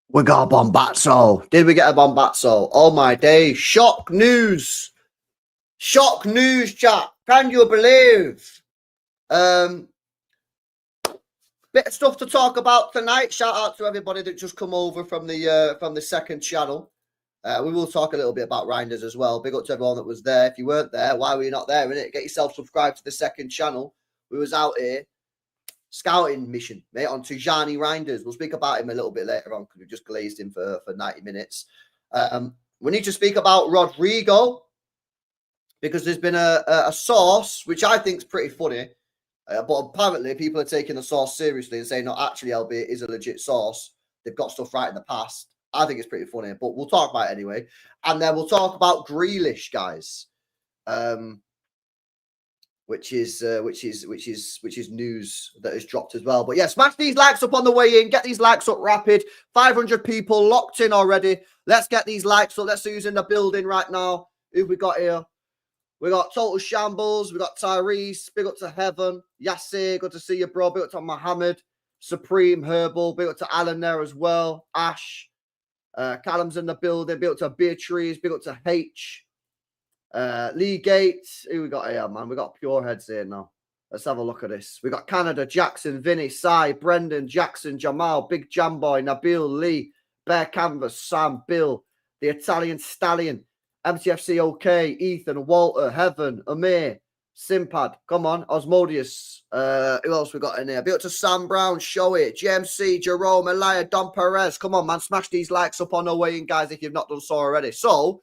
We got a Bombazzo. Did we get a Bombazzo? Oh my day. Shock news. Shock news, chat. Can you believe? Bit of stuff to talk about tonight. Shout out to everybody that just come over from the second channel. We will talk a little bit about Reinders as well. Big up to everyone that was there. If you weren't there, why were you not there? Innit? Get yourself subscribed to the second channel. We was out here scouting mission, mate, on Tijani Reinders. We'll speak about him a little bit later on because we just glazed him for 90 minutes. We need to speak about Rodrigo because there's been a source, which I think is pretty funny. But apparently people are taking the source seriously and saying, no, actually, LB is a legit source. They've got stuff right in the past. I think it's pretty funny, but we'll talk about it anyway. And then we'll talk about Grealish, guys. Which is news that has dropped as well. But yeah, smash these likes up on the way in. Get these likes up rapid. 500 people locked in already. Let's get these likes up. Let's see who's in the building right now. Who we got here? We got Total Shambles. We got Tyrese. Big up to Heaven. Yassir, good to see you, bro. Big up to Mohammed. Supreme Herbal. Big up to Alan there as well. Ash. Callum's in the building. Big up to Beatrice. Big up to H. Lee Gates. Who we got here, man? We got pure heads here now. Let's have a look at this. We got Canada, Jackson, Vinny, Sai, Brendan, Jackson, Jamal, Big Jamboy, Nabil, Lee, Bear Canvas, Sam, Bill, the Italian Stallion, MTFC OK, Ethan, Walter, Heaven, Amir, Simpad. Come on, Osmodius. Who else we got in here? Be up to Sam Brown, Show It, JMC, Jerome, Elia, Don Perez. Come on, man. Smash these likes up on the way in, guys, if you've not done so already. So,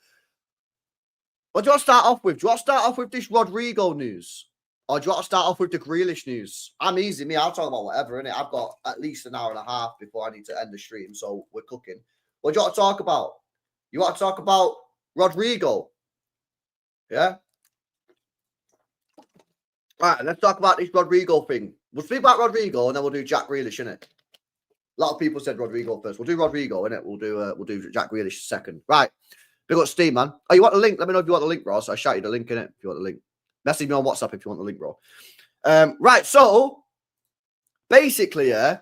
what do you want to start off with? Do you want to start off with this Rodrigo news? Or do you want to start off with the Grealish news? I'm easy, me. I'll talk about whatever, innit? I've got at least an hour and a half before I need to end the stream, so we're cooking. What do you want to talk about? You want to talk about Rodrigo? Yeah? All right, let's talk about this Rodrigo thing. We'll speak about Rodrigo, and then we'll do Jack Grealish, innit? A lot of people said Rodrigo first. We'll do Rodrigo, innit? We'll do Jack Grealish second. Right. Big up Steve, man. Oh, you want the link? Let me know if you want the link, bro. So I shout you the link in it if you want the link. Message me on WhatsApp if you want the link, bro. Right, so basically, yeah.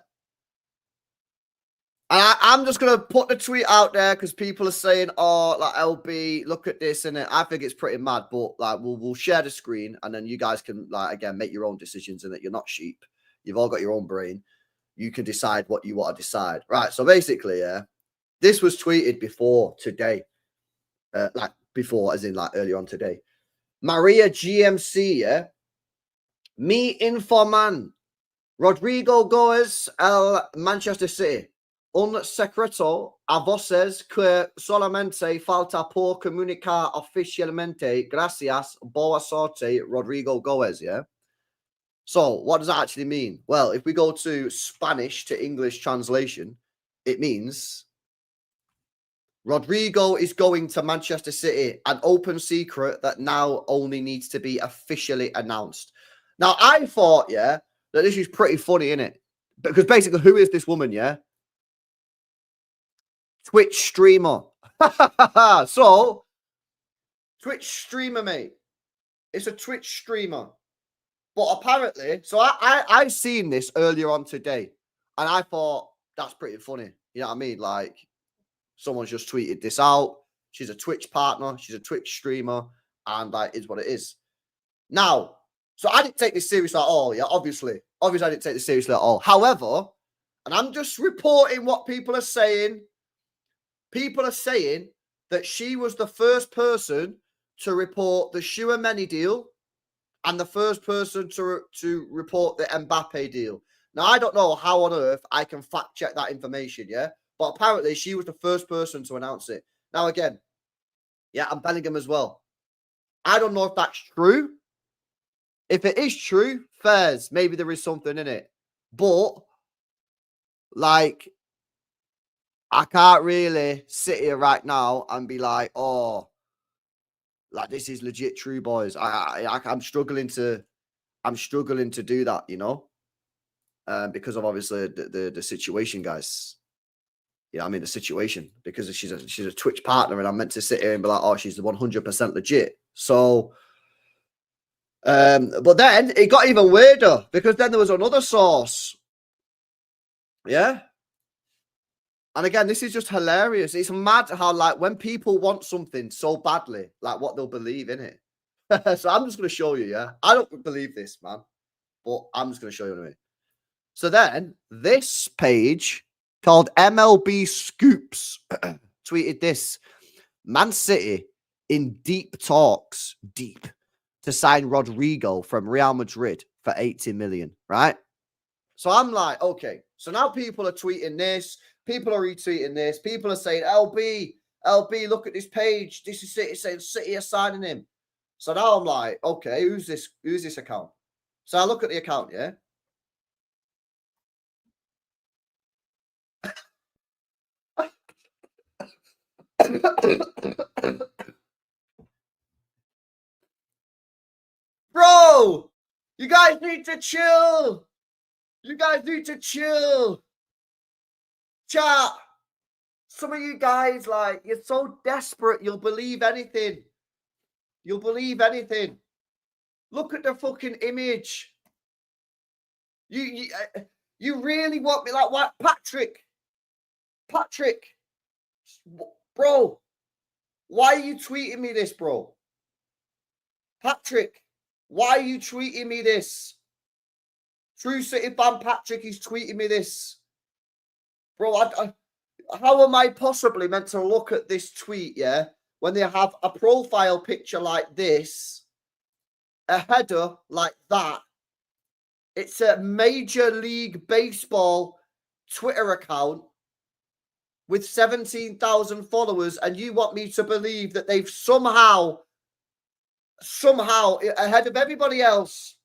I'm just gonna put the tweet out there because people are saying, "Oh, like LB, look at this," and I think it's pretty mad. But like, we'll share the screen, and then you guys can like again make your own decisions. And that you're not sheep. You've all got your own brain. You can decide what you want to decide. Right. So basically, yeah, this was tweeted before today. Like before, as in like earlier on today. Maria GMC, yeah. Me informan. Rodrigo Goes el Manchester City. Un secreto a voces que solamente falta por comunicar oficialmente. Gracias. Boa sorte, Rodrigo Goes, yeah. So, what does that actually mean? Well, if we go to Spanish to English translation, it means Rodrigo is going to Manchester City, an open secret that now only needs to be officially announced. Now, I thought, yeah, that this is pretty funny, innit? Because basically, who is this woman, yeah? Twitch streamer. So, Twitch streamer, mate. It's a Twitch streamer. But apparently, so I seen this earlier on today, and I thought, that's pretty funny. You know what I mean? Like, someone's just tweeted this out. She's a Twitch partner. She's a Twitch streamer. And that is what it is. Now, so I didn't take this seriously at all. Yeah, obviously. Obviously, I didn't take this seriously at all. However, and I'm just reporting what people are saying. People are saying that she was the first person to report the Chouameni deal and the first person to report the Mbappe deal. Now, I don't know how on earth I can fact check that information, yeah? But apparently, she was the first person to announce it. Now, again, yeah, and Bellingham as well. I don't know if that's true. If it is true, fairs. Maybe there is something in it. But, like, I can't really sit here right now and be like, oh, like, this is legit true, boys. I'm struggling to do that, you know? Because of, obviously, the situation, guys. Yeah, I mean the situation because she's a Twitch partner, and I'm meant to sit here and be like, oh, she's 100% legit. So, but then it got even weirder because then there was another source. Yeah, And again, this is just hilarious. It's mad how, like, when people want something so badly, like what they'll believe in it. So I'm just going to show you, yeah? I don't believe this, man. But I'm just going to show you anyway. So then, this page called MLB Scoops tweeted this. Man City in deep talks, to sign Rodrigo from Real Madrid for 80 million, right? So I'm like, okay. So now people are tweeting this. People are retweeting this. People are saying, LB, look at this page. This is City saying City are signing him. So now I'm like, okay, who's this? Who's this account? So I look at the account, yeah. Bro, you guys need to chill. You guys need to chill. Chat. Some of you guys, like, you're so desperate, you'll believe anything. You'll believe anything. Look at the fucking image. You really want me like what? Patrick, bro, why are you tweeting me this, bro? Patrick, why are you tweeting me this? True City fan Patrick is tweeting me this. Bro, how am I possibly meant to look at this tweet, yeah, when they have a profile picture like this, a header like that? It's a Major League Baseball Twitter account with 17,000 followers, and you want me to believe that they've somehow, ahead of everybody else,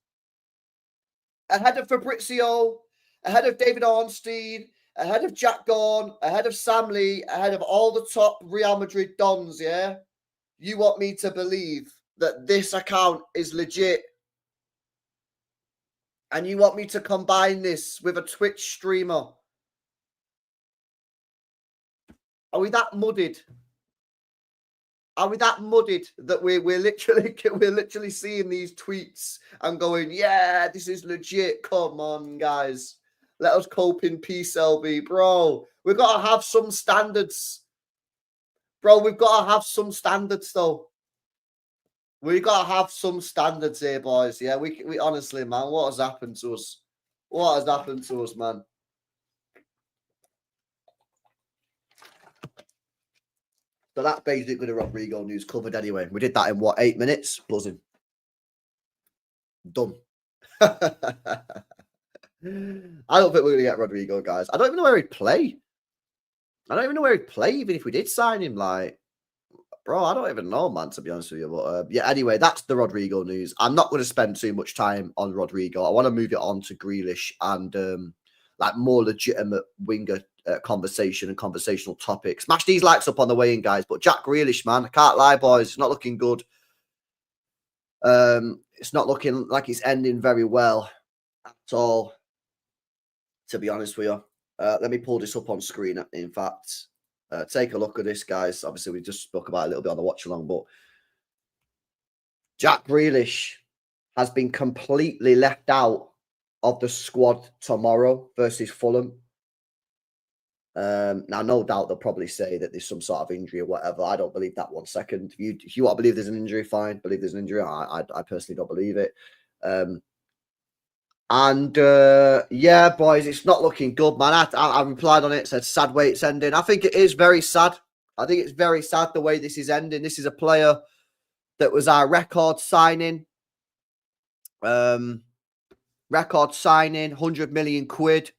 ahead of Fabrizo, ahead of David Ornstein, ahead of Jack Gorn, ahead of Sam Lee, ahead of all the top Real Madrid dons, yeah? You want me to believe that this account is legit. And you want me to combine this with a Twitch streamer. Are we that muddied? Are we that muddied that we're literally seeing these tweets and going, yeah, this is legit. Come on, guys. Let us cope in peace, LB. Bro, we've got to have some standards. Bro, we've got to have some standards, though. We got to have some standards here, boys. Yeah, we honestly, man, what has happened to us? What has happened to us, man? So that's basically the Rodrigo news covered anyway. We did that in, what, 8 minutes? Buzzing. Done. I don't think we're going to get Rodrigo, guys. I don't even know where he'd play. I don't even know where he'd play, even if we did sign him. Like, bro, I don't even know, man, to be honest with you. But yeah, anyway, that's the Rodrigo news. I'm not going to spend too much time on Rodrigo. I want to move it on to Grealish and like more legitimate winger conversation and conversational topics. Smash these likes up on the way in, guys. But Jack Grealish, man, I can't lie, boys. It's not looking good. It's not looking like it's ending very well at all, to be honest with you. Let me pull this up on screen, in fact. Take a look at this, guys. Obviously, we just spoke about it a little bit on the watch along, but Jack Grealish has been completely left out of the squad tomorrow versus Fulham. Now, no doubt they'll probably say that there's some sort of injury or whatever. I don't believe that 1 second. If you want to believe there's an injury, fine. Believe there's an injury. I personally don't believe it. Yeah, boys, it's not looking good, man. I replied on it, said sad way it's ending. I think it is very sad. I think it's very sad the way this is ending. This is a player that was our record signing. Record signing, 100 million quid.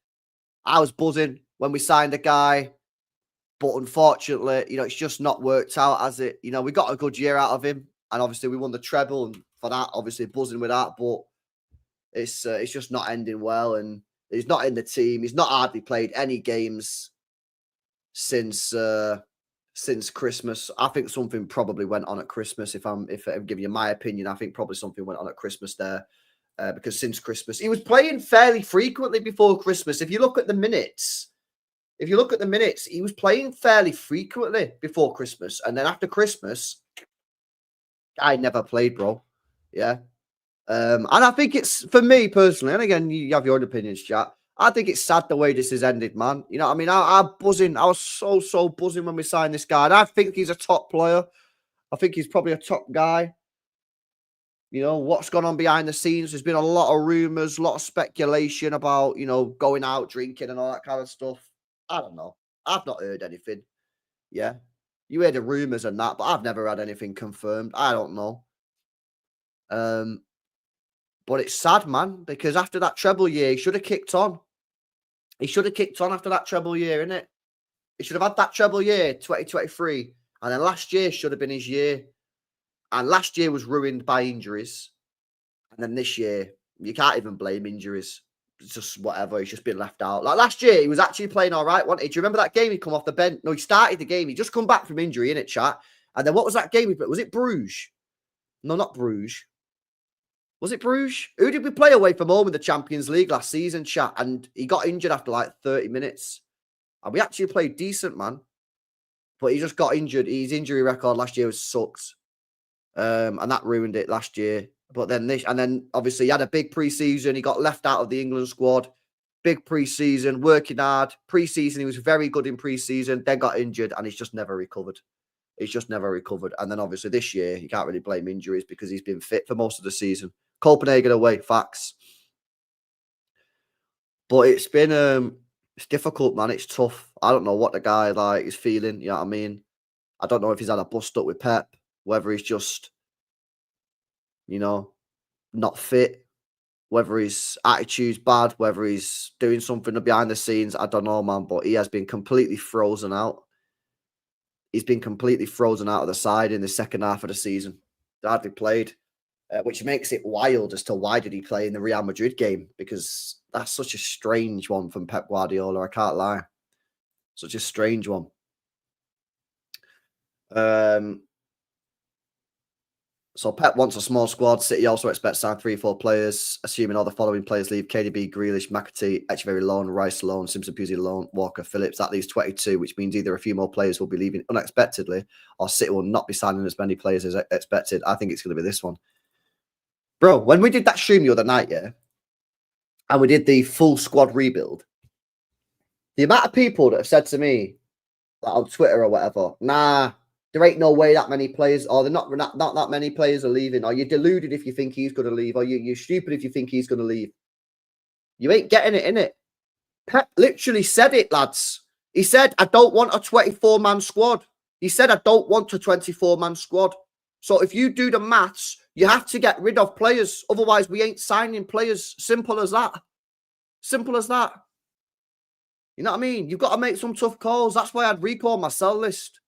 I was buzzing when we signed a guy, but unfortunately, it's just not worked out, has it? We got a good year out of him, and obviously we won the treble, and for that, obviously buzzing with that, but it's just not ending well, and he's not in the team. He's not hardly played any games since Christmas. I think something probably went on at Christmas. If I'm giving you my opinion, I think probably something went on at Christmas there, because since Christmas he was playing fairly frequently before Christmas. If you look at the minutes, he was playing fairly frequently before Christmas, and then after Christmas, I never played, bro. Yeah. And I think it's, for me personally, and again, you have your own opinions, chat. I think it's sad the way this has ended, man. You know what I mean? I'm buzzing. I was so buzzing when we signed this guy. And I think he's a top player. I think he's probably a top guy. You know, what's gone on behind the scenes? There's been a lot of rumors, a lot of speculation about, you know, going out, drinking and all that kind of stuff. I don't know. I've not heard anything. Yeah. You hear the rumors and that, but I've never had anything confirmed. I don't know. But it's sad, man, because after that treble year, he should have kicked on. He should have kicked on after that treble year, innit? He should have had that treble year, 2023. And then last year should have been his year. And last year was ruined by injuries. And then this year, you can't even blame injuries. It's just whatever. He's just been left out. Like last year, he was actually playing all right, wasn't he? Do you remember that game he come off the bench? No, he started the game. He just come back from injury, innit, chat? And then what was that game? Was it Bruges? No, not Bruges. Was it Bruges? Who did we play away from home in the Champions League last season, chat? And he got injured after like 30 minutes. And we actually played decent, man. But he just got injured. His injury record last year was sucked. And that ruined it last year. But then obviously he had a big preseason. He got left out of the England squad. Big preseason, working hard. Preseason, he was very good in preseason. Then got injured and he's just never recovered. He's just never recovered. And then obviously this year, you can't really blame injuries because he's been fit for most of the season. Copenhagen away, facts. But it's been it's difficult, man. It's tough. I don't know what the guy like is feeling. You know what I mean? I don't know if he's had a bust up with Pep, whether he's just, you know, not fit, whether his attitude's bad, whether he's doing something behind the scenes. I don't know, man. But he has been completely frozen out. He's been completely frozen out of the side in the second half of the season. Hardly played. Which makes it wild as to why did he play in the Real Madrid game? Because that's such a strange one from Pep Guardiola. I can't lie. Such a strange one. So Pep wants a small squad. City also expects to sign 3-4 players, assuming all the following players leave: KDB, Grealish, McAtee, Echeverry loan, Rice loan, Simpson Pusey loan, Walker, Phillips. That leaves 22, which means either a few more players will be leaving unexpectedly or City will not be signing as many players as expected. I think it's going to be this one. Bro, when we did that stream the other night, yeah, and we did the full squad rebuild, the amount of people that have said to me, like on Twitter or whatever, nah, there ain't no way that many players, or they're not that many players are leaving, or you're deluded if you think he's going to leave, or you're stupid if you think he's going to leave. You ain't getting it, innit? Pep literally said it, lads. He said, I don't want a 24-man squad. He said, I don't want a 24-man squad. So if you do the maths, you have to get rid of players. Otherwise, we ain't signing players. Simple as that. Simple as that. You know what I mean? You've got to make some tough calls. That's why I'd Rico on my sell list.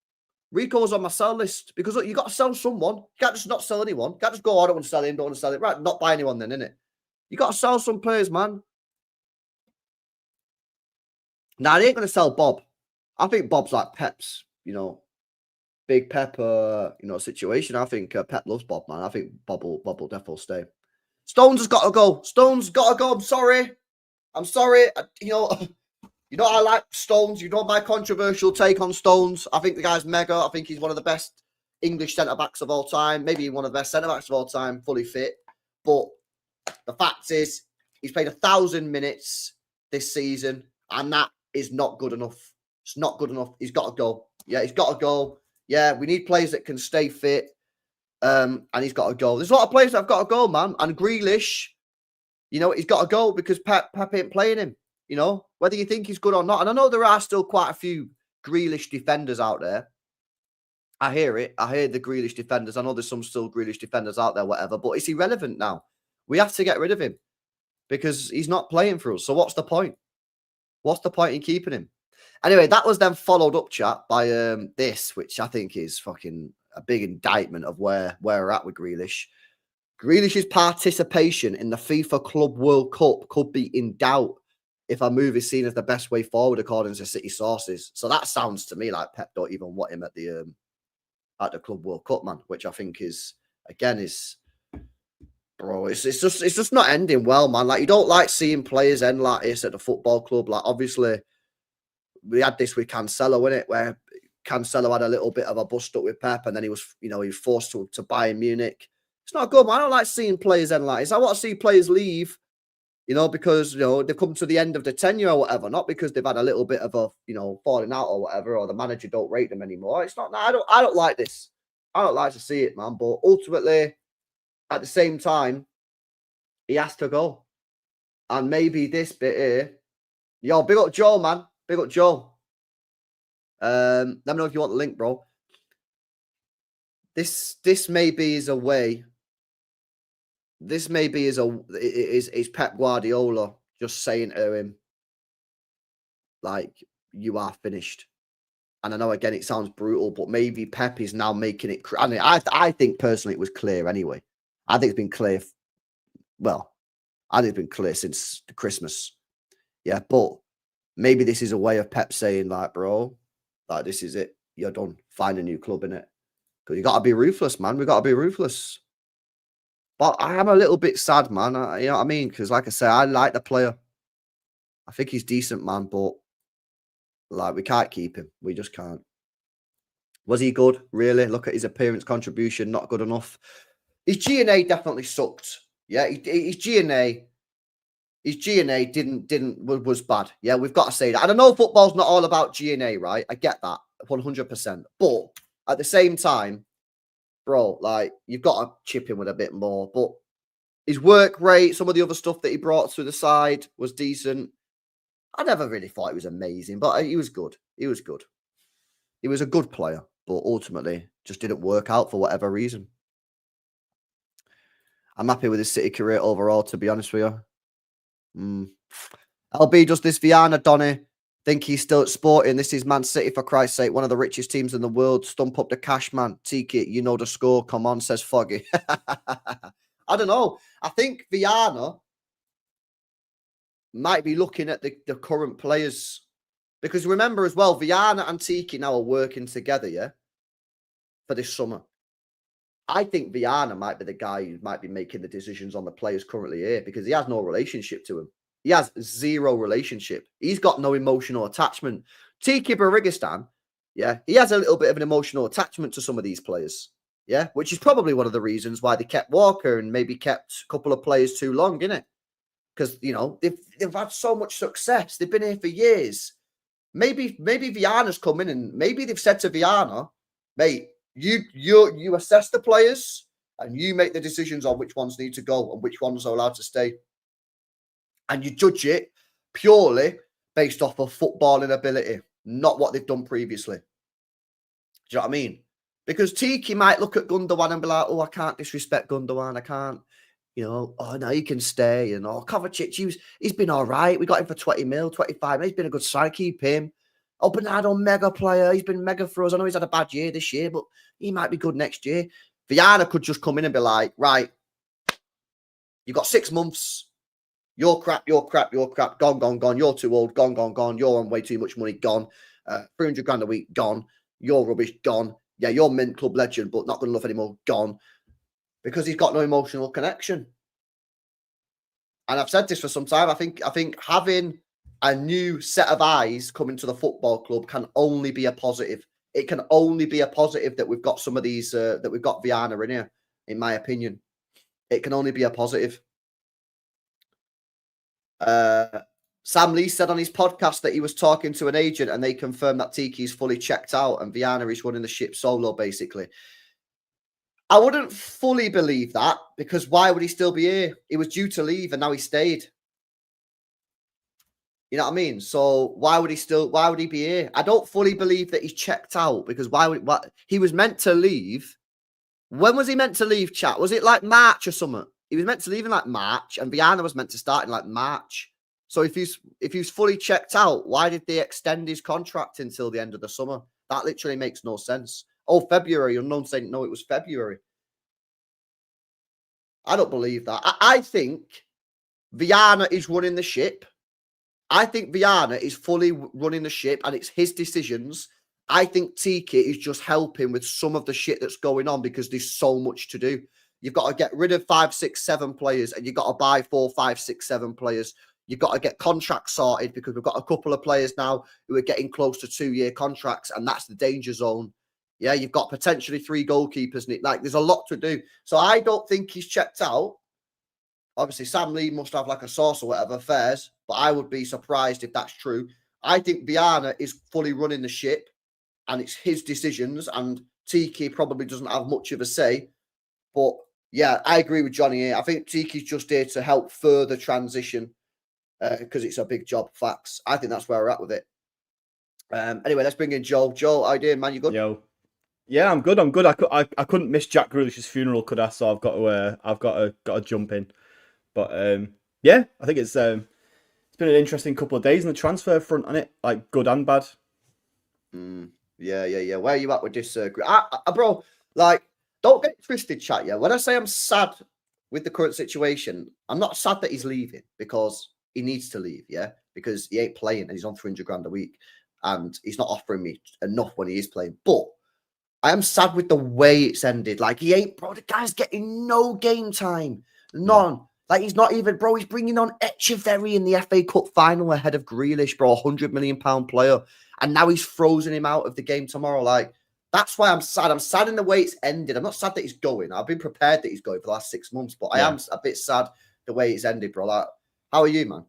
Rico's on my sell list. Because look, you got to sell someone. You can't just not sell anyone. You can't just go, oh, I don't want to sell him, don't want to sell it. Right, not buy anyone then, innit? You got to sell some players, man. Now, they ain't going to sell Bob. I think Bob's like Pep's, you know, big Pep, situation. I think Pep loves Bob, man. I think Bob will definitely stay. Stones has got to go. Stones got to go. I'm sorry. I like Stones. You know my controversial take on Stones. I think the guy's mega. I think he's one of the best English centre-backs of all time. Maybe one of the best centre-backs of all time, fully fit. But the fact is, he's played 1,000 minutes this season, and that is not good enough. It's not good enough. He's got to go. Yeah, he's got to go. Yeah, we need players that can stay fit. And he's got to go. There's a lot of players that have got to go, man. And Grealish, he's got to go because Pep ain't playing him. Whether you think he's good or not. And I know there are still quite a few Grealish defenders out there. I hear it. I hear the Grealish defenders. I know there's some still Grealish defenders out there, whatever. But it's irrelevant now. We have to get rid of him because he's not playing for us. So what's the point? What's the point in keeping him? Anyway, that was then followed up, chat, by this, which I think is fucking a big indictment of where we're at with Grealish. Grealish's participation in the FIFA Club World Cup could be in doubt if a move is seen as the best way forward, according to City sources. So that sounds to me like Pep don't even want him at the Club World Cup, man, which I think is, bro, it's just not ending well, man. Like, you don't like seeing players end like this at the football club. Like, obviously, we had this with Cancelo, innit, where Cancelo had a little bit of a bust up with Pep, and then he was forced to Bayern Munich. It's not good, man. I don't like seeing players end like this. I want to see players leave because, they've come to the end of the tenure or whatever, not because they've had a little bit of a, falling out or whatever, or the manager don't rate them anymore. It's not, I don't like this. I don't like to see it, man. But ultimately, at the same time, he has to go. And maybe this bit here, big up Joe, man. Big up Joe. Let me know if you want the link, bro. This maybe is a way. This maybe is Pep Guardiola just saying to him, like, you are finished. And I know, again, it sounds brutal, but maybe Pep is now making it. I mean, I think personally it was clear anyway. I think it's been clear. Well, I think it's been clear since Christmas. Yeah, but maybe this is a way of Pep saying, like, bro, like, this is it. You're done. Find a new club, innit? Because you got to be ruthless, man. We got to be ruthless. But I am a little bit sad, man. You know what I mean? Because, like I say, I like the player. I think he's decent, man. But, like, we can't keep him. We just can't. Was he good? Really? Look at his appearance contribution. Not good enough. His G&A definitely sucked. Yeah, his G&A. His G&A was bad. Yeah, we've got to say that. And I know football's not all about G&A, right? I get that 100%. But at the same time, bro, like, you've got to chip in with a bit more. But his work rate, some of the other stuff that he brought to the side was decent. I never really thought he was amazing, but he was good. He was good. He was a good player, but ultimately just didn't work out for whatever reason. I'm happy with his City career overall, to be honest with you. LB, does this Viana, Donny, think he's still at Sporting? This is Man City, for Christ's sake, one of the richest teams in the world. Stump up the cash, man. Tiki, you know the score. Come on, says Foggy. I don't know. I think Viana might be looking at the current players. Because remember as well, Viana and Tiki now are working together, yeah, for this summer. I think Viana might be the guy who might be making the decisions on the players currently here because he has no relationship to him. He has zero relationship. He's got no emotional attachment. Tiki Barigistan, yeah, he has a little bit of an emotional attachment to some of these players, yeah, which is probably one of the reasons why they kept Walker and maybe kept a couple of players too long, innit? Because, they've had so much success. They've been here for years. Maybe Viana's come in and maybe they've said to Viana, mate, you assess the players and you make the decisions on which ones need to go and which ones are allowed to stay. And you judge it purely based off of footballing ability, not what they've done previously. Do you know what I mean? Because Tiki might look at Gundogan and be like, oh, I can't disrespect Gundogan. I can't, oh, no, he can stay. Kovacic, he's been all right. We got him for 20 mil, 25 mil. He's been a good side. Keep him. Oh, Bernardo, mega player. He's been mega for us. I know he's had a bad year this year, but he might be good next year. Viana could just come in and be like, right, you've got 6 months. You're crap, you're crap, you're crap. Gone, gone, gone. You're too old. Gone, gone, gone. You're on way too much money. Gone. 300 grand a week. Gone. You're rubbish. Gone. Yeah, you're mint club legend, but not good enough anymore. Gone. Because he's got no emotional connection. And I've said this for some time. I think having a new set of eyes coming to the football club can only be a positive. It can only be a positive that we've got some of these, that we've got Viana in here, in my opinion. It can only be a positive. Sam Lee said on his podcast that he was talking to an agent and they confirmed that Tiki's fully checked out and Viana is running the ship solo, basically. I wouldn't fully believe that because why would he still be here? He was due to leave and now he stayed. You know what I mean? So why would he be here? I don't fully believe that he's checked out because he was meant to leave. When was he meant to leave, chat? Was it like March or something? He was meant to leave in like March and Viana was meant to start in like March. So if he's fully checked out, why did they extend his contract until the end of the summer? That literally makes no sense. Oh, February. Unknown saying, no, it was February. I don't believe that. I think Viana is running the ship. I think Viana is fully running the ship and it's his decisions. I think Tiki is just helping with some of the shit that's going on because there's so much to do. You've got to get rid of 5, 6, 7 players and you've got to buy 4, 5, 6, 7 players. You've got to get contracts sorted because we've got a couple of players now who are getting close to 2-year contracts and that's the danger zone. Yeah, you've got potentially 3 goalkeepers. Like, there's a lot to do. So I don't think he's checked out. Obviously, Sam Lee must have like a source or whatever, fairs, but I would be surprised if that's true. I think Viana is fully running the ship and it's his decisions, and Tiki probably doesn't have much of a say. But yeah, I agree with Johnny here. I think Tiki's just here to help further transition because it's a big job. Facts. I think that's where we're at with it. Anyway, let's bring in Joel. Joel, how you doing, man? You good? Yo, yeah, I'm good. I'm good. I couldn't miss Jack Grealish's funeral, could I? So I've got to jump in. But yeah, I think it's been an interesting couple of days on the transfer front, on it, like good and bad. Yeah. Where are you at with this, bro? Like, don't get it twisted, chat. Yeah, when I say I'm sad with the current situation, I'm not sad that he's leaving because he needs to leave. Yeah, because he ain't playing and he's on 300 grand a week, and he's not offering me enough when he is playing. But I am sad with the way it's ended. Like, he ain't, bro. The guy's getting no game time, none. Yeah. Like, he's not even, bro. He's bringing on Echeverry in the FA Cup final ahead of Grealish, bro, £100 million player. And now he's frozen him out of the game tomorrow. Like, that's why I'm sad. I'm sad in the way it's ended. I'm not sad that he's going. I've been prepared that he's going for the last 6 months, but I am a bit sad the way it's ended, bro. Like, how are you, man?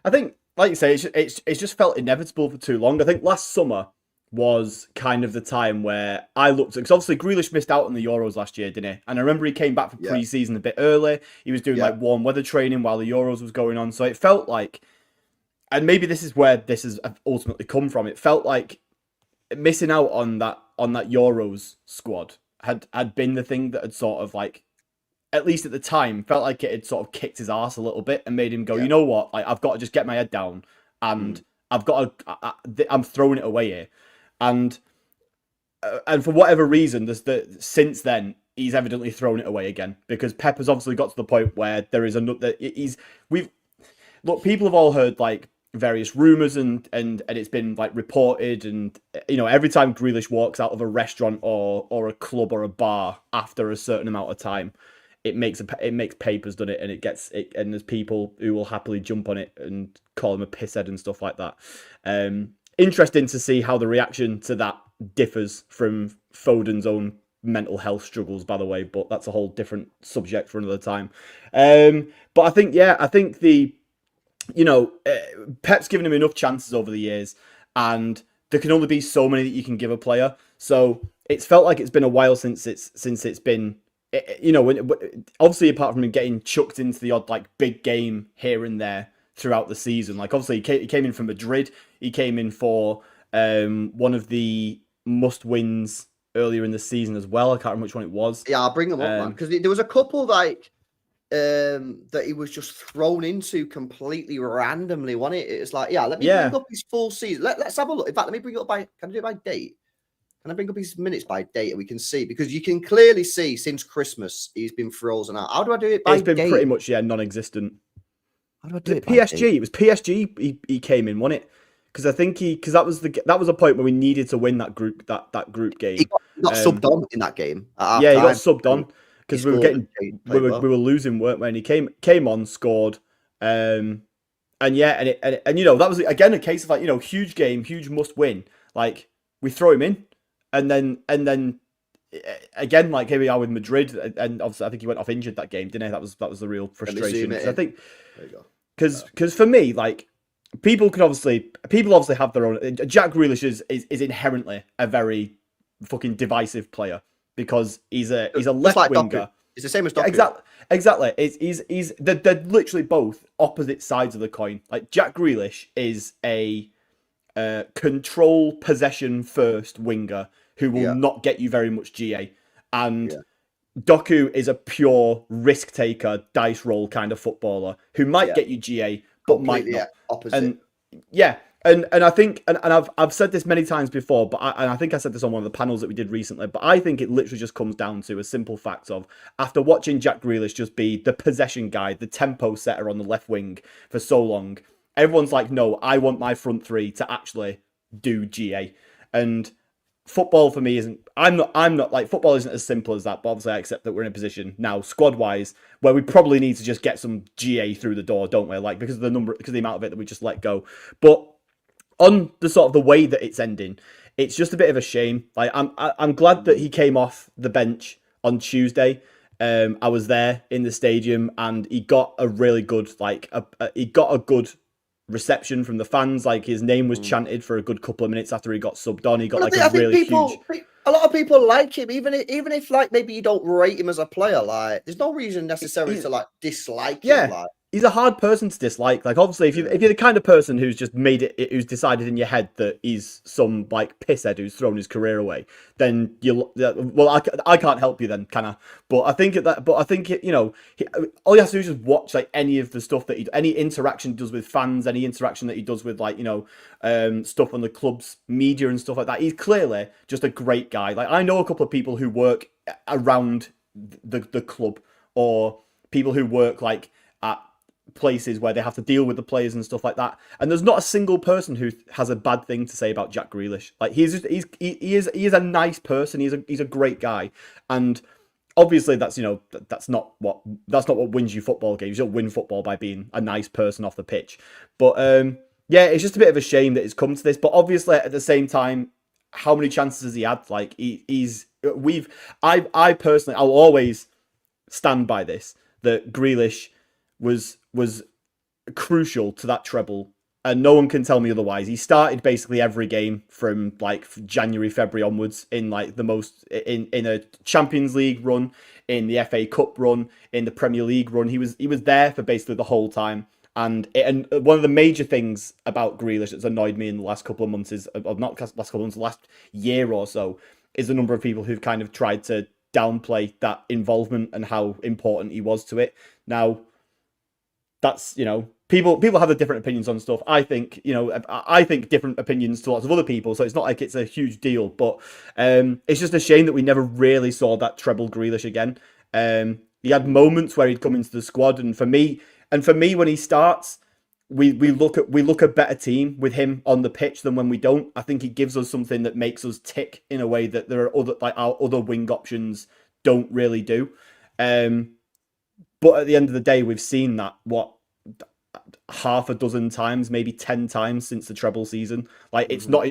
I think, like you say, it's just felt inevitable for too long. I think last summer was kind of the time where I looked at, because obviously Grealish missed out on the Euros last year, didn't he? And I remember he came back for pre-season a bit early. He was doing like warm weather training while the Euros was going on. So it felt like, and maybe this is where this has ultimately come from, it felt like missing out on that Euros squad had been the thing that had sort of like, at least at the time, felt like it had sort of kicked his ass a little bit and made him go, you know what, like I've got to just get my head down and I've got to, I'm throwing it away here. And for whatever reason, since then, he's evidently thrown it away again, because Pep has obviously got to the point where there is another, people have all heard like various rumours and it's been like reported, and you know, every time Grealish walks out of a restaurant or a club or a bar after a certain amount of time, it makes papers, doesn't it? And and there's people who will happily jump on it and call him a pisshead and stuff like that. Interesting to see how the reaction to that differs from Foden's own mental health struggles, by the way, but that's a whole different subject for another time. But I think Pep's given him enough chances over the years, and there can only be so many that you can give a player. So it's felt like it's been a while since it's been, you know, obviously apart from him getting chucked into the odd like big game here and there throughout the season. Like obviously he came in for Madrid. He came in for one of the must-wins earlier in the season as well. I can't remember which one it was. Yeah, I'll bring them up, man, because there was a couple like that he was just thrown into completely randomly, wasn't it? It's like, let me bring up his full season. Let's have a look. In fact, let me bring it up can I do it by date? Can I bring up his minutes by date and we can see? Because you can clearly see since Christmas he's been frozen out. How do I do it by date? It's been pretty much non-existent. How do I do it? PSG. It was PSG. He came in, wasn't it? Because I think that was a point where we needed to win that group game. He got subbed on in that game. He got subbed on because we were losing, weren't we? And he came on, scored, and you know, that was again a case of like, you know, huge game, huge must win. Like we throw him in, and then again, like here we are with Madrid, and obviously I think he went off injured that game, didn't he? That was the real frustration. I think because for me, like people obviously have their own. Jack Grealish is inherently a very fucking divisive player because he's a left winger. It's the same as Doku. Exactly. They're literally both opposite sides of the coin. Like Jack Grealish is a control possession first winger who will not get you very much GA, and Doku is a pure risk taker, dice roll kind of footballer who might get you GA but might not. Opposite. And I think, and I've said this many times before, but I think I said this on one of the panels that we did recently, but I think it literally just comes down to a simple fact of, after watching Jack Grealish just be the possession guy, the tempo setter on the left wing for so long, everyone's like, no, I want my front three to actually do GA. And football for me I'm not like, football isn't as simple as that, but obviously I accept that we're in a position now, squad wise, where we probably need to just get some GA through the door, don't we? Like, because of the amount of it that we just let go. But on the sort of the way that it's ending, it's just a bit of a shame. Like I'm glad that he came off the bench on Tuesday. I was there in the stadium, and he got a really good he got a good reception from the fans. Like his name was chanted for a good couple of minutes after he got subbed on. He got Well, like a I think really huge. a lot of people like him, even if like maybe you don't rate him as a player. Like, there's no reason necessarily to like dislike him. Yeah, Like, he's a hard person to dislike. Like, obviously, if you're the kind of person who's just who's decided in your head that he's some like pisshead who's thrown his career away, then I can't help you then, can I? But I think all you have to do is just watch like any of the stuff that any interaction he does with fans, any interaction that he does with like stuff on the club's media and stuff like that. He's clearly just a great guy. Like, I know a couple of people who work around the club, or people who work like at places where they have to deal with the players and stuff like that, and there's not a single person who has a bad thing to say about Jack Grealish. Like, he is a nice person. He's a great guy, and obviously that's not what wins you football games. You don't win football by being a nice person off the pitch. But yeah, it's just a bit of a shame that it's come to this. But obviously at the same time, how many chances has he had? Like, I personally, I'll always stand by this, that Grealish was crucial to that treble, and no one can tell me otherwise. He started basically every game from like January, February onwards in like in a Champions League run, in the FA Cup run, in the Premier League run. He was there for basically the whole time. And one of the major things about Grealish that's annoyed me in the last couple of months the last year or so, is the number of people who've kind of tried to downplay that involvement and how important he was to it. Now, that's, people have the different opinions on stuff. I think different opinions to lots of other people, so it's not like it's a huge deal. But it's just a shame that we never really saw that treble Grealish again. He had moments where he'd come into the squad, and for me, when he starts, we look a better team with him on the pitch than when we don't. I think he gives us something that makes us tick in a way that there are our other wing options don't really do. But at the end of the day, we've seen that half a dozen times, maybe 10 times since the treble season. Like, it's not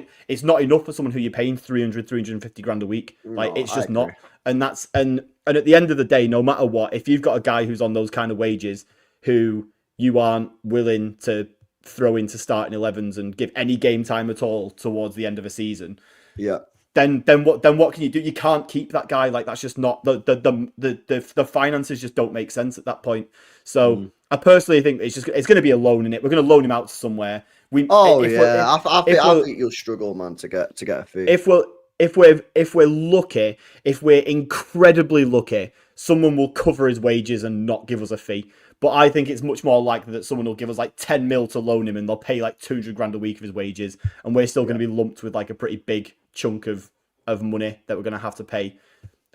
enough for someone who you're paying 350 grand a week. Like, it's just not. And that's and at the end of the day, no matter what, if you've got a guy who's on those kind of wages, who you aren't willing to throw into starting 11s and give any game time at all towards the end of a season, yeah, then what can you do? You can't keep that guy. Like, that's just not the finances just don't make sense at that point. So I personally think it's going to be a loan in it. We're going to loan him out to somewhere. I think you'll struggle, man, to get a fee. If we're lucky, if we're incredibly lucky, someone will cover his wages and not give us a fee. But I think it's much more likely that someone will give us like 10 mil to loan him, and they'll pay like 200 grand a week of his wages, and we're still going to be lumped with like a pretty big chunk of money that we're going to have to pay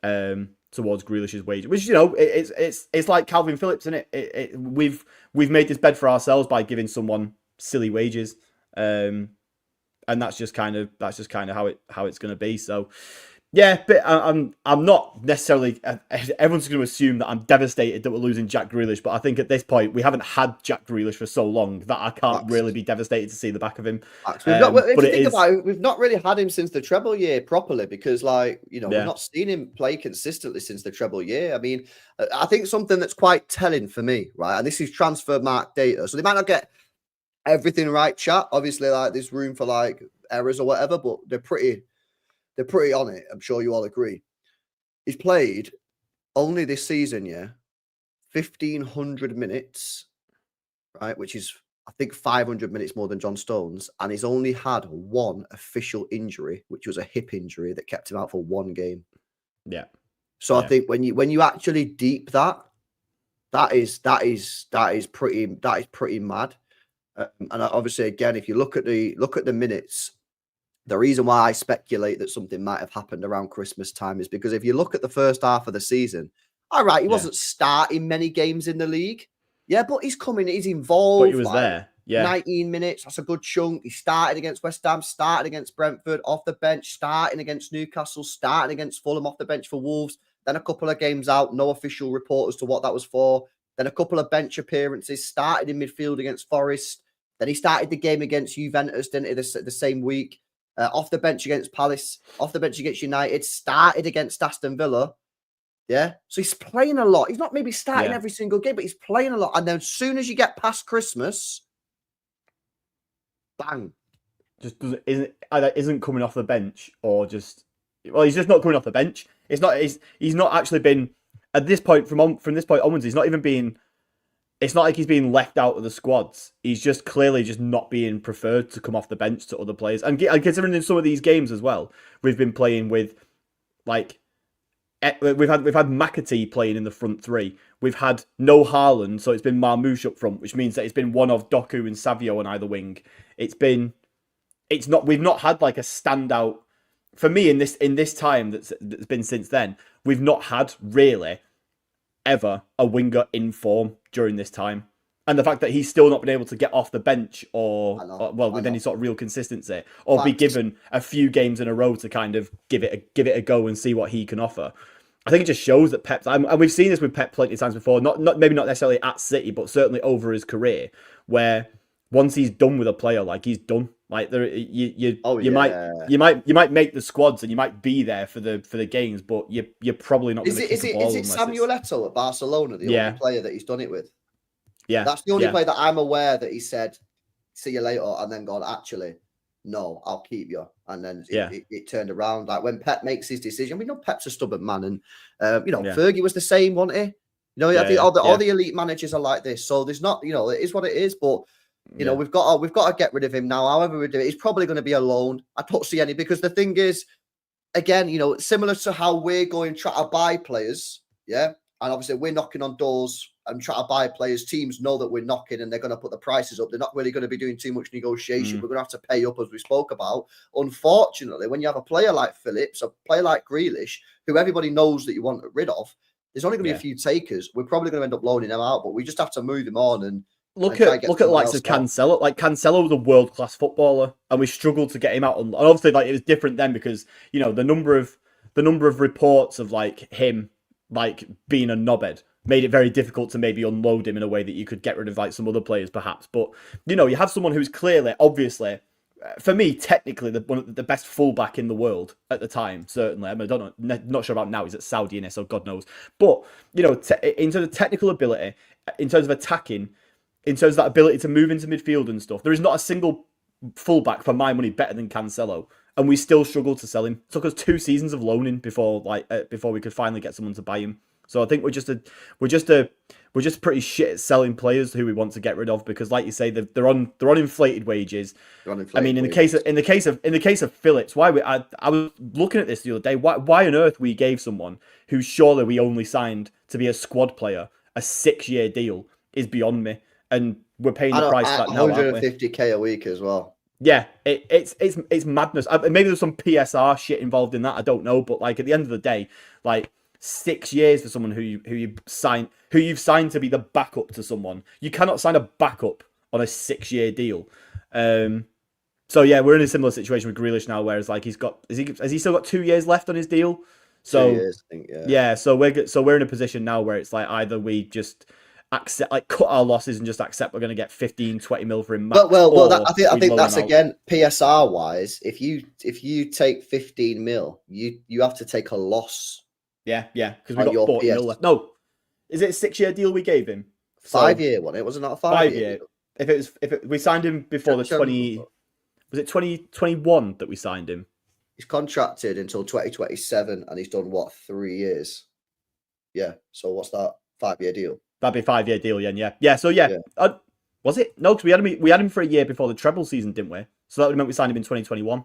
towards Grealish's wage. Which, it's like Calvin Phillips, isn't it? We've made this bed for ourselves by giving someone silly wages, and that's just kind of how it's going to be. So. Yeah, but I'm not necessarily. Everyone's going to assume that I'm devastated that we're losing Jack Grealish, but I think at this point we haven't had Jack Grealish for so long that I can't really be devastated to see the back of him. We've not really had him since the treble year properly, because we've not seen him play consistently since the treble year. I mean, I think something that's quite telling for me, right, and this is transfer mark data, so they might not get everything right, chat. Obviously, like, there's room for like errors or whatever, but they're pretty on it. I'm sure you all agree. He's played only this season, 1,500 minutes, right? Which is, I think, 500 minutes more than John Stones. And he's only had one official injury, which was a hip injury that kept him out for one game. Yeah. So I think when you actually deep that is pretty mad. And obviously, again, if you look at the minutes, the reason why I speculate that something might have happened around Christmas time is because if you look at the first half of the season, all right, he wasn't starting many games in the league. Yeah, but he's involved. But he was there. Yeah. 19 minutes, that's a good chunk. He started against West Ham, started against Brentford, off the bench, starting against Newcastle, starting against Fulham, off the bench for Wolves. Then a couple of games out, no official report as to what that was for. Then a couple of bench appearances, started in midfield against Forest. Then he started the game against Juventus, didn't he, the same week. Off the bench against Palace, off the bench against United, started against Aston Villa. Yeah. So he's playing a lot. He's not maybe starting Yeah. every single game, but he's playing a lot. And then as soon as you get past Christmas, bang. Just either isn't coming off the bench or just, well, he's just not coming off the bench. It's not he's not actually been at this point from this point onwards. He's not even being. It's not like he's being left out of the squads. He's just clearly just not being preferred to come off the bench to other players. And considering in some of these games as well, we've been playing with like we've had McAtee playing in the front three. We've had no Haaland, so it's been Marmoush up front, which means that it's been one of Doku and Savio on either wing. We've not had like a standout for me in this time that's been since then. We've not had really ever a winger in form during this time, and the fact that he's still not been able to get off the bench or with any sort of real consistency, or be given a few games in a row to kind of give it a go and see what he can offer. I think it just shows that Pep, and we've seen this with Pep plenty of times before, maybe not necessarily at City, but certainly over his career, where once he's done with a player, like he's done. Like you might make the squads and you might be there for the games, but you're probably not going to kick a ball. Is it Samuel Eto'o at Barcelona, the only player that he's done it with? Yeah, that's the only player that I'm aware that he said, "See you later," and then gone, "Actually, no, I'll keep you." And then it turned around. Like when Pep makes his decision, we know Pep's a stubborn man, and Fergie was the same, wasn't he? I think all the elite managers are like this. So there's not, it is what it is, but. We've got to get rid of him now. However we do it, he's probably going to be a loan. I don't see any, because the thing is, again, similar to how we're going try to buy players, and obviously we're knocking on doors and try to buy players. Teams know that we're knocking and they're going to put the prices up. They're not really going to be doing too much negotiation. We're going to have to pay up, as we spoke about. Unfortunately, when you have a player like Phillips, a player like Grealish, who everybody knows that you want rid of, there's only going to be a few takers. We're probably going to end up loaning him out, but we just have to move him on and. Look at the likes of Cancelo. Like Cancelo was a world class footballer, and we struggled to get him out. And obviously, like it was different then because the number of reports of like him like being a knobhead made it very difficult to maybe unload him in a way that you could get rid of like some other players perhaps. But you have someone who's clearly, obviously, for me, technically one of the best fullback in the world at the time. Certainly, I mean, I don't know, not sure about now. He's at Saudi, so God knows. But in terms of technical ability, in terms of attacking. In terms of that ability to move into midfield and stuff, there is not a single fullback for my money better than Cancelo, and we still struggled to sell him. It took us 2 seasons of loaning before we could finally get someone to buy him. So I think we're just pretty shit at selling players who we want to get rid of because, like you say, they're on inflated wages. I mean, in the case of Phillips, I was looking at this the other day. Why on earth we gave someone who surely we only signed to be a squad player a 6-year deal is beyond me. And we're paying the price for that now, 150k a week as well. Yeah, it's madness. Maybe there's some PSR shit involved in that. I don't know, but like at the end of the day, like 6 years for someone who you've signed to be the backup to someone. You cannot sign a backup on a 6-year deal. So yeah, we're in a similar situation with Grealish now, whereas like has he still got 2 years left on his deal? So 2 years, I think, yeah. So we're in a position now where it's like either we just cut our losses and just accept we're going to get 15-20 mil for him max. I think that's again PSR wise. If you take 15 mil, you have to take a loss. Yeah, because we got 40 mil left. No, is it a 6-year deal we gave him? 5-year one. It wasn't a 5-year. If we signed him before was it 2021 that we signed him? He's contracted until 2027, and he's done what 3 years. Yeah. So what's that? 5-year deal. That'd be a 5-year deal, yeah. So yeah. Was it? No, because we had him for a year before the treble season, didn't we? So that would have meant we signed him in 2021.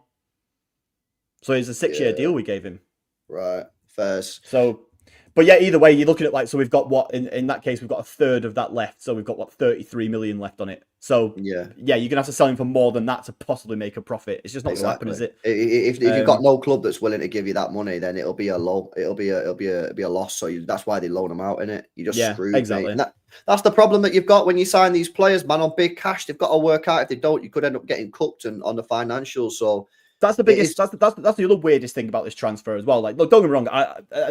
So it's a 6-year deal we gave him. Right. First. So, but yeah, either way, you're looking at like, so we've got what in that case we've got a third of that left. So we've got what 33 million left on it. So yeah, you're gonna have to sell him for more than that to possibly make a profit. It's just not gonna happen, is it? If you've got no club that's willing to give you that money, then it'll be a low. It'll be a loss. So that's why they loan them out, innit? You just screwed. Exactly. And that's the problem that you've got when you sign these players, man, on big cash. They've got to work out. If they don't, you could end up getting cooked on the financials. So. That's the biggest. That's the other weirdest thing about this transfer as well. Like, look, don't get me wrong.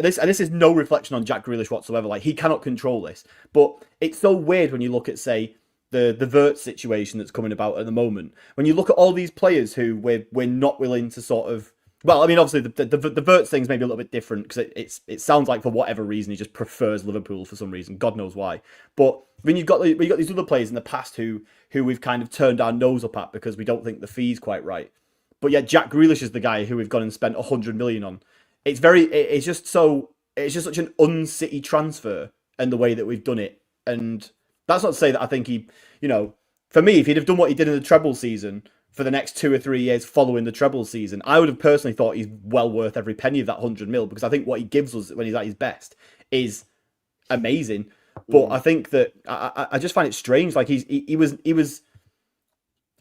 This is no reflection on Jack Grealish whatsoever. Like, he cannot control this. But it's so weird when you look at, say, the Vert situation that's coming about at the moment. When you look at all these players who we're not willing to sort of Well, I mean, obviously the Wirtz thing's maybe a little bit different because it sounds like for whatever reason he just prefers Liverpool for some reason. God knows why. But when you've got these other players in the past who we've kind of turned our nose up at because we don't think the fee's quite right. But yet Jack Grealish is the guy who we've gone and spent 100 million on. It's just such an un-City transfer and the way that we've done it. And that's not to say that I think he, for me, if he'd have done what he did in the treble season for the next 2 or 3 years following the treble season, I would have personally thought he's well worth every penny of that 100 mil because I think what he gives us when he's at his best is amazing. But I think that I just find it strange. Like he was.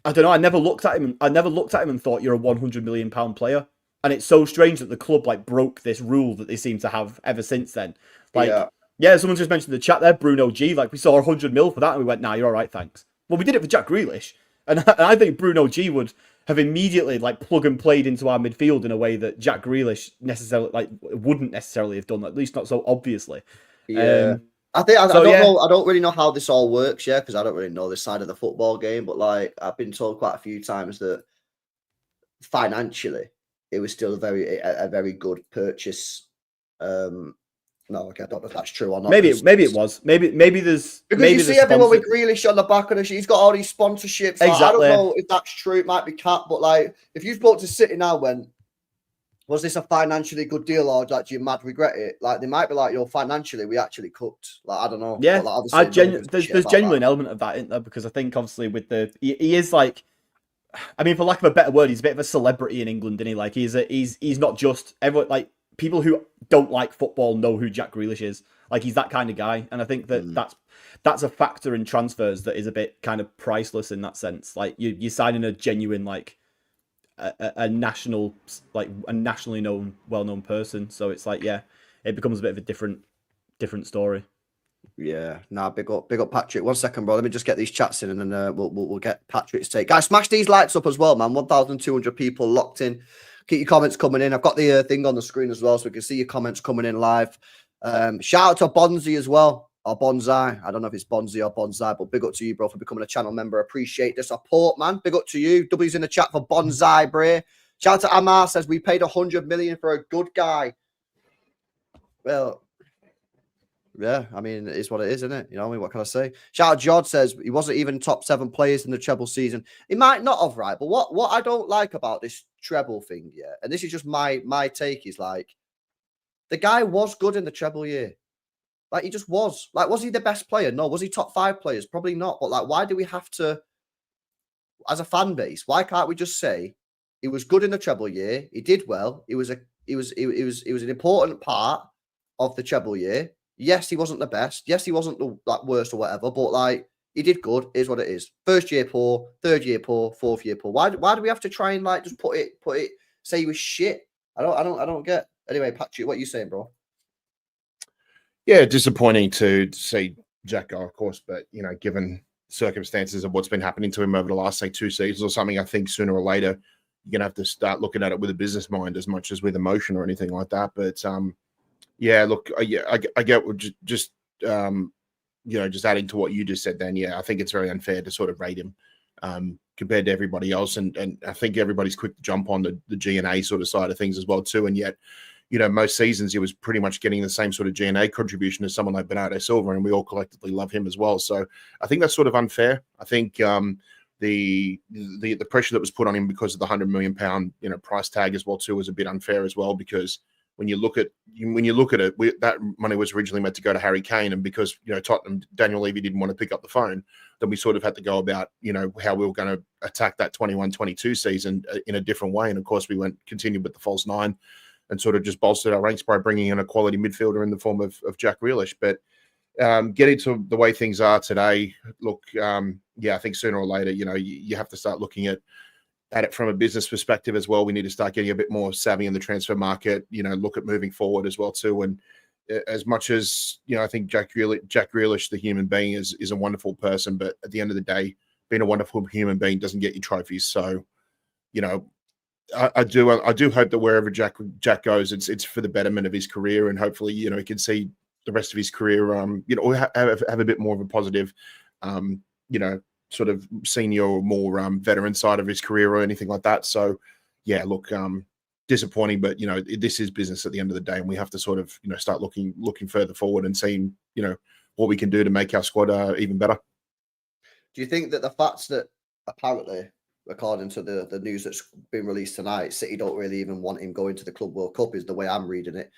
I don't know. I never looked at him and thought you're a 100 million pound player. And it's so strange that the club broke this rule that they seem to have ever since then. Yeah, someone just mentioned in the chat there, Bruno G. Like we saw 100 mil for that, and we went, "Nah, you're all right, thanks." Well, we did it for Jack Grealish, and I think Bruno G would have immediately plug and played into our midfield in a way that Jack Grealish wouldn't necessarily have done. At least not so obviously. Yeah. I don't know. I don't really know how this all works, because I don't really know this side of the football game. But I've been told quite a few times that financially, it was still a very good purchase. No, okay, I don't know if that's true or not. Maybe it was. Maybe there's because you see everyone with Grealish on the back of the sheet. He's got all these sponsorships. Exactly. I don't know if that's true. It might be cap, but if you spoke to City now, was this a financially good deal or do you mad regret it? They might be yo, financially we actually cooked. I don't know. Yeah, there's genuinely an element of that, isn't there? Because I think obviously with he is I mean, for lack of a better word, he's a bit of a celebrity in England, isn't he? He's not just everyone people who don't like football know who Jack Grealish is. He's that kind of guy, and I think that's a factor in transfers that is a bit kind of priceless in that sense. You're signing a genuine a national a nationally known, well-known person. So it's it becomes a bit of a different story. Yeah, big up Patrick. 1 second, bro. Let me just get these chats in, and then we'll get Patrick's take. Guys, smash these likes up as well, man. 1,200 people locked in. Keep your comments coming in. I've got the thing on the screen as well, so we can see your comments coming in live. Shout out to Bonzi as well, or Bonsai. I don't know if it's Bonzi or Bonsai, but big up to you, bro, for becoming a channel member. Appreciate the support, man. Big up to you. W's in the chat for Bonsai, Bray. Shout out to Amar, says we paid 100 million for a good guy. Well, yeah, I mean, it is what it is, isn't it? What can I say? Shout out Jod, says he wasn't even top 7 players in the treble season. He might not have, right? But what I don't like about this treble thing, and this is just my take, is the guy was good in the treble year. He just was. Was he the best player? No. Was he top 5 players? Probably not. But why do we have to, as a fan base, why can't we just say he was good in the treble year? He did well. He was an important part of the treble year. Yes, he wasn't the best. Yes, he wasn't the worst or whatever. But he did good. Is what it is. First year poor, third year poor, fourth year poor. Why do we have to try and just put it? Say he was shit. I don't get. Anyway, Patrick, what are you saying, bro? Yeah, disappointing to see Jack go, of course. But given circumstances of what's been happening to him over the last 2 seasons or something, I think sooner or later you're gonna have to start looking at it with a business mind as much as with emotion or anything like that. But yeah, look, I get what just adding to what you just said. Then, yeah, I think it's very unfair to sort of rate him compared to everybody else, and I think everybody's quick to jump on the G&A sort of side of things as well too. And yet, most seasons he was pretty much getting the same sort of G&A contribution as someone like Bernardo Silva, and we all collectively love him as well. So I think that's sort of unfair. I think the pressure that was put on him because of the £100 million price tag as well too was a bit unfair as well, because when you look at it, that money was originally meant to go to Harry Kane, and because Tottenham, Daniel Levy didn't want to pick up the phone, then we sort of had to go about how we were going to attack that 21-22 season in a different way. And of course, we continued with the false 9 and sort of just bolstered our ranks by bringing in a quality midfielder in the form of Jack Grealish. But getting to the way things are today, look, I think sooner or later, you have to start looking at it from a business perspective as well. We need to start getting a bit more savvy in the transfer market, look at moving forward as well too. And as much as, I think Jack Grealish, the human being, is a wonderful person, but at the end of the day, being a wonderful human being doesn't get you trophies. So, I do hope that wherever Jack goes, it's for the betterment of his career, and hopefully, he can see the rest of his career, have a bit more of a positive, sort of senior or more veteran side of his career or anything like that. So, yeah, look, disappointing, but this is business at the end of the day, and we have to sort of start looking further forward and seeing what we can do to make our squad even better. Do you think that the fact that apparently, according to the news that's been released tonight, City don't really even want him going to the Club World Cup, is the way I'm reading it?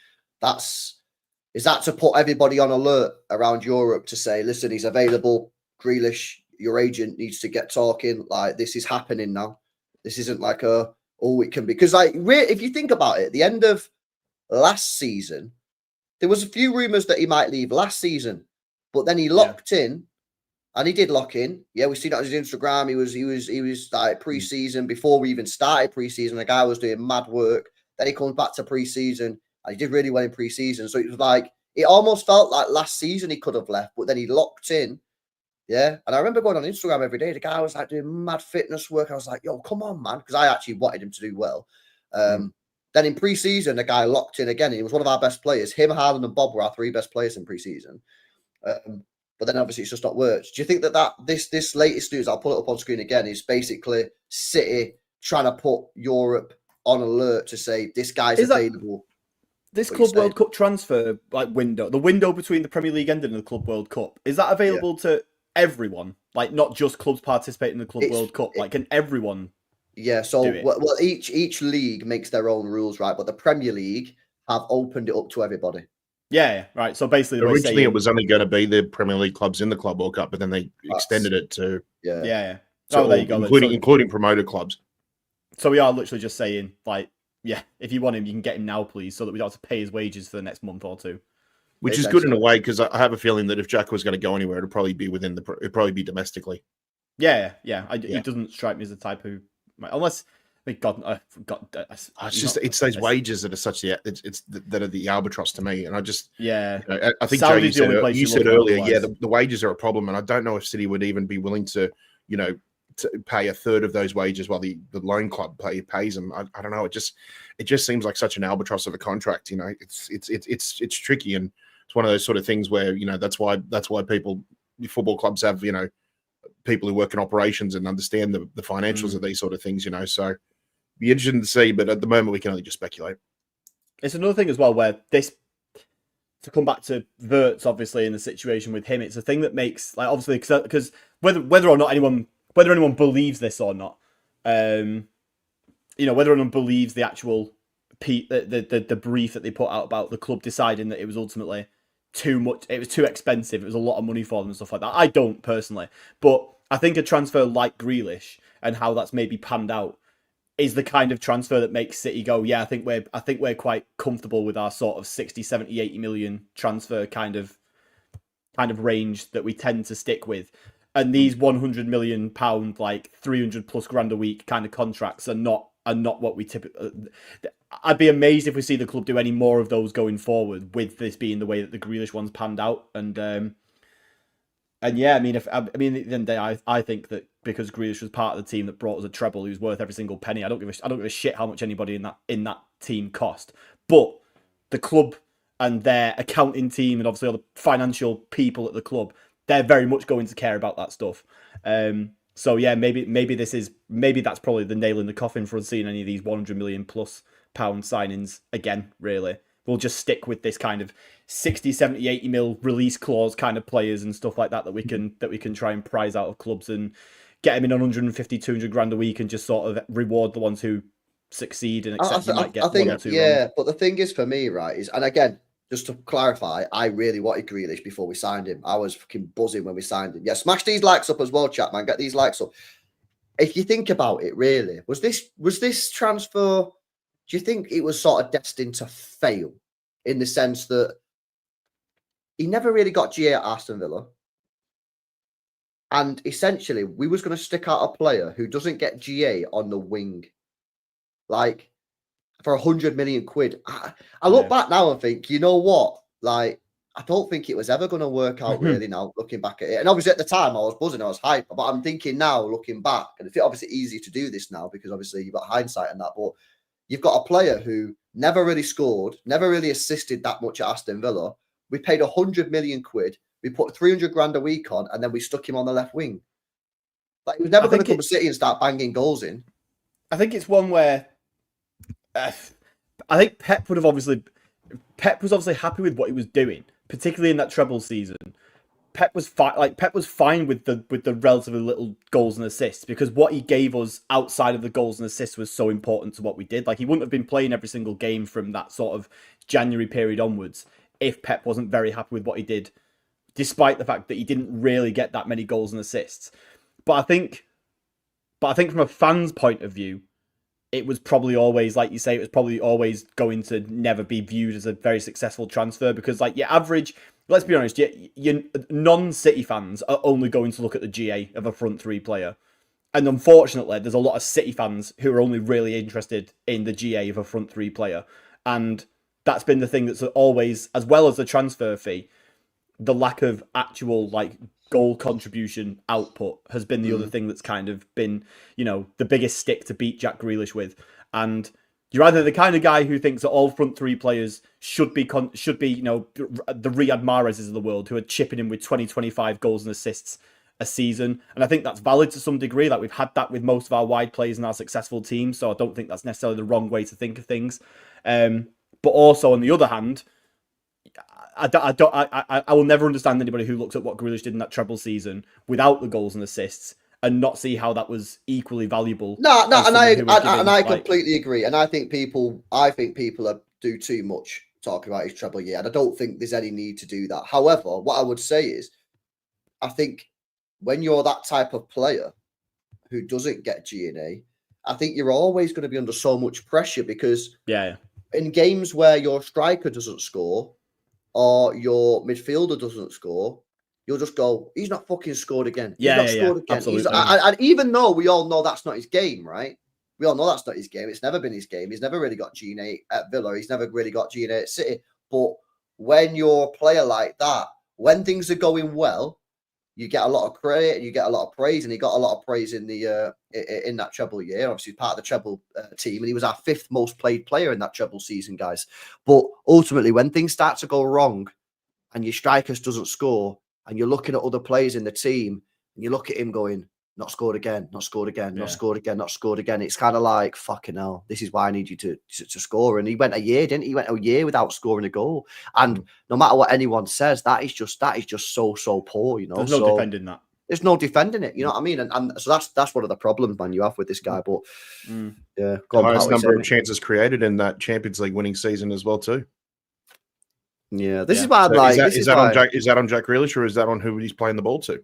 Is that to put everybody on alert around Europe to say, listen, he's available, Grealish, your agent needs to get talking, like this is happening now. This isn't like it can be, because if you think about it, at the end of last season, there was a few rumours that he might leave last season, but then he locked in, and he did lock in. Yeah, we seen that on his Instagram. He was like pre-season before we even started pre-season. The guy was doing mad work. Then he comes back to pre-season, and he did really well in pre-season. So it was like it almost felt like last season he could have left, but then he locked in. Yeah, and I remember going on Instagram every day. The guy was like doing mad fitness work. I was like, "Yo, come on, man," because I actually wanted him to do well. Then in pre-season, the guy locked in again. He was one of our best players. Him, Haaland, and Bob were our 3 best players in pre-season. But then obviously it's just not worked. Do you think that this latest news, I'll pull it up on screen again, is basically City trying to put Europe on alert to say this guy's available? This Club World Cup transfer window, the window between the Premier League ending and the Club World Cup, is that available to everyone? Like not just clubs participating in the Club World Cup. Can everyone? Yeah. So each league makes their own rules, right? But the Premier League have opened it up to everybody. Yeah, right. So basically, originally it was only going to be the Premier League clubs in the Club World Cup, but then they extended it to yeah. So there you go, including promoted clubs. So we are literally just saying, if you want him, you can get him now, please, so that we don't have to pay his wages for the next month or two. Which is good in a way, because I have a feeling that if Jack was going to go anywhere, it'd probably be domestically. Yeah. He doesn't strike me as the type who, unless. It's those wages that are that are the albatross to me, and I just I think Saudi's Joe, you said earlier, the wages are a problem, and I don't know if City would even be willing to to pay a third of those wages while the loan club pays them. I don't know. It just seems like such an albatross of a contract. It's tricky, and it's one of those sort of things where that's why football clubs have people who work in operations and understand the financials of these sort of things. So. Be interesting to see, but at the moment we can only just speculate. It's another thing as well where to come back to Wirtz, obviously in the situation with him, it's a thing that makes obviously because whether or not anyone believes this or not, whether anyone believes the actual the brief that they put out about the club deciding that it was ultimately too much, it was too expensive, it was a lot of money for them and stuff like that. I don't personally, but I think a transfer like Grealish and how that's maybe panned out is the kind of transfer that makes City go, yeah, I think we're quite comfortable with our sort of 60, 70, 80 million transfer kind of range that we tend to stick with. And these 100 million pound, 300 plus grand a week kind of contracts are not what we typically. I'd be amazed if we see the club do any more of those going forward, with this being the way that the Grealish one's panned out. And yeah, at the end of the day, I think that because Grealish was part of the team that brought us a treble, who's worth every single penny. I don't give a shit how much anybody in that team cost. But the club and their accounting team and obviously all the financial people at the club, they're very much going to care about that stuff. So yeah, maybe that's probably the nail in the coffin for us seeing any of these 100 million plus pound signings again. Really, we'll just stick with this kind of 60, 70, 80 mil release clause kind of players and stuff like that we can try and prize out of clubs and get them in 150, 200 grand a week and just sort of reward the ones who succeed and accept you might get one or two wrong. But the thing is for me, right, is, and again, just to clarify, I really wanted Grealish before we signed him. I was fucking buzzing when we signed him. Yeah, smash these likes up as well, chat, man. Get these likes up. If you think about it, really, was this transfer, do you think it was sort of destined to fail in the sense that he never really got GA at Aston Villa? And essentially, we was going to stick out a player who doesn't get GA on the wing, for 100 million quid. I look back now and think, you know what? I don't think it was ever going to work out really now, looking back at it. And obviously at the time I was buzzing, I was hyped. But I'm thinking now, looking back, and it's obviously easy to do this now because obviously you've got hindsight and that, but you've got a player who never really scored, never really assisted that much at Aston Villa. We paid 100 million quid. We put 300 grand a week on, and then we stuck him on the left wing. He was never going to come to City and start banging goals in. I think it's one where I think Pep was obviously happy with what he was doing, particularly in that treble season. Pep was fine with the relatively little goals and assists, because what he gave us outside of the goals and assists was so important to what we did. Like, he wouldn't have been playing every single game from that sort of January period onwards if Pep wasn't very happy with what he did, despite the fact that he didn't really get that many goals and assists. But I think from a fan's point of view, it was probably always, like you say, it was probably always going to never be viewed as a very successful transfer, because, like, your average, let's be honest, your non-City fans are only going to look at the GA of a front three player. And unfortunately, there's a lot of City fans who are only really interested in the GA of a front three player. And that's been the thing that's always, as well as the transfer fee, the lack of actual, like, goal contribution output has been the other thing that's kind of been, the biggest stick to beat Jack Grealish with. And you're either the kind of guy who thinks that all front three players should be the Riyad Mahrezes of the world, who are chipping in with 20-25 goals and assists a season. And I think that's valid to some degree. Like, we've had that with most of our wide players in our successful teams, so I don't think that's necessarily the wrong way to think of things. But also, on the other hand, I will never understand anybody who looks at what Grealish did in that treble season without the goals and assists and not see how that was equally valuable. No, and I completely agree. And I think people do too much talking about his treble year, and I don't think there's any need to do that. However, what I would say is, I think when you're that type of player who doesn't get G&A, I think you're always going to be under so much pressure, because in games where your striker doesn't score or your midfielder doesn't score, you'll just go, he's not fucking scored again. He's not scored again. Absolutely. And even though we all know that's not his game, right? We all know that's not his game. It's never been his game. He's never really got G&A at Villa. He's never really got G&A at City. But when you're a player like that, when things are going well, you get a lot of credit and you get a lot of praise. And he got a lot of praise in the in that treble year. Obviously, part of the treble team, and he was our 5th most played player in that treble season, guys. But ultimately, when things start to go wrong and your strikers doesn't score, and you're looking at other players in the team, and you look at him going, not scored again, not scored again, not scored again, not scored again. It's kind of like, fucking hell, this is why I need you to score. And he went a year, didn't he? He went a year without scoring a goal. And no matter what anyone says, that is just so poor, There's no defending that. There's no defending it, you know what I mean? And so that's one of the problems, man, you have with this guy. But yeah, the highest number of chances created in that Champions League winning season as well, too. Yeah, this is why I'd like. Is that on Jack Grealish, or is that on who he's playing the ball to?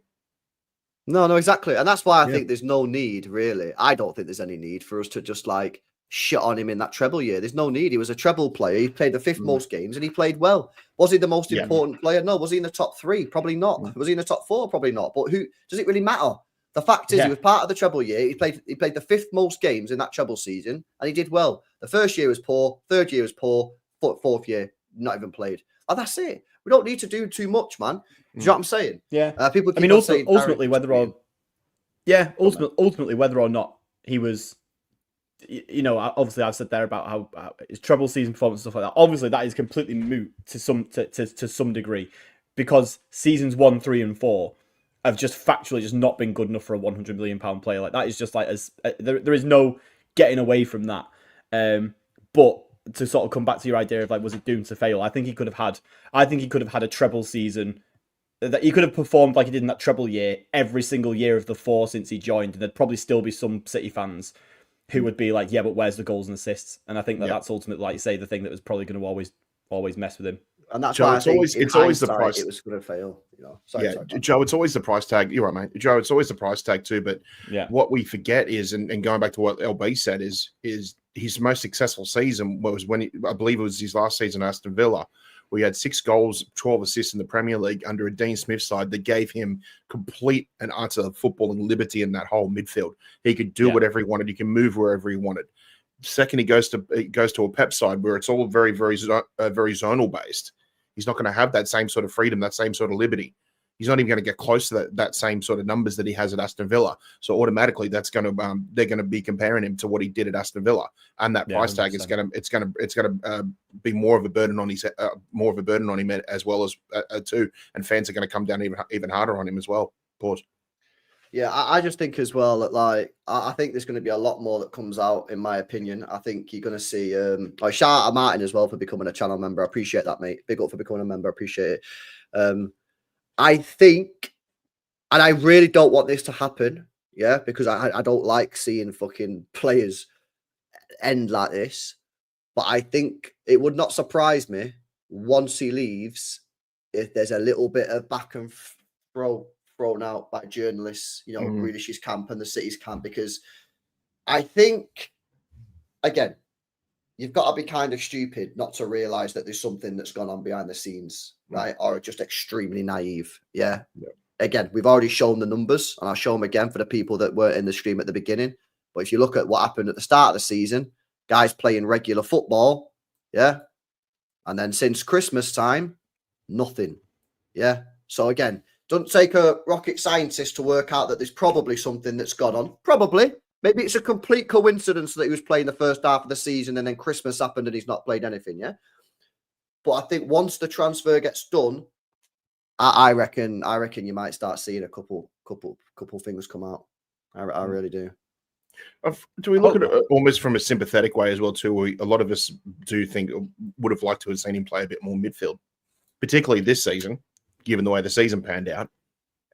No, exactly. And that's why I think there's no need, really. I don't think there's any need for us to just like shit on him in that treble year. There's no need. He was a treble player. He played the 5th most games and he played well. Was he the most important player? No. Was he in the top 3? Probably not. Was he in the top 4? Probably not. But who does it really matter? The fact is, he was part of the treble year. He played the 5th most games in that treble season, and he did well. The first year was poor. 3rd year was poor. 4th year, not even played. And that's it. We don't need to do too much, man. Do you know what I'm saying? Yeah. People. Ultimately, whether or not he was, obviously I've said there about how his treble season performance and stuff like that. Obviously, that is completely moot to some degree, because seasons 1, 3, and 4 have just factually just not been good enough for a £100 million player. Like, that is just like there is no getting away from that. But to sort of come back to your idea of like, was it doomed to fail? I think he could have had a treble season, that he could have performed like he did in that treble year every single year of the 4 since he joined, and there'd probably still be some City fans who would be like, yeah, but where's the goals and assists? And I think that's ultimately, like you say, the thing that was probably going to always mess with him. And that's Joe, why it's always the price. It was going to fail. Sorry, Joe, it's always the price tag. You're right, mate. Joe, it's always the price tag too. But what we forget is, and going back to what LB said, is his most successful season was when I believe it was his last season at Aston Villa, where he had 6 goals, 12 assists in the Premier League under a Dean Smith side that gave him complete and utter footballing liberty in that whole midfield. He could do whatever he wanted. He can move wherever he wanted. Second, he goes to a Pep side where it's all very, very zonal based. He's not going to have that same sort of freedom, that same sort of liberty. He's not even going to get close to that same sort of numbers that he has at Aston Villa. So automatically, that's going to they're going to be comparing him to what he did at Aston Villa, and that price tag is going to be more of a burden on him as well as too. And fans are going to come down even harder on him as well. Pause. Yeah, I just think as well that I think there's going to be a lot more that comes out. In my opinion, I think you're going to see. Shout out to Martin as well for becoming a channel member. I appreciate that, mate. Big up for becoming a member. I appreciate it. I think, and I really don't want this to happen. Yeah, because I don't like seeing fucking players end like this. But I think it would not surprise me once he leaves if there's a little bit of back and thrown out by journalists, Grealish's camp and the City's camp, because I think, again, you've got to be kind of stupid not to realise that there's something that's gone on behind the scenes, right? Or just extremely naive. Yeah. Again, we've already shown the numbers, and I'll show them again for the people that weren't in the stream at the beginning. But if you look at what happened at the start of the season, guys playing regular football, yeah. And then since Christmas time, nothing. Yeah. So again, don't take a rocket scientist to work out that there's probably something that's gone on. Probably. Maybe it's a complete coincidence that he was playing the first half of the season and then Christmas happened and he's not played anything, yeah? But I think once the transfer gets done, I reckon you might start seeing a couple things come out. I really do. Do we look at it almost from a sympathetic way as well, too? Where a lot of us do think would have liked to have seen him play a bit more midfield, particularly this season, given the way the season panned out,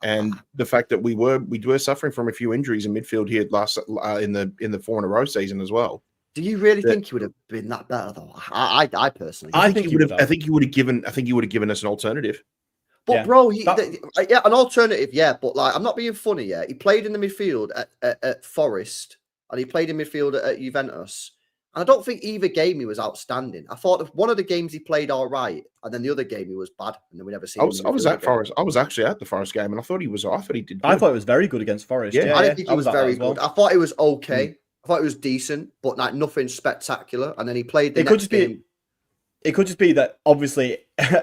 and the fact that we were suffering from a few injuries in midfield here last in the 4 in a row season as well. Do you really think he would have been that better though? I personally, I think he would have. I think he would have given us an alternative. But Yeah. bro, an alternative, yeah. But I'm not being funny. Yeah, he played in the midfield at Forest, and he played in midfield at Juventus. And I don't think either game he was outstanding. I thought that one of the games he played all right, and then the other game he was bad, and then we never seen. I was at Forest. I was actually at the Forest game, and I thought he did. Good. I thought it was very good against Forest. Yeah, I didn't think he was very well. good. I thought it was okay. I thought it was decent, but nothing spectacular. And then he played the next game. It could just be that obviously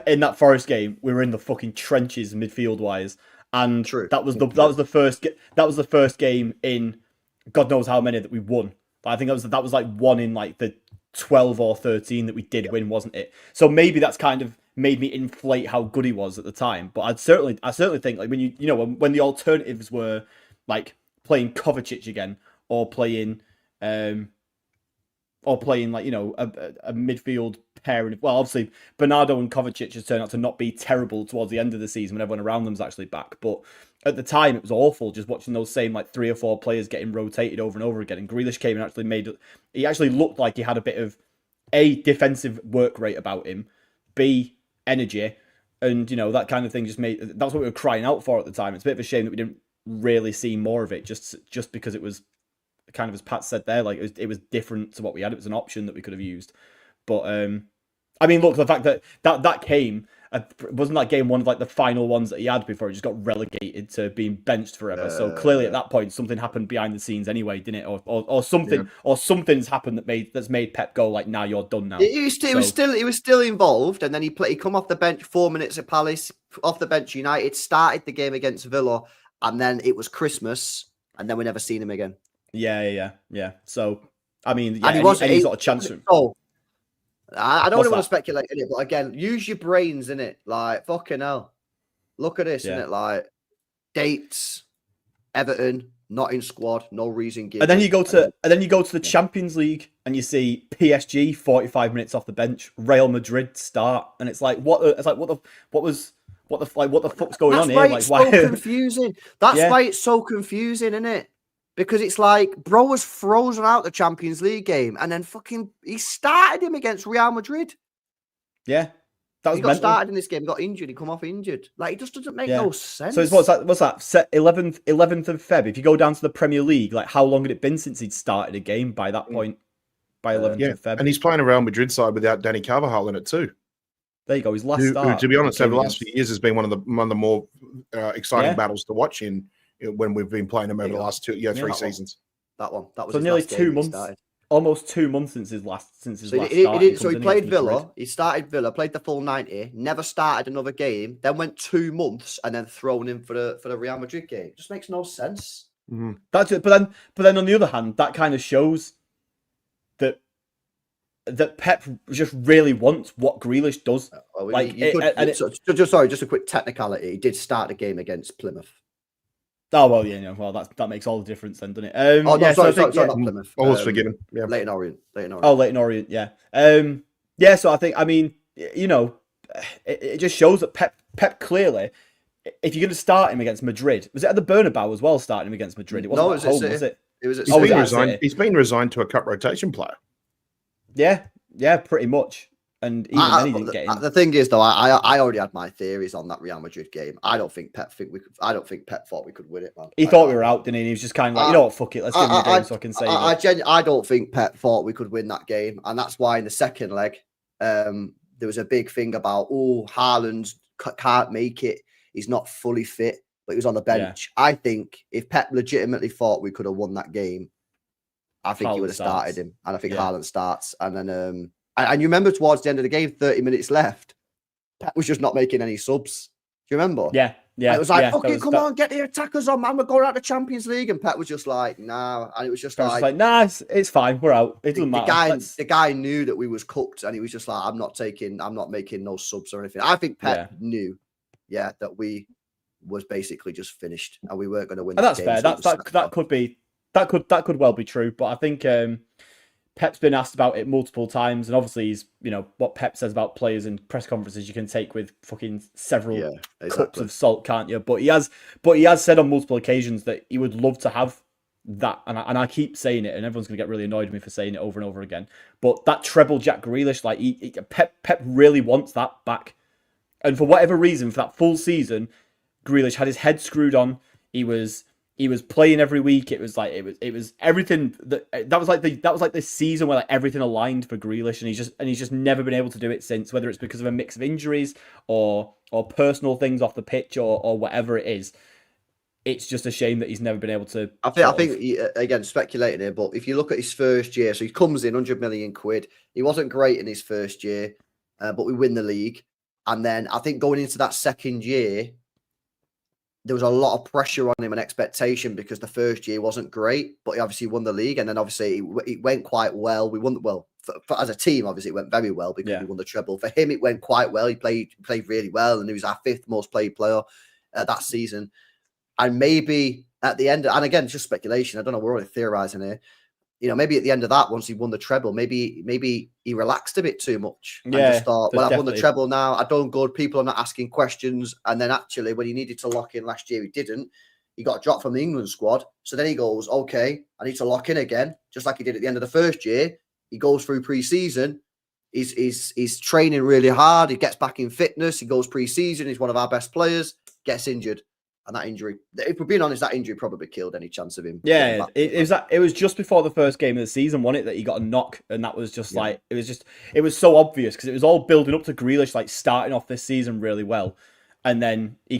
in that Forest game we were in the fucking trenches midfield wise, and that was the first game in God knows how many that we won. But I think that was like one in like the 12 or 13 that we did win, wasn't it? So maybe that's kind of made me inflate how good he was at the time. But I certainly think like when the alternatives were like playing Kovacic again or playing like a midfield pairing. Well, obviously Bernardo and Kovacic has turned out to not be terrible towards the end of the season when everyone around them's actually back. But at the time, it was awful just watching those same like 3 or 4 players getting rotated over and over again. And Grealish came and he actually looked like he had a bit of A, defensive work rate about him, B, energy, and that kind of thing that's what we were crying out for at the time. It's a bit of a shame that we didn't really see more of it just because it was kind of, as Pat said there, like it was different to what we had. It was an option that we could have used. But I mean, look, the fact that came wasn't that game one of like the final ones that he had before he just got relegated to being benched forever. So clearly at that point something happened behind the scenes anyway, didn't it? Or something or something's happened that's made Pep go like, nah, you're done now. He was still involved, and then he come off the bench 4 minutes at Palace, off the bench United, started the game against Villa, and then it was Christmas, and then we never seen him again. Yeah. So I mean, and any sort of chance. I don't really want to speculate in it, but again, use your brains in it. Like fucking hell, look at this, isn't it? Like dates, Everton not in squad, no reason given. And then you go to the Champions League and you see PSG 45 minutes off the bench, Real Madrid start, and it's like what the fuck's going on here? That's why it's so confusing. That's why it's so confusing, isn't it? Because it's like, bro was frozen out the Champions League game, and then fucking he started him against Real Madrid. Yeah, he got started in this game, got injured, he come off injured. Like, it just doesn't make no sense. So it's what's that? Set 11th of Feb. If you go down to the Premier League, like how long had it been since he'd started a game by that point? By 11th of Feb, and he's playing a Real Madrid side without Danny Carvajal in it too. There you go. His last start. Who, to be honest, over the last few years has been one of the more exciting battles to watch when we've been playing him over the last 3 seasons. That was so nearly 2 months, almost 2 months since his last start. So he played Villa. He started Villa, played the full 90, never started another game, then went 2 months and then thrown in for the Real Madrid game. It just makes no sense. Mm-hmm. That's it. But then on the other hand, that kind of shows that Pep just really wants what Grealish does. Just a quick technicality. He did start the game against Plymouth. Oh well, yeah, well that makes all the difference then, doesn't it? Oh no, yeah, sorry, so I think, not Plymouth. All was forgiven. Yeah. Leighton Orient. Oh, Leighton Orient, yeah. Yeah, so I mean, it just shows that Pep clearly, if you're going to start him against Madrid, was it at the Bernabeu as well, starting him against Madrid? It wasn't at home, was it? It was at He's City. been resigned. He's been resigned to a cup rotation player. Yeah, pretty much. And even then he didn't get in. The thing is, though, I already had my theories on that Real Madrid game. I don't think Pep thought we could win it, man. He thought we were out, didn't he? He was just kind of like, you know what, fuck it, let's give him a game so I can say I don't think Pep thought we could win that game, and that's why in the second leg, there was a big thing about Haaland can't make it. He's not fully fit, but he was on the bench. Yeah. I think if Pep legitimately thought we could have won that game, I think he would have started him, and I think Haaland starts, and then and you remember towards the end of the game, 30 minutes left, Pep was just not making any subs. Do you remember? Yeah. It was like, fucking come on, get the attackers on, man. We're going out the Champions League. And Pep was just like, nah. And it was just like, nah, it's fine. We're out. It doesn't matter. The guy knew that we was cooked, and he was just like, I'm not making no subs or anything. I think Pep knew, that we was basically just finished and we weren't going to win. And that's fair. That could well be true. But I think Pep's been asked about it multiple times, and obviously he's, what Pep says about players in press conferences, you can take with fucking several cups of salt, can't you? But he has said on multiple occasions that he would love to have that, and I keep saying it, and everyone's gonna get really annoyed with me for saying it over and over again. But that treble Jack Grealish, like Pep really wants that back, and for whatever reason, for that full season, Grealish had his head screwed on. He was playing every week. It was everything that was like the season where like everything aligned for Grealish, and he's just never been able to do it since, whether it's because of a mix of injuries or personal things off the pitch or whatever it is. It's just a shame that he's never been able to. I think again, speculating here, but if you look at his first year, so he comes in 100 million quid. He wasn't great in his first year, but we win the league, and then I think going into that second year, there was a lot of pressure on him and expectation because the first year wasn't great, but he obviously won the league. And then obviously it went quite well. We won, for as a team, obviously it went very well because we won the treble. For him, it went quite well. He played really well, and he was our 5th most played player that season. And maybe at the end, and again, it's just speculation. I don't know. We're only theorizing here. Maybe at the end of that, once he won the treble, maybe he relaxed a bit too much. And just thought, well, I've won the treble now. I've done good. People are not asking questions. And then actually, when he needed to lock in last year, he didn't. He got dropped from the England squad. So then he goes, okay, I need to lock in again, just like he did at the end of the first year. He goes through pre-season. He's training really hard. He gets back in fitness. He goes pre-season. He's one of our best players. Gets injured. And that injury, if we're being honest, that injury probably killed any chance of him. Yeah, it was just before the first game of the season, wasn't it, that he got a knock, and that was just like it was so obvious because it was all building up to Grealish like starting off this season really well, and then I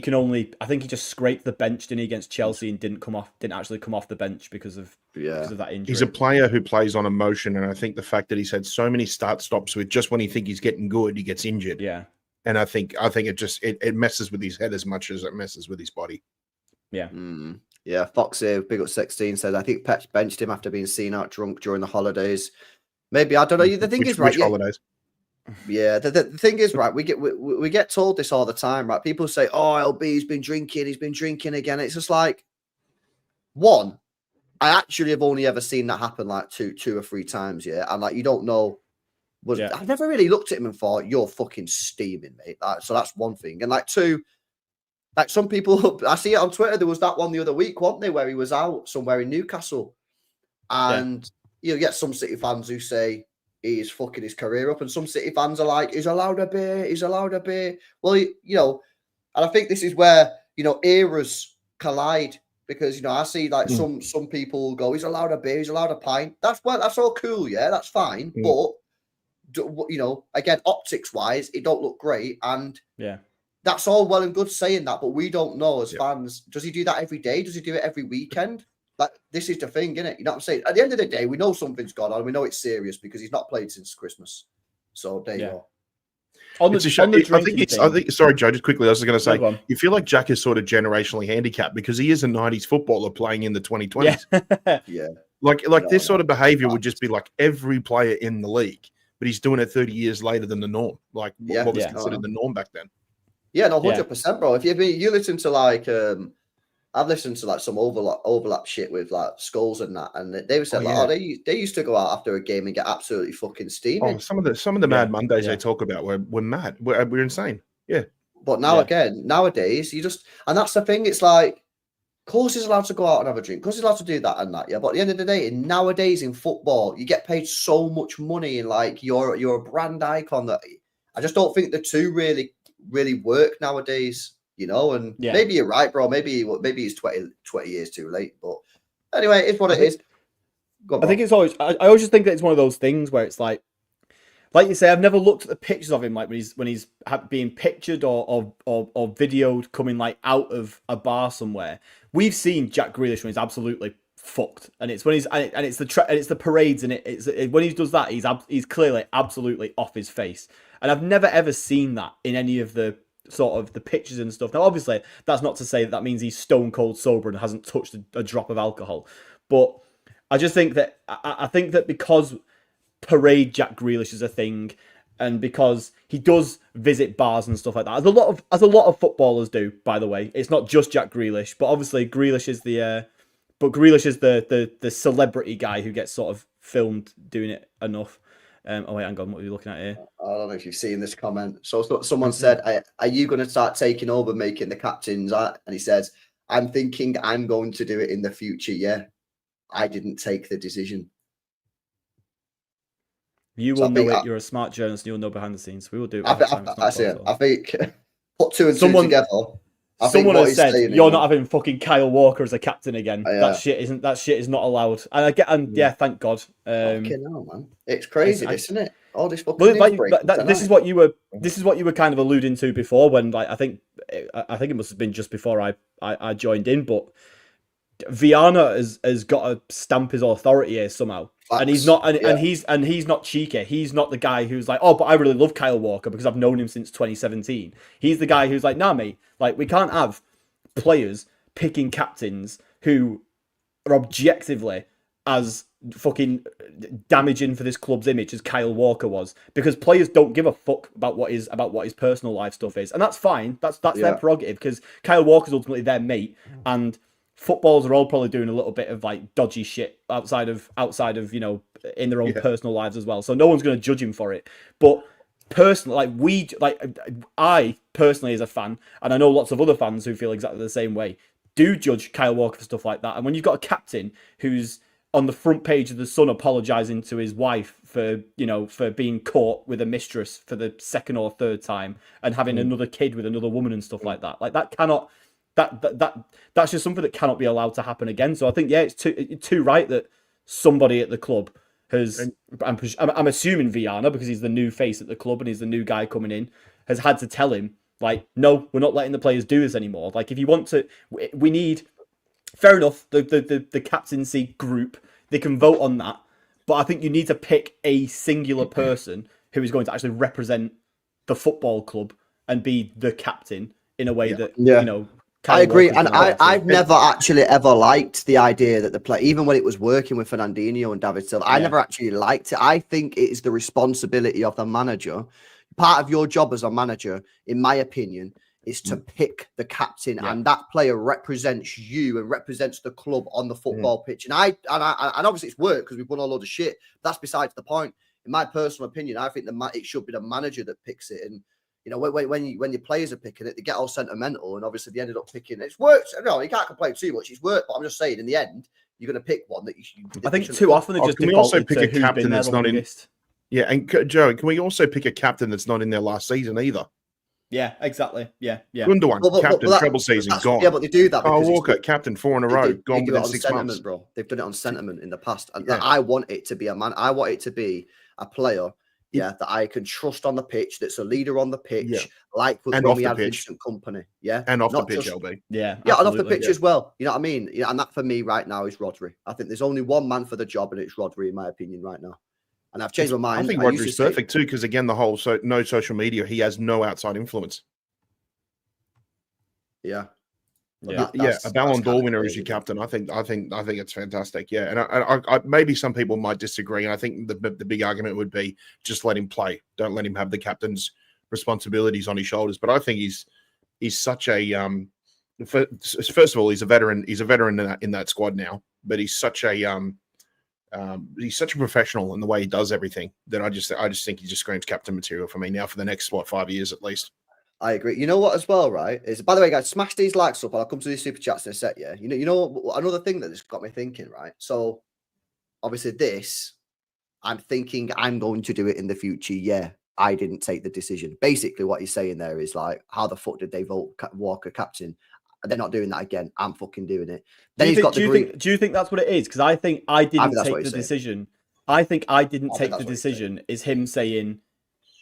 think he just scraped the bench, didn't he, against Chelsea, and didn't actually come off the bench because of that injury. He's a player who plays on emotion, and I think the fact that he's had so many start stops with just when he thinks he's getting good, he gets injured. Yeah. And I think it messes with his head as much as it messes with his body. Yeah. Yeah. Fox here, Big Up 16 says, I think Pep benched him after being seen out drunk during the holidays. Maybe, I don't know. The thing is, right? Which holidays? Yeah. The thing is, right, we get told this all the time, right? People say, oh, LB's been drinking again. It's just like, one, I actually have only ever seen that happen like two or three times, yeah. And like, you don't know. I've never really looked at him and thought, you're fucking steaming, mate. So that's one thing. And like, two, like some people, I see it on Twitter. There was that one the other week, wasn't there, where he was out somewhere in Newcastle. And you get some City fans who say he's fucking his career up. And some City fans are like, he's allowed a beer. Well, and I think this is where, eras collide. Because, I see like some people go, he's allowed a beer, he's allowed a pint. That's all cool, yeah, that's fine. But, again, optics wise, it don't look great, and that's all well and good saying that, but we don't know as fans. Does he do that every day? Does he do it every weekend? Like, this is the thing, isn't it? You know what I'm saying? At the end of the day, we know something's gone on. We know it's serious because he's not played since Christmas. So there you go. Sorry, Joe, just quickly, I was going to say, you feel like Jack is sort of generationally handicapped because he is a 90s footballer playing in the 2020s. Yeah. Like this sort of behavior would just be like every player in the league. But he's doing it 30 years later than the norm. Like what was considered the norm back then. Yeah, no, 100%, bro. If you listen to like, I I've listened to like some overlap shit with like Skulls and that, and they were said they used to go out after a game and get absolutely fucking steaming. Oh, some of the Mad Mondays they talk about were mad. We're insane. Yeah. But nowadays, and that's the thing. It's like, of course, he's allowed to go out and have a drink. Of course, he's allowed to do that and that. Yeah. But at the end of the day, nowadays in football, you get paid so much money, and like you're a brand icon that I just don't think the two really work nowadays. You know, and maybe you're right, bro. Maybe it's 20 years too late. But anyway, it's what it is. Go on, I think it's always. I always just think that it's one of those things where it's like you say, I've never looked at the pictures of him like when he's being pictured or videoed coming like out of a bar somewhere. We've seen Jack Grealish when he's absolutely fucked, and it's when he's and it's the parades, and it's when he does that, he's clearly absolutely off his face. And I've never ever seen that in any of the sort of the pictures and stuff. Now, obviously, that's not to say that means he's stone cold sober and hasn't touched a drop of alcohol, but I just think that I think that because parade Jack Grealish is a thing, and because he does visit bars and stuff like that, as a lot of footballers do, by the way. It's not just Jack Grealish, but obviously Grealish is the celebrity guy who gets sort of filmed doing it enough. Oh wait, hang on, what are you looking at here? I don't know if you've seen this comment. So someone said, "Are you going to start taking over, making the captains?" And he says, "I'm thinking I'm going to do it in the future. Yeah, I didn't take the decision." You will know it. You're a smart journalist. You'll know behind the scenes. We will do it. I think put two and two together. Someone has said you're not having fucking Kyle Walker as a captain again. That shit is not allowed. And thank God. Fucking hell, man, it's crazy, isn't it? All this fucking this is what you were kind of alluding to before when like I think it must have been just before I joined in, but Viana has got to stamp his authority here somehow. Facts. And he's not, and he's not cheeky. He's not the guy who's like, oh, but I really love Kyle Walker because I've known him since 2017. He's the guy who's like, nah, mate, like we can't have players picking captains who are objectively as fucking damaging for this club's image as Kyle Walker was, because players don't give a fuck about what his personal life stuff is, and that's fine. That's their prerogative, because Kyle Walker's ultimately their mate, and footballers are all probably doing a little bit of like dodgy shit outside of you know, in their own personal lives as well. So no one's going to judge him for it. But personally, I personally as a fan, and I know lots of other fans who feel exactly the same way, do judge Kyle Walker for stuff like that. And when you've got a captain who's on the front page of the Sun apologising to his wife for being caught with a mistress for the second or third time and having another kid with another woman and stuff like that cannot. That's just something that cannot be allowed to happen again. So I think it's too right that somebody at the club has. I'm assuming Viana, because he's the new face at the club and he's the new guy coming in, has had to tell him like, no, we're not letting the players do this anymore. Like, if you want to, we need. Fair enough. The captaincy group, they can vote on that, but I think you need to pick a singular person who is going to actually represent the football club and be the captain in a way that you know. I agree, and I've never actually ever liked the idea that the play, even when it was working with Fernandinho and David Silva, I never actually liked it. I think it is the responsibility of the manager. Part of your job as a manager, in my opinion, is to pick the captain, and that player represents you and represents the club on the football pitch. And obviously it's work because we've won a load of shit. That's besides the point. In my personal opinion, I think it should be the manager that picks it. And you know, when your players are picking it, they get all sentimental, and obviously they ended up picking it. It's worked. No, you can't complain too much. It's worked, but I'm just saying, in the end, you're going to pick one that you should. I think too often they just can we also pick a captain that's not in? Yeah, and Joe, can we also pick a captain that's not in there last season either? Yeah, exactly. Yeah. Gundogan, captain, treble season, gone. Yeah, but they do that. Kyle Walker, captain, 4 in a row, gone within 6 months. Bro. They've done it on sentiment in the past, and I want it to be a man. I want it to be a player. Yeah, that I can trust on the pitch, that's a leader on the pitch, like when we had Vincent Kompany. Yeah. And off the pitch, LB. Yeah, and off the pitch as well. You know what I mean? Yeah, and that for me right now is Rodri. I think there's only one man for the job, and it's Rodri, in my opinion, right now. And I've changed my mind. I think Rodri's perfect too, because again, the whole no social media, he has no outside influence. Yeah. A Ballon d'Or winner as your captain. I think it's fantastic. Yeah, and I maybe some people might disagree, and I think the big argument would be just let him play. Don't let him have the captain's responsibilities on his shoulders. But I think he's such a first of all, he's a veteran. He's a veteran in that squad now, but he's such a professional in the way he does everything that I just think he just screams captain material for me now for the next 5 years at least. I agree. You know what, as well, right? Is, by the way, guys, smash these likes up. I'll come to these super chats in a sec. Yeah, you know, another thing that just got me thinking, right? So, obviously, this, I'm thinking I'm going to do it in the future. Yeah, I didn't take the decision. Basically, what he's saying there is like, how the fuck did they vote Walker captain? They're not doing that again. I'm fucking doing it. Then do you think that's what it is? Because I think I didn't take the decision. I think I didn't take the decision is him saying,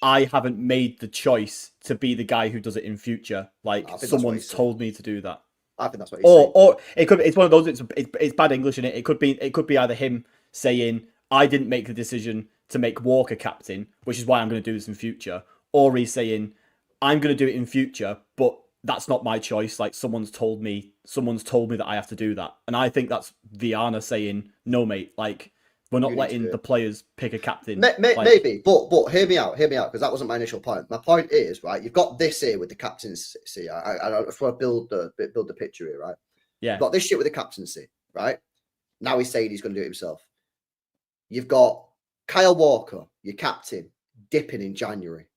I haven't made the choice to be the guy who does it in future. Like someone's told me to do that. I think that's what he's saying. Or it could. It's one of those. It's bad English in it. It could be either him saying I didn't make the decision to make Walker captain, which is why I'm going to do this in future, or he's saying I'm going to do it in future, but that's not my choice. Like someone's told me that I have to do that, and I think that's Viana saying no, mate. Like. We're not letting the players pick a captain. Maybe, but hear me out, because that wasn't my initial point. My point is, right, you've got this here with the captaincy. I just want to build the picture here, right? Yeah. You've got this shit with the captaincy, right? Now he's saying he's going to do it himself. You've got Kyle Walker, your captain, dipping in January.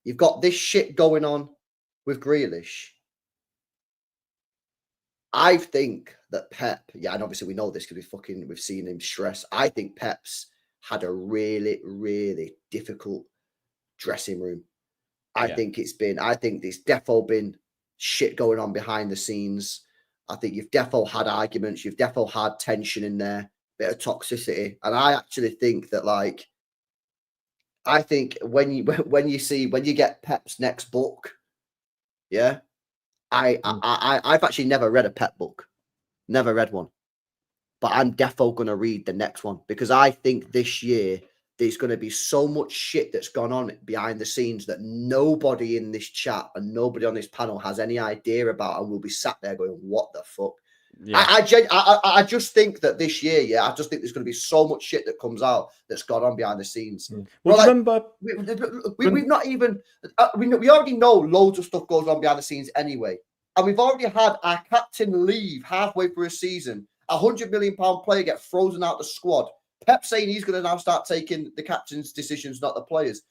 You've got this shit going on with Grealish. I think that Pep, and obviously we know this because we've seen him stress. I think Pep's had a really, really difficult dressing room. I think there's defo been shit going on behind the scenes. I think you've defo had arguments. You've defo had tension in there, bit of toxicity. And I actually think that, like, I think when you get Pep's next book, yeah. I've actually never read a Pep book, never read one, but I'm defo gonna read the next one because I think this year there's gonna be so much shit that's gone on behind the scenes that nobody in this chat and nobody on this panel has any idea about, and we'll be sat there going, "What the fuck?" Yeah. I just think that this year, I just think there's going to be so much shit that comes out that's gone on behind the scenes. Well, like, remember, we've not even we already know loads of stuff goes on behind the scenes anyway, and we've already had our captain leave halfway through a season. £100 million player get frozen out the squad. Pep saying he's going to now start taking the captain's decisions, not the players.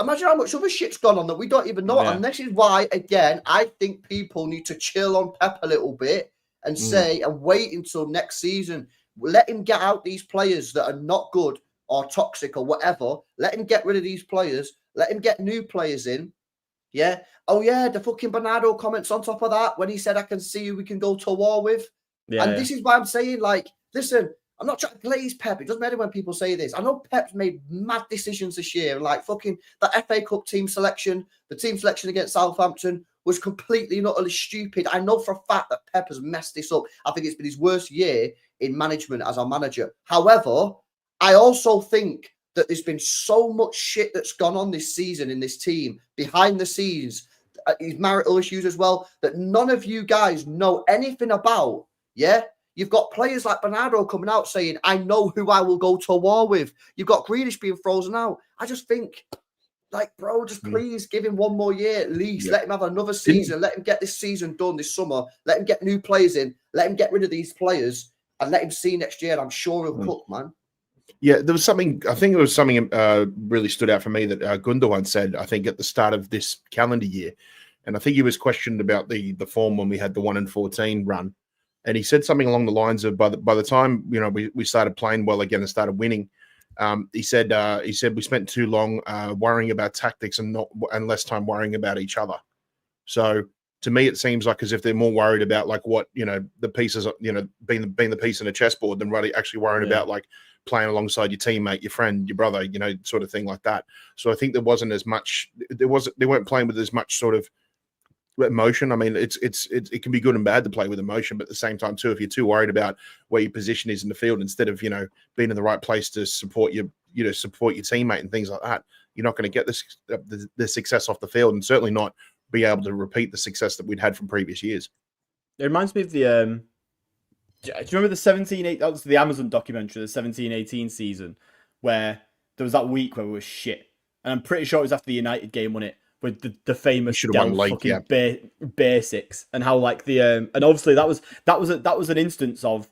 Imagine how much other shit's gone on that we don't even know. Yeah. And this is why, again, I think people need to chill on Pep a little bit. And say and wait until next season. Let him get out these players that are not good or toxic or whatever. Let him get rid of these players. Let him get new players in. Yeah. Oh yeah, the fucking Bernardo comments on top of that when he said, "I can see who we can go to war with." Yeah. And this is why I'm saying, like, listen, I'm not trying to glaze Pep. It doesn't matter when people say this. I know Pep's made mad decisions this year, like fucking the FA Cup team selection, the team selection against Southampton was completely and utterly stupid. I know for a fact that Pep has messed this up. I think it's been his worst year in management as our manager. However, I also think that there's been so much shit that's gone on this season in this team, behind the scenes, his marital issues as well, that none of you guys know anything about, yeah? You've got players like Bernardo coming out saying, "I know who I will go to war with." You've got Grealish being frozen out. I just think, like, bro, just please give him one more year at least. Yeah. Let him have another season. Let him get this season done this summer. Let him get new players in. Let him get rid of these players and let him see next year. I'm sure he'll cook, man. Yeah, there was something, I think it was something really stood out for me that Gundogan said, I think, at the start of this calendar year. And I think he was questioned about the form when we had the 1-14 run. And he said something along the lines of, by the time, you know, we started playing well again and started winning, he said we spent too long worrying about tactics and less time worrying about each other. So to me, it seems like as if they're more worried about like what, you know, the pieces, you know, being the piece in a chessboard than really actually worrying about like playing alongside your teammate, your friend, your brother, you know, sort of thing like that. So I think there wasn't as much. They weren't playing with as much sort of emotion. I mean, it can be good and bad to play with emotion, but at the same time too, if you're too worried about where your position is in the field instead of, you know, being in the right place to support your teammate and things like that, you're not going to get the success off the field, and certainly not be able to repeat the success that we'd had from previous years. It reminds me of the do you remember the 17-18? That was the Amazon documentary, the 17-18 season, where there was that week where we were shit, and I'm pretty sure it was after the United game, wasn't it? with the famous should have won Dell late, fucking yeah. basics, and how like the and obviously that was an instance of,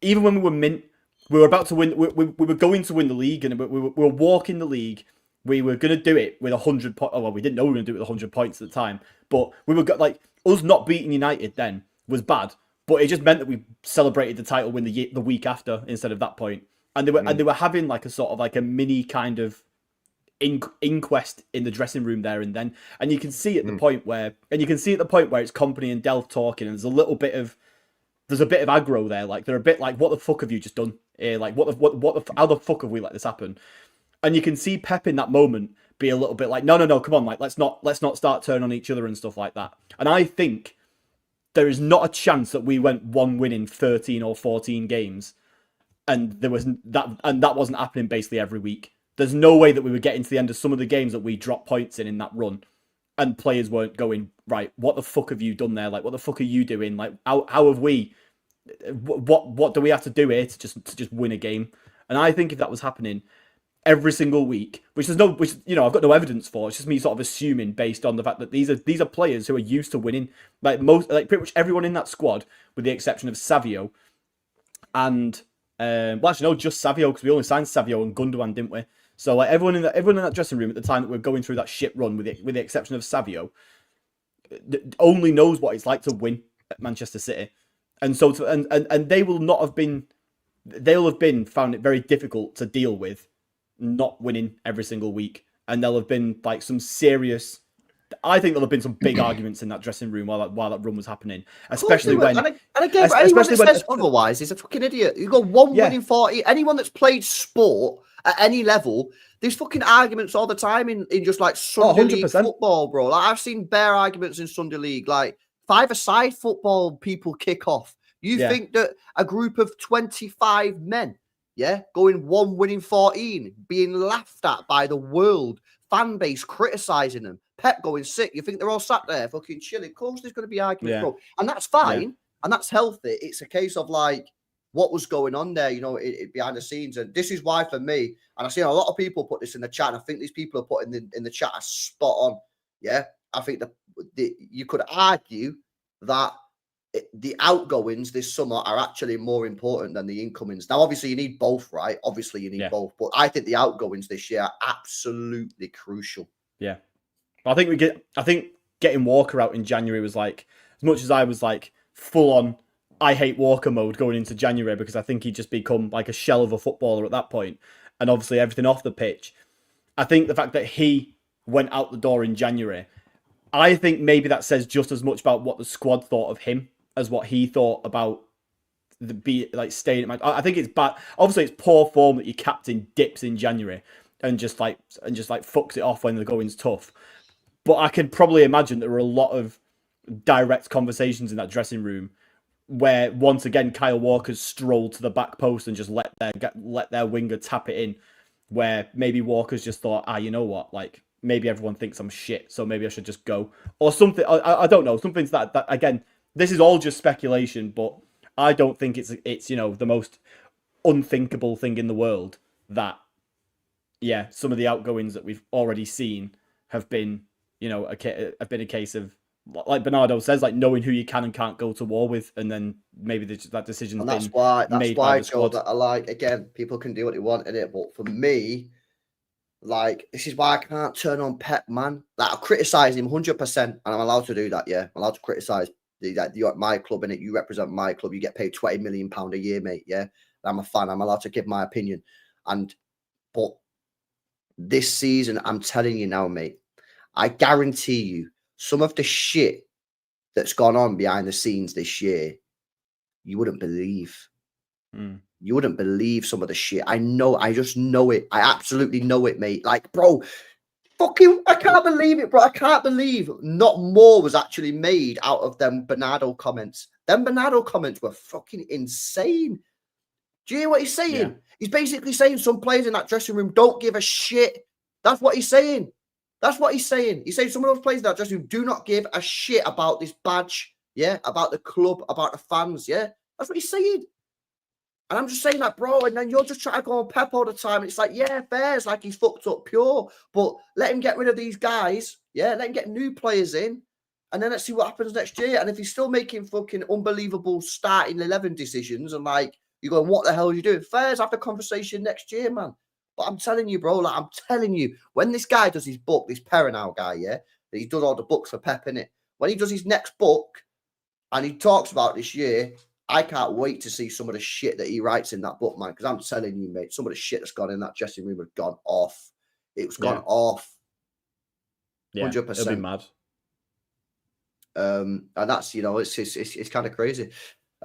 even when we were mint, we were about to win. We were going to win the league, and we were walking the league. We were going to do it with 100 points. Oh, well, we didn't know we were going to do it with 100 points at the time, but we were like, us not beating United then was bad, but it just meant that we celebrated the title win the week after instead of that point. And they were having like a sort of like a mini kind of inquest in the dressing room there and then, and you can see at the point where it's Company and Delph talking, and there's a bit of aggro there. Like they're a bit like, what the fuck have you just done? Like how the fuck have we let this happen? And you can see Pep in that moment be a little bit like, no, come on, like let's not start turning on each other and stuff like that. And I think there is not a chance that we went one win in 13 or 14 games, and that wasn't happening basically every week. There's no way that we were getting to the end of some of the games that we dropped points in that run, and players weren't going, right, what the fuck have you done there? Like, what the fuck are you doing? Like, how have we? What do we have to do here to just win a game? And I think if that was happening every single week, which I've got no evidence for. It's just me sort of assuming based on the fact that these are players who are used to winning. Like pretty much everyone in that squad, with the exception of Savio, and just Savio, because we only signed Savio and Gundogan, didn't we? So like everyone in that dressing room at the time that we're going through that shit run, with the exception of Savio, only knows what it's like to win at Manchester City, and so and they will not have been. They'll have found it very difficult to deal with not winning every single week, and there'll have been like some serious. I think there'll have been some big arguments in that dressing room while that run was happening, especially when. And again, anyone that says otherwise is a fucking idiot. You got one winning 40. Anyone that's played sport at any level, there's fucking arguments all the time in just like Sunday League football, bro. Like I've seen bare arguments in Sunday League, like 5-a-side football people kick off. You think that a group of 25 men, going one winning 14, being laughed at by the world, fan base criticizing them, Pep going sick. You think they're all sat there fucking chilling? Of course, there's going to be arguments, bro, and that's fine and that's healthy. It's a case of like what was going on there, behind the scenes, and this is why for me, and I've seen a lot of people put this in the chat. And I think these people are putting in the chat are spot on. Yeah, I think that you could argue that the outgoings this summer are actually more important than the incomings. Now, obviously, you need both, right? Obviously, you need both. But I think the outgoings this year are absolutely crucial. Yeah. I think getting Walker out in January was like, as much as I was like full on, I hate Walker mode going into January, because I think he'd just become like a shell of a footballer at that point. And obviously everything off the pitch. I think the fact that he went out the door in January, I think maybe that says just as much about what the squad thought of him as what he thought about staying at I think it's bad. Obviously, it's poor form that your captain dips in January and just fucks it off when the going's tough. But I can probably imagine there were a lot of direct conversations in that dressing room where once again Kyle Walker's strolled to the back post and just let their winger tap it in. Where maybe Walker's just thought, you know what, like maybe everyone thinks I'm shit, so maybe I should just go or something. I don't know. Something's that again. This is all just speculation, but I don't think it's the most unthinkable thing in the world that some of the outgoings that we've already seen have been a case of, like Bernardo says, like knowing who you can and can't go to war with, and then maybe that decision's and that's been why made by the squad. That I like, again, people can do what they want in it, but for me, like, this is why I can't turn on Pep, man. Like, I'll criticize him 100%, and I'm allowed to do that. I'm allowed to criticize. You're at my club, innit? You represent my club. You get paid £20 million a year, mate. Yeah, I'm a fan. I'm allowed to give my opinion. But this season, I'm telling you now, mate, I guarantee you, some of the shit that's gone on behind the scenes this year, you wouldn't believe. You wouldn't believe some of the shit. I know. I just know it. I absolutely know it, mate. Like, bro, fucking, I can't believe it, bro. I can't believe not more was actually made out of them Bernardo comments. Them Bernardo comments were fucking insane. Do you hear what he's saying? Yeah. He's basically saying some players in that dressing room don't give a shit. That's what he's saying. That's what he's saying. He's saying some of those players in that dressing room do not give a shit about this badge, about the club, about the fans, That's what he's saying. And I'm just saying that, bro, and then you're just trying to go on Pep all the time. And it's like, fair. It's like he's fucked up pure. But let him get rid of these guys, Yeah, let him get new players in. And then let's see what happens next year. And if he's still making fucking unbelievable starting 11 decisions and like, you're going, what the hell are you doing? Fairs, have the conversation next year, man. But I'm telling you, bro, like I'm telling you, when this guy does his book, this Perrinal guy, yeah, that he does all the books for Pep, innit? When he does his next book and he talks about this year, I can't wait to see some of the shit that he writes in that book, man. Because I'm telling you, mate, some of the shit that's gone in that dressing room has gone off. It was gone off. 100%. It'll be mad. And that's, you know, it's kind of crazy.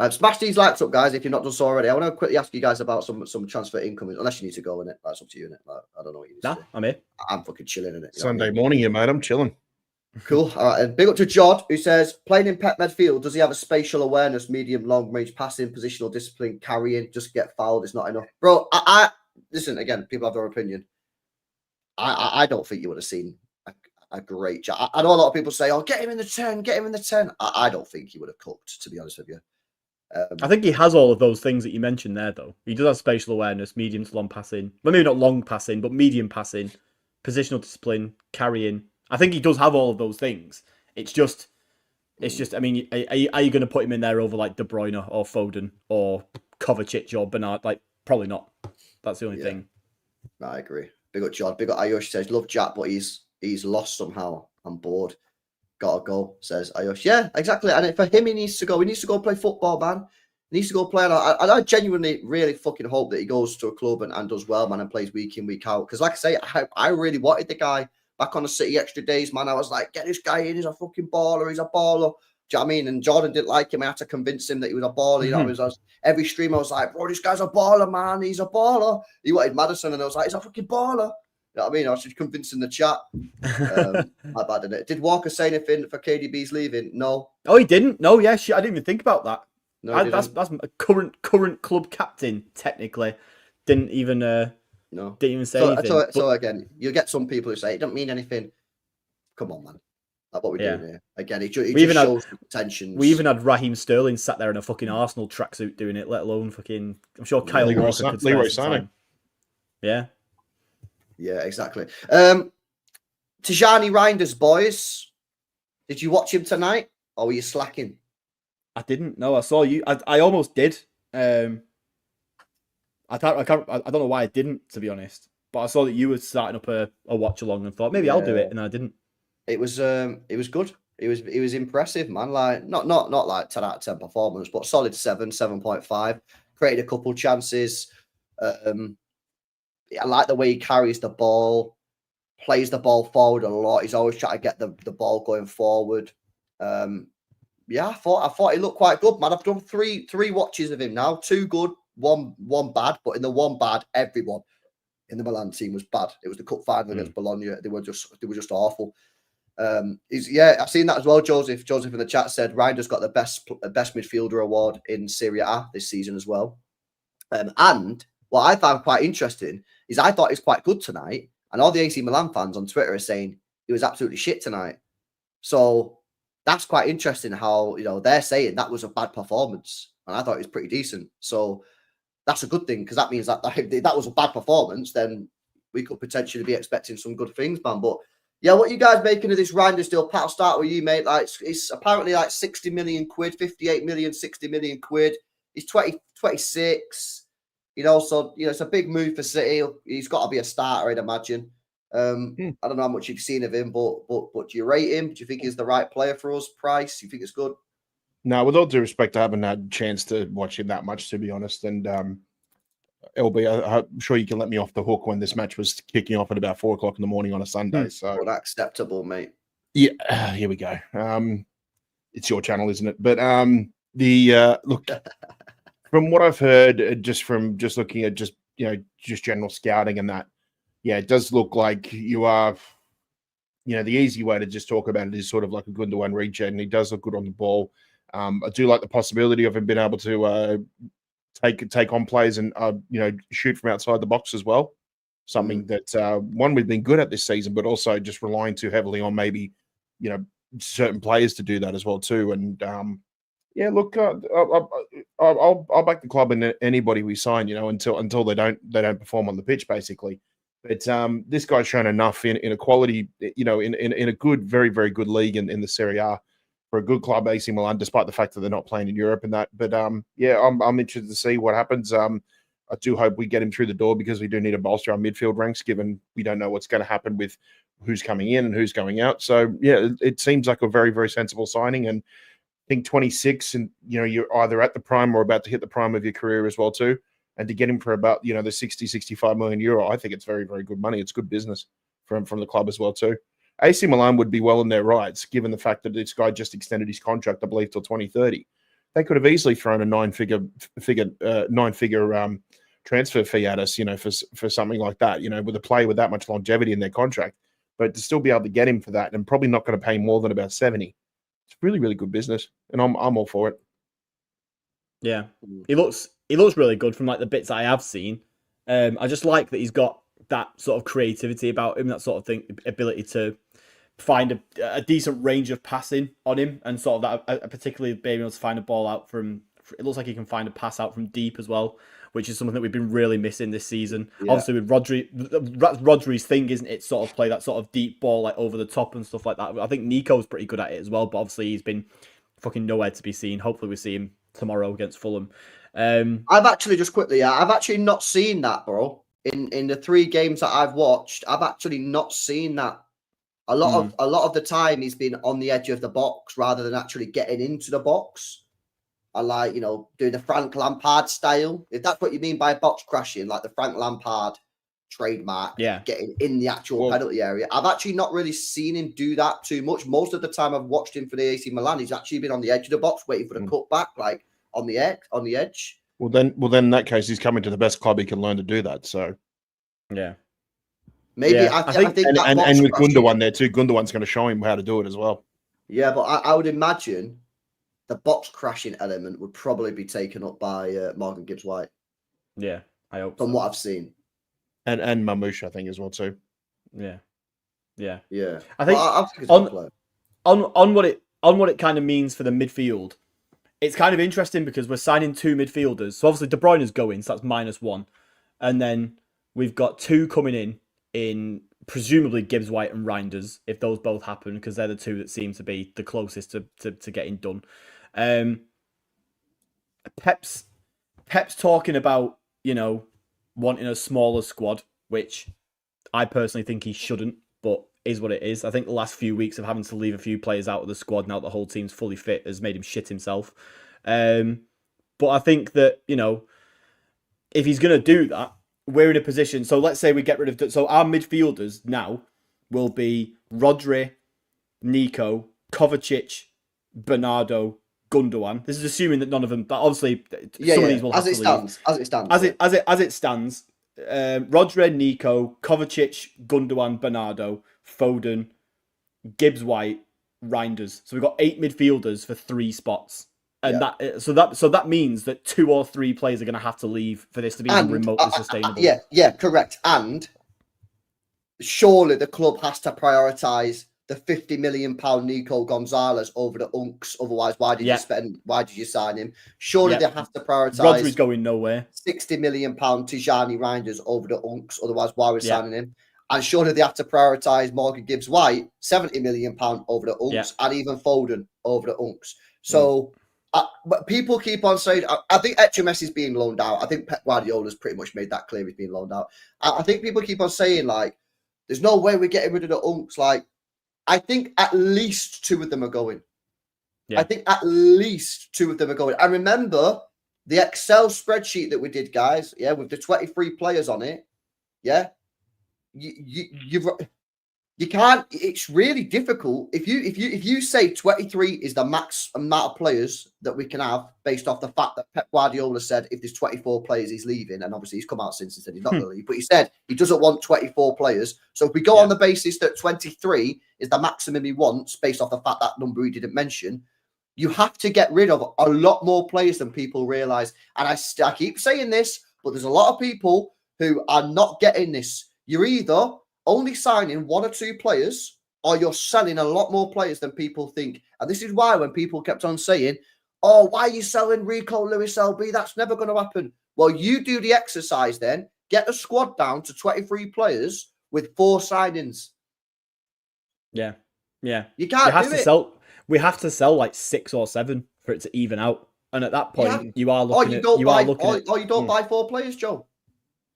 Smash these likes up, guys, if you're not done so already. I want to quickly ask you guys about some transfer income, unless you need to go in it. That's up to you, innit? Like, I don't know what you need to do. I'm here. I'm fucking chilling in it. Sunday morning here, mate. I'm chilling. Cool. All right. And big up to Jod, who says, playing in Pep midfield, does he have a spatial awareness, medium, long range passing, positional discipline, carrying? Just get fouled. It's not enough. Bro, I listen, again, people have their opinion. I don't think you would have seen a great job. I know a lot of people say, oh, get him in the 10, get him in the 10. I don't think he would have cooked, to be honest with you. I think he has all of those things that you mentioned there, though. He does have spatial awareness, medium to long passing. Well, maybe not long passing, but medium passing, positional discipline, carrying. I think he does have all of those things. It's just. I mean, are you going to put him in there over like De Bruyne or Foden or Kovacic or Bernard? Like, probably not. That's the only thing. No, I agree. Big up John. Big up Ayush says, love Jack, but he's lost somehow. I'm bored. Gotta go, says Ayush. Yeah, exactly. And for him, he needs to go. He needs to go play football, man. He needs to go play. And I genuinely, really fucking hope that he goes to a club and does well, man, and plays week in, week out. Because like I say, I really wanted the guy back on the City extra days, man. I was like, get this guy in. He's a fucking baller. He's a baller. Do you know what I mean? And Jordan didn't like him. I had to convince him that he was a baller. You know, every stream I was like, bro, this guy's a baller, man. He's a baller. He wanted Maddison, and I was like, he's a fucking baller. You know what I mean? I was just convincing the chat. My bad, didn't it? Did Walker say anything for KDB's leaving? No. Oh, he didn't? No, yeah, shit, I didn't even think about that. No, that's a current club captain, technically. Didn't even say anything. So again, you get some people who say it don't mean anything. Come on, man. That's what we're doing here. Again, it just shows the tensions. We even had Raheem Sterling sat there in a fucking Arsenal tracksuit doing it, let alone fucking... I'm sure Kyle Walker could Leroy Sané. Yeah. Yeah, exactly. Tijani Reinders, boys. Did you watch him tonight? Or were you slacking? I didn't. No, I saw you. I almost did. I don't know why I didn't, to be honest. But I saw that you were starting up a watch along and thought maybe I'll do it, and I didn't. It was good. It was impressive, man. Like not like 10 out of 10 performance, but solid 7.5. Created a couple chances. I like the way he carries the ball, plays the ball forward a lot. He's always trying to get the ball going forward. Yeah, I thought he looked quite good, man. I've done three watches of him now. 2 good, one bad. But in the one bad, everyone in the Milan team was bad. It was the cup final against Bologna. They were just awful. I've seen that as well. Joseph in the chat said Reinders got the best midfielder award in Serie A this season as well. And what I found quite interesting is I thought he was quite good tonight, and all the AC Milan fans on Twitter are saying he was absolutely shit tonight. So that's quite interesting how, you know, they're saying that was a bad performance, and I thought it was pretty decent. So that's a good thing, because that means that if that was a bad performance, then we could potentially be expecting some good things, man. But yeah, what you guys making of this Reinders deal? Pat, I'll start with you, mate. Like it's apparently like 60 million quid, 58 million, 60 million quid. He's 26. You know, so you know it's a big move for City. He's got to be a starter, I'd imagine. I don't know how much you've seen of him, but do you rate him? Do you think he's the right player for us? Price? Do you think it's good? No, with all due respect, I haven't had a chance to watch him that much, to be honest. And LB, I'm sure you can let me off the hook when this match was kicking off at about 4 o'clock in the morning on a Sunday. So unacceptable, mate. Yeah, here we go. It's your channel, isn't it? But look. From what I've heard, just looking at just general scouting and that, yeah, it does look like you are, the easy way to just talk about it is sort of like a Gundogan regen. He does look good on the ball. I do like the possibility of him being able to take on plays and shoot from outside the box as well. Something that one we've been good at this season, but also just relying too heavily on maybe certain players to do that as well too. And yeah, look, I'll back the club and anybody we sign, until they don't perform on the pitch, basically. But this guy's shown enough in a quality, in a good, very, very good league in the Serie A for a good club, AC Milan, despite the fact that they're not playing in Europe and that. But yeah, I'm interested to see what happens. I do hope we get him through the door because we do need to bolster our midfield ranks, given we don't know what's going to happen with who's coming in and who's going out. So yeah, it seems like a very, very sensible signing. And I think 26, and you're either at the prime or about to hit the prime of your career as well too. And to get him for about the 60, 65 million euro, I think it's very, very good money. It's good business from the club as well too. AC Milan would be well in their rights, given the fact that this guy just extended his contract, I believe, till 2030. They could have easily thrown a nine-figure transfer fee at us, for something like that, with a player with that much longevity in their contract. But to still be able to get him for that, and probably not going to pay more than about 70, it's really, really good business, and I'm all for it. Yeah, he looks really good from like the bits I have seen. I just like that he's got that sort of creativity about him, that sort of thing, ability to find a decent range of passing on him, and sort of that, particularly being able to find a ball out from. It looks like he can find a pass out from deep as well, which is something that we've been really missing this season. Yeah. Obviously, with Rodri's thing, isn't it? Sort of play that sort of deep ball like over the top and stuff like that. I think Nico's pretty good at it as well, but obviously he's been fucking nowhere to be seen. Hopefully, we see him tomorrow against Fulham. I've actually I've actually not seen that, bro. In the 3 games that I've watched, I've actually not seen that. A lot of the time, he's been on the edge of the box rather than actually getting into the box. I like, doing the Frank Lampard style. If that's what you mean by box crashing, like the Frank Lampard trademark, getting in the actual penalty area. I've actually not really seen him do that too much. Most of the time I've watched him for the AC Milan, he's actually been on the edge of the box, waiting for the cutback, like on the edge. Well, then in that case, he's coming to the best club he can learn to do that. So, yeah, maybe I think and with Gundogan there too. Gundogan's going to show him how to do it as well. Yeah, but I would imagine the box crashing element would probably be taken up by Morgan Gibbs-White. Yeah, I hope from what I've seen, and Mamouche, I think as well too. Yeah. I think on what it kind of means for the midfield. It's kind of interesting because we're signing 2 midfielders. So obviously De Bruyne is going, so that's -1. And then we've got 2 coming in presumably Gibbs-White and Reinders, if those both happen, because they're the 2 that seem to be the closest to getting done. Pep's talking about, wanting a smaller squad, which I personally think he shouldn't, but is what it is. I think the last few weeks of having to leave a few players out of the squad now the whole team's fully fit has made him shit himself. But I think that, if he's going to do that, we're in a position. So let's say we get rid of... So our midfielders now will be Rodri, Nico, Kovacic, Bernardo, Gundogan. This is assuming that none of them... But obviously, some of these will have to leave. As it stands, Rodri, Nico, Kovacic, Gundogan, Bernardo, Foden, Gibbs-White, Reinders. So we've got 8 midfielders for 3 spots. And that means that 2 or 3 players are going to have to leave for this to be remotely sustainable. Yeah, correct. And surely the club has to prioritise the £50 million Nico Gonzalez over the Unks. Otherwise, why did you sign him? Surely they have to prioritise. Rodri's going nowhere. £60 million Tijani Reinders over the Unks. Otherwise, why are we signing him? And surely they have to prioritise Morgan Gibbs-White, £70 million over the Unks, and even Foden over the Unks. So, but people keep on saying, I think HMS is being loaned out. I think Pep Guardiola's pretty much made that clear he's being loaned out. I think people keep on saying, like, there's no way we're getting rid of the Unks. Like, I think at least 2 of them are going. Yeah. I think at least 2 of them are going. And remember the Excel spreadsheet that we did, guys, with the 23 players on it, you can't. It's really difficult if you say 23 is the max amount of players that we can have based off the fact that Pep Guardiola said if there's 24 players he's leaving, and obviously he's come out since and said he's not going to leave, but he said he doesn't want 24 players. So if we go on the basis that 23 is the maximum he wants based off the fact that number he didn't mention, you have to get rid of a lot more players than people realize. And I keep saying this, but there's a lot of people who are not getting this. You're either only signing 1 or 2 players, or you're selling a lot more players than people think. And this is why when people kept on saying, oh, why are you selling Rico Lewis LB? That's never going to happen. Well, you do the exercise then. Get the squad down to 23 players with 4 signings. Yeah. You can't do it. We have to sell like 6 or 7 for it to even out. And at that point, you are looking at... you don't buy 4 players, Joe.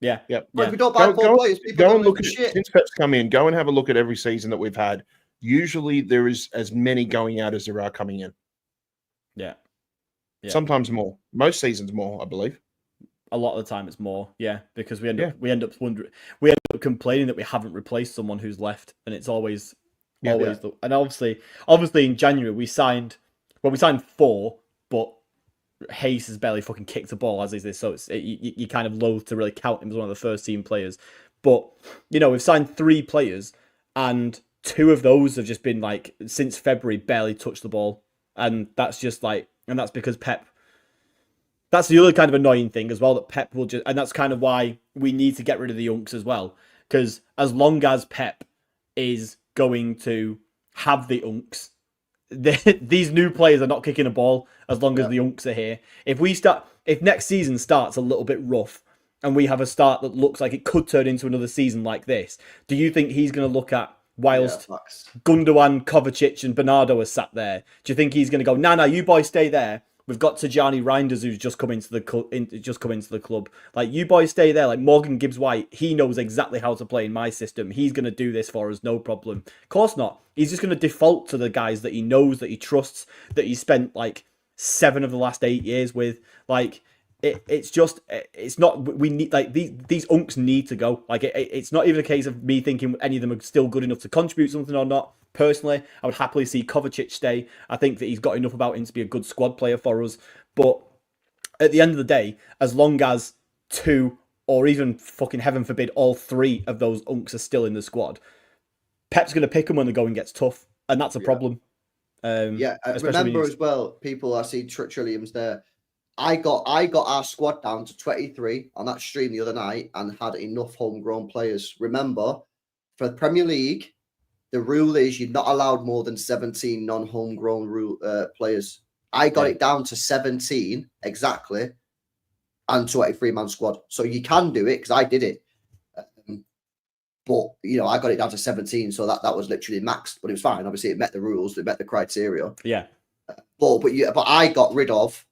Yeah. Yep. If we don't buy 4 players, people go and look at shit. Since Pep's come in, go and have a look at every season that we've had. Usually there is as many going out as there are coming in. Yeah. Sometimes more. Most seasons more, I believe. A lot of the time it's more, because we end up complaining that we haven't replaced someone who's left, and it's always. And obviously in January we signed 4, but Hayes has barely fucking kicked a ball, as is this, so you kind of loath to really count him as one of the first team players. But we've signed 3 players, and 2 of those have just been like since February barely touched the ball, and that's just like, and that's because Pep. That's the other kind of annoying thing as well, that Pep will just, and that's kind of why we need to get rid of the Unks as well, because as long as Pep is going to have the Unks, these new players are not kicking a ball as long as the Unks are here. If next season starts a little bit rough and we have a start that looks like it could turn into another season like this, do you think he's going to look at whilst Gundogan, Kovacic and Bernardo are sat there? Do you think he's going to go, nah, you boys stay there? We've got Tajani Reinders, who's just come into the club. Like, you boys stay there. Like, Morgan Gibbs-White, he knows exactly how to play in my system. He's going to do this for us, no problem. Of course not. He's just going to default to the guys that he knows, that he trusts, that he spent, like, 7 of the last 8 years with. Like, it's not, we need, like, these Unks need to go. Like, it's not even a case of me thinking any of them are still good enough to contribute something or not. Personally, I would happily see Kovacic stay. I think that he's got enough about him to be a good squad player for us. But at the end of the day, as long as 2 or even fucking heaven forbid all 3 of those Unks are still in the squad, Pep's going to pick them when the going gets tough, and that's a problem. Remember as well, people, I see Trilliums there. I got our squad down to 23 on that stream the other night and had enough homegrown players. Remember, for the Premier League, the rule is you're not allowed more than 17 non-homegrown players. I got it down to 17 exactly, and 23-man squad. So you can do it because I did it. But I got it down to 17, so that was literally maxed. But it was fine. Obviously, it met the rules, it met the criteria. Yeah. But I got rid of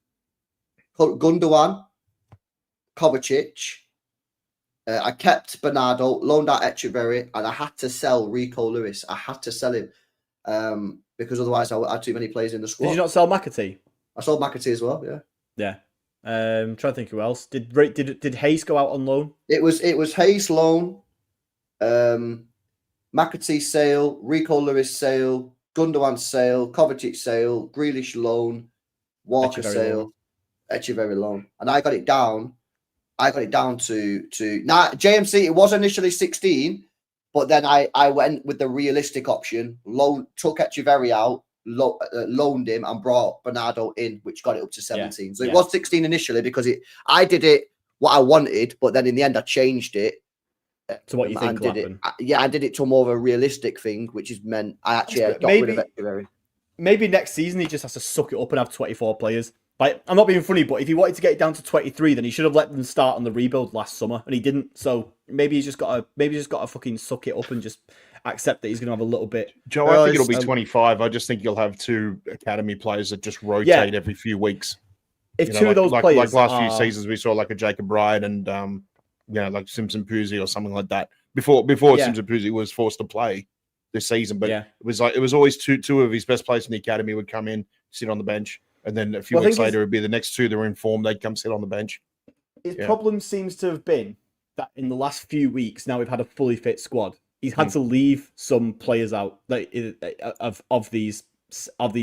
Gundogan, Kovacic. I kept Bernardo, loaned out Echeverry, and I had to sell Rico Lewis. I had to sell him because otherwise I had too many players in the squad. Did you not sell McAtee? I sold McAtee as well. Yeah. Yeah. Trying to think who else did Hayes go out on loan? It was Hayes loan, McAtee sale, Rico Lewis sale, Gundogan sale, Kovacic sale, Grealish loan, Walker sale, Echeverry loan, and I got it down. To now JMC. It was initially 16, but then I went with the realistic option. Took Echeverry out, loaned him, and brought Bernardo in, which got it up to 17. Yeah, so it was 16 initially because I did it what I wanted, but then in the end I changed it to what you think will happen. I did it to more of a realistic thing, which is meant I actually got rid of Echeverry. Maybe next season he just has to suck it up and have 24 players. Like, I'm not being funny, but if he wanted to get it down to 23, then he should have let them start on the rebuild last summer, and he didn't. So maybe he's just got to fucking suck it up and just accept that he's going to have a little bit. Joe, I think it'll be 25. I just think you'll have 2 academy players that just rotate every few weeks. If 2 of those players, like last few seasons, we saw like a Jacob Bryan and like Simpson Puzzi or something like that. Before Simpson Puzzi was forced to play this season, but it was always two of his best players in the academy would come in, sit on the bench. And then a few weeks later, it'd be the next 2 that were in form. They'd come sit on the bench. His problem seems to have been that in the last few weeks, now we've had a fully fit squad. He's had to leave some players out of these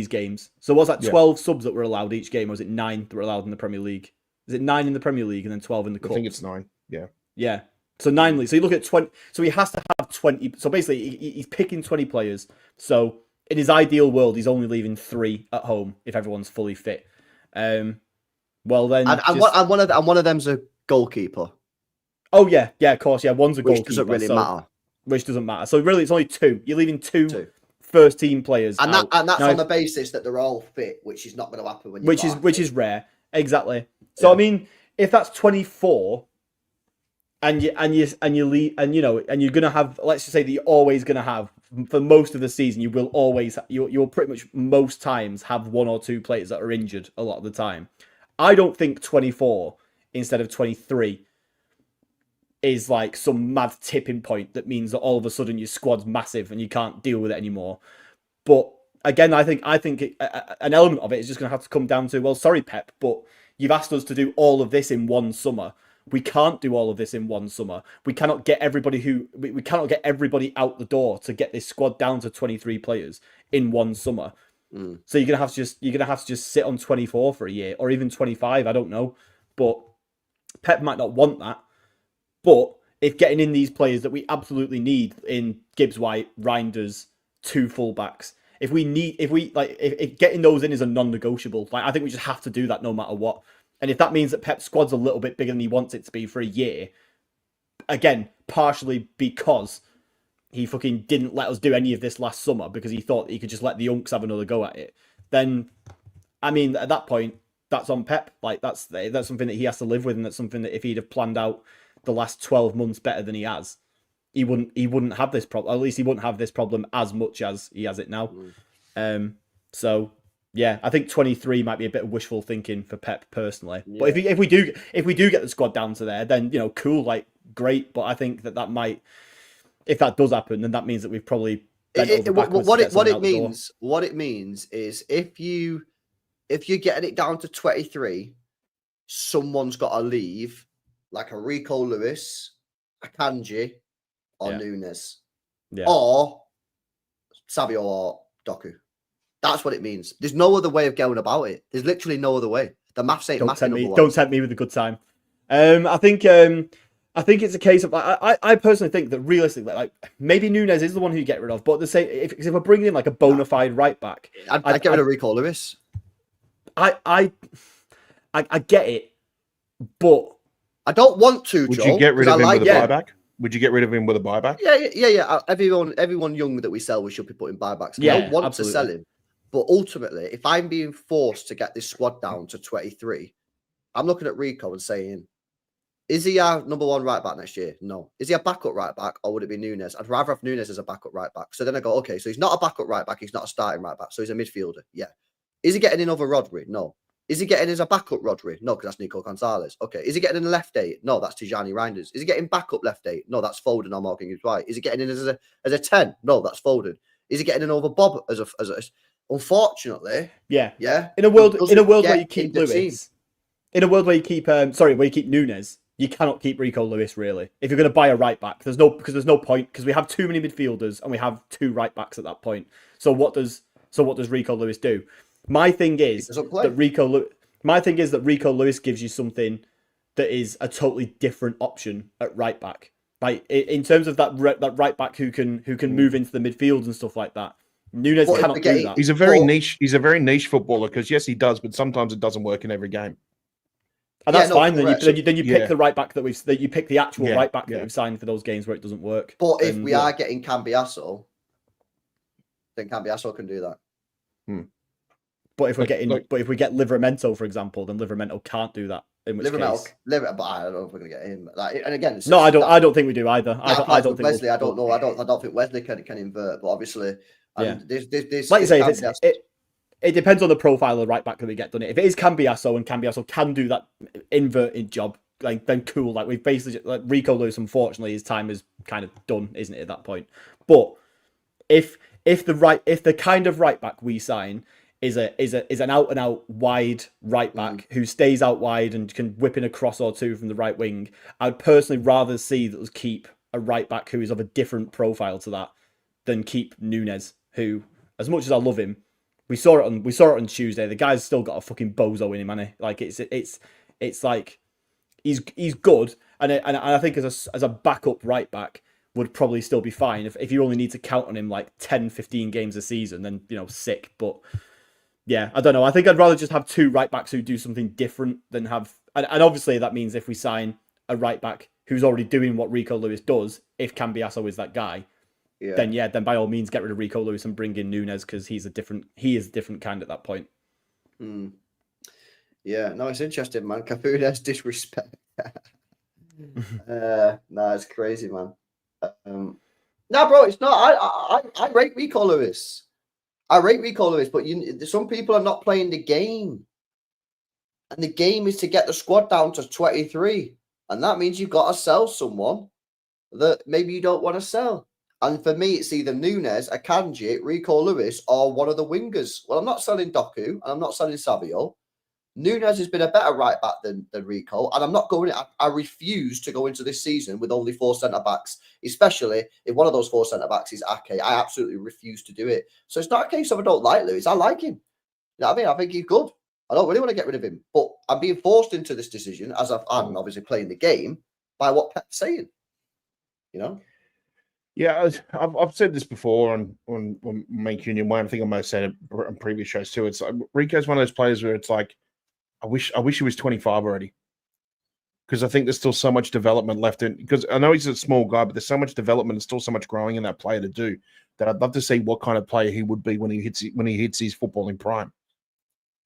games. So was that 12 subs that were allowed each game, or was it 9 that were allowed in the Premier League? Is it 9 in the Premier League and then 12 in the Cup? I think it's 9. Yeah. Yeah. So 9 leagues. So you look at 20. So he has to have 20. So basically, he's picking 20 players. So in his ideal world, he's only leaving 3 at home if everyone's fully fit. Well then, one of them's a goalkeeper. Oh yeah, of course, yeah. One's a goalkeeper, which doesn't really matter. Which doesn't matter. So really, it's only 2. You're leaving 2 first team players, and that's on the basis that they're all fit, which is not going to happen when which is rare. Exactly. So I mean, if that's 24, and you're gonna have, let's just say that you're always gonna have, for most of the season, you'll pretty much most times have one or two players that are injured a lot of the time. I don't think 24 instead of 23 is like some mad tipping point that means that all of a sudden your squad's massive and you can't deal with it anymore. But again, I think an element of it is just going to have to come down to, well, sorry, Pep, but you've asked us to do all of this in one summer. We can't do all of this in one summer. We cannot get everybody out the door to get this squad down to 23 players in one summer. So you're gonna have to just sit on 24 for a year, or even 25. I don't know, but Pep might not want that. But if getting in these players that we absolutely need in Gibbs White, Reinders, two fullbacks, if getting those in is a non-negotiable, like I think we just have to do that no matter what. And if that means that Pep's squad's a little bit bigger than he wants it to be for a year, again, partially because he fucking didn't let us do any of this last summer because he thought he could just let the Unks have another go at it, then, I mean, at that point, that's on Pep. Like, that's something that he has to live with, and that's something that if he'd have planned out the last 12 months better than he has, he wouldn't have this problem. At least he wouldn't have this problem as much as he has it now. So yeah, I think 23 might be a bit of wishful thinking for Pep personally. Yeah. But if we do get the squad down to there, then cool, like great. But I think that might, if that does happen, then that means that we've probably what it means is if you're getting it down to 23, someone's got to leave, like a Rico Lewis, a Kanji, or Nunes, or Savio or Doku. That's what it means. There's no other way of going about it. There's literally no other way. The maths ain't mathing otherwise. Don't tempt me with a good time. I think it's a case of, I personally think that realistically, like maybe Nunes is the one who you get rid of, but if we're bringing in like a bona fide right back, I'd get rid of Rico Lewis. I get it, but I don't want to. Would you get rid of him with a buyback? Would you get rid of him with a buyback? Yeah. Everyone young that we sell, we should be putting buybacks. I don't want to sell him. But ultimately, if I'm being forced to get this squad down to 23, I'm looking at Rico and saying, is he our number one right back next year? No. Is he a backup right back, or would it be Nunes? I'd rather have Nunes as a backup right back. So then I go, okay, so he's not a backup right back. He's not a starting right back. So he's a midfielder. Yeah. Is he getting in over Rodri? No. Is he getting as a backup Rodri? No, because that's Nico Gonzalez. Okay. Is he getting in a left 8? No, that's Tijani Reinders. Is he getting backup left 8? No, that's Foden or Morgan Gibbs White. Is he getting in as a 10? No, that's Foden. Is he getting in over Bob as a unfortunately, yeah. In a world where you keep Lewis, in a world where you keep where you keep Nunes, you cannot keep Rico Lewis really. If you're going to buy a right back, there's no point because we have too many midfielders and we have two right backs at that point. So what does Rico Lewis do? My thing is that Rico Lewis gives you something that is a totally different option at right back. Like in terms of that right back who can move into the midfield and stuff like that. Nunes cannot do that. He's a very niche footballer because yes, he does, but sometimes it doesn't work in every game. And that's fine. Then you pick the right back that you pick the actual right back that we've signed for those games where it doesn't work. But if we are getting Cambiasso, then Cambiasso can do that. But if we get Livramento, for example, then Livramento can't do that. In which case, but I don't know if we're gonna get him. Like, and again, I don't think we do either. I don't think Wesley. I don't know. I don't think Wesley can invert. But obviously, there's like you say, it depends on the profile of the right back that we get done it. If it is Cambiasso and Cambiasso can do that inverted job, like then cool. Like we've basically Rico Lewis. Unfortunately, his time is kind of done, isn't it? At that point, but if the kind of right back we sign is an out and out wide right back who stays out wide and can whip in a cross or two from the right wing, I'd personally rather see that us keep a right back who is of a different profile to that than keep Nunes, who, as much as I love him, we saw it on Tuesday. The guy's still got a fucking bozo in him, man. Like it's like he's good, and I think as a backup right back would probably still be fine if you only need to count on him like 10, 15 games a season, then sick, but. Yeah, I don't know. I think I'd rather just have two right backs who do something different than have... And obviously that means if we sign a right back who's already doing what Rico Lewis does, if Cambiasso is that guy, then by all means get rid of Rico Lewis and bring in Nunes because he is a different kind at that point. Yeah, no, it's interesting, man. Cafunes disrespect. No, it's crazy, man. No, bro, it's not. I rate Rico Lewis. I rate Rico Lewis, but some people are not playing the game. And the game is to get the squad down to 23. And that means you've got to sell someone that maybe you don't want to sell. And for me, it's either Nunes, Akanji, Rico Lewis, or one of the wingers. Well, I'm not selling Doku, and I'm not selling Savio. Nunes has been a better right back than Rico, and I'm not going. I refuse to go into this season with only 4 centre backs, especially if one of those 4 centre backs is Ake. I absolutely refuse to do it. So it's not a case of I don't like Lewis. I like him. You know what I mean? I think he's good. I don't really want to get rid of him, but I'm being forced into this decision as I'm obviously playing the game by what Pep's saying. You know. Yeah, I've said this before on Make Union One. I think I might have said it on previous shows too. It's like Rico's one of those players where it's like, I wish he was 25 already, because I think there's still so much development left in. Because I know he's a small guy, but there's so much development and still so much growing in that player to do. That I'd love to see what kind of player he would be when he hits his footballing prime.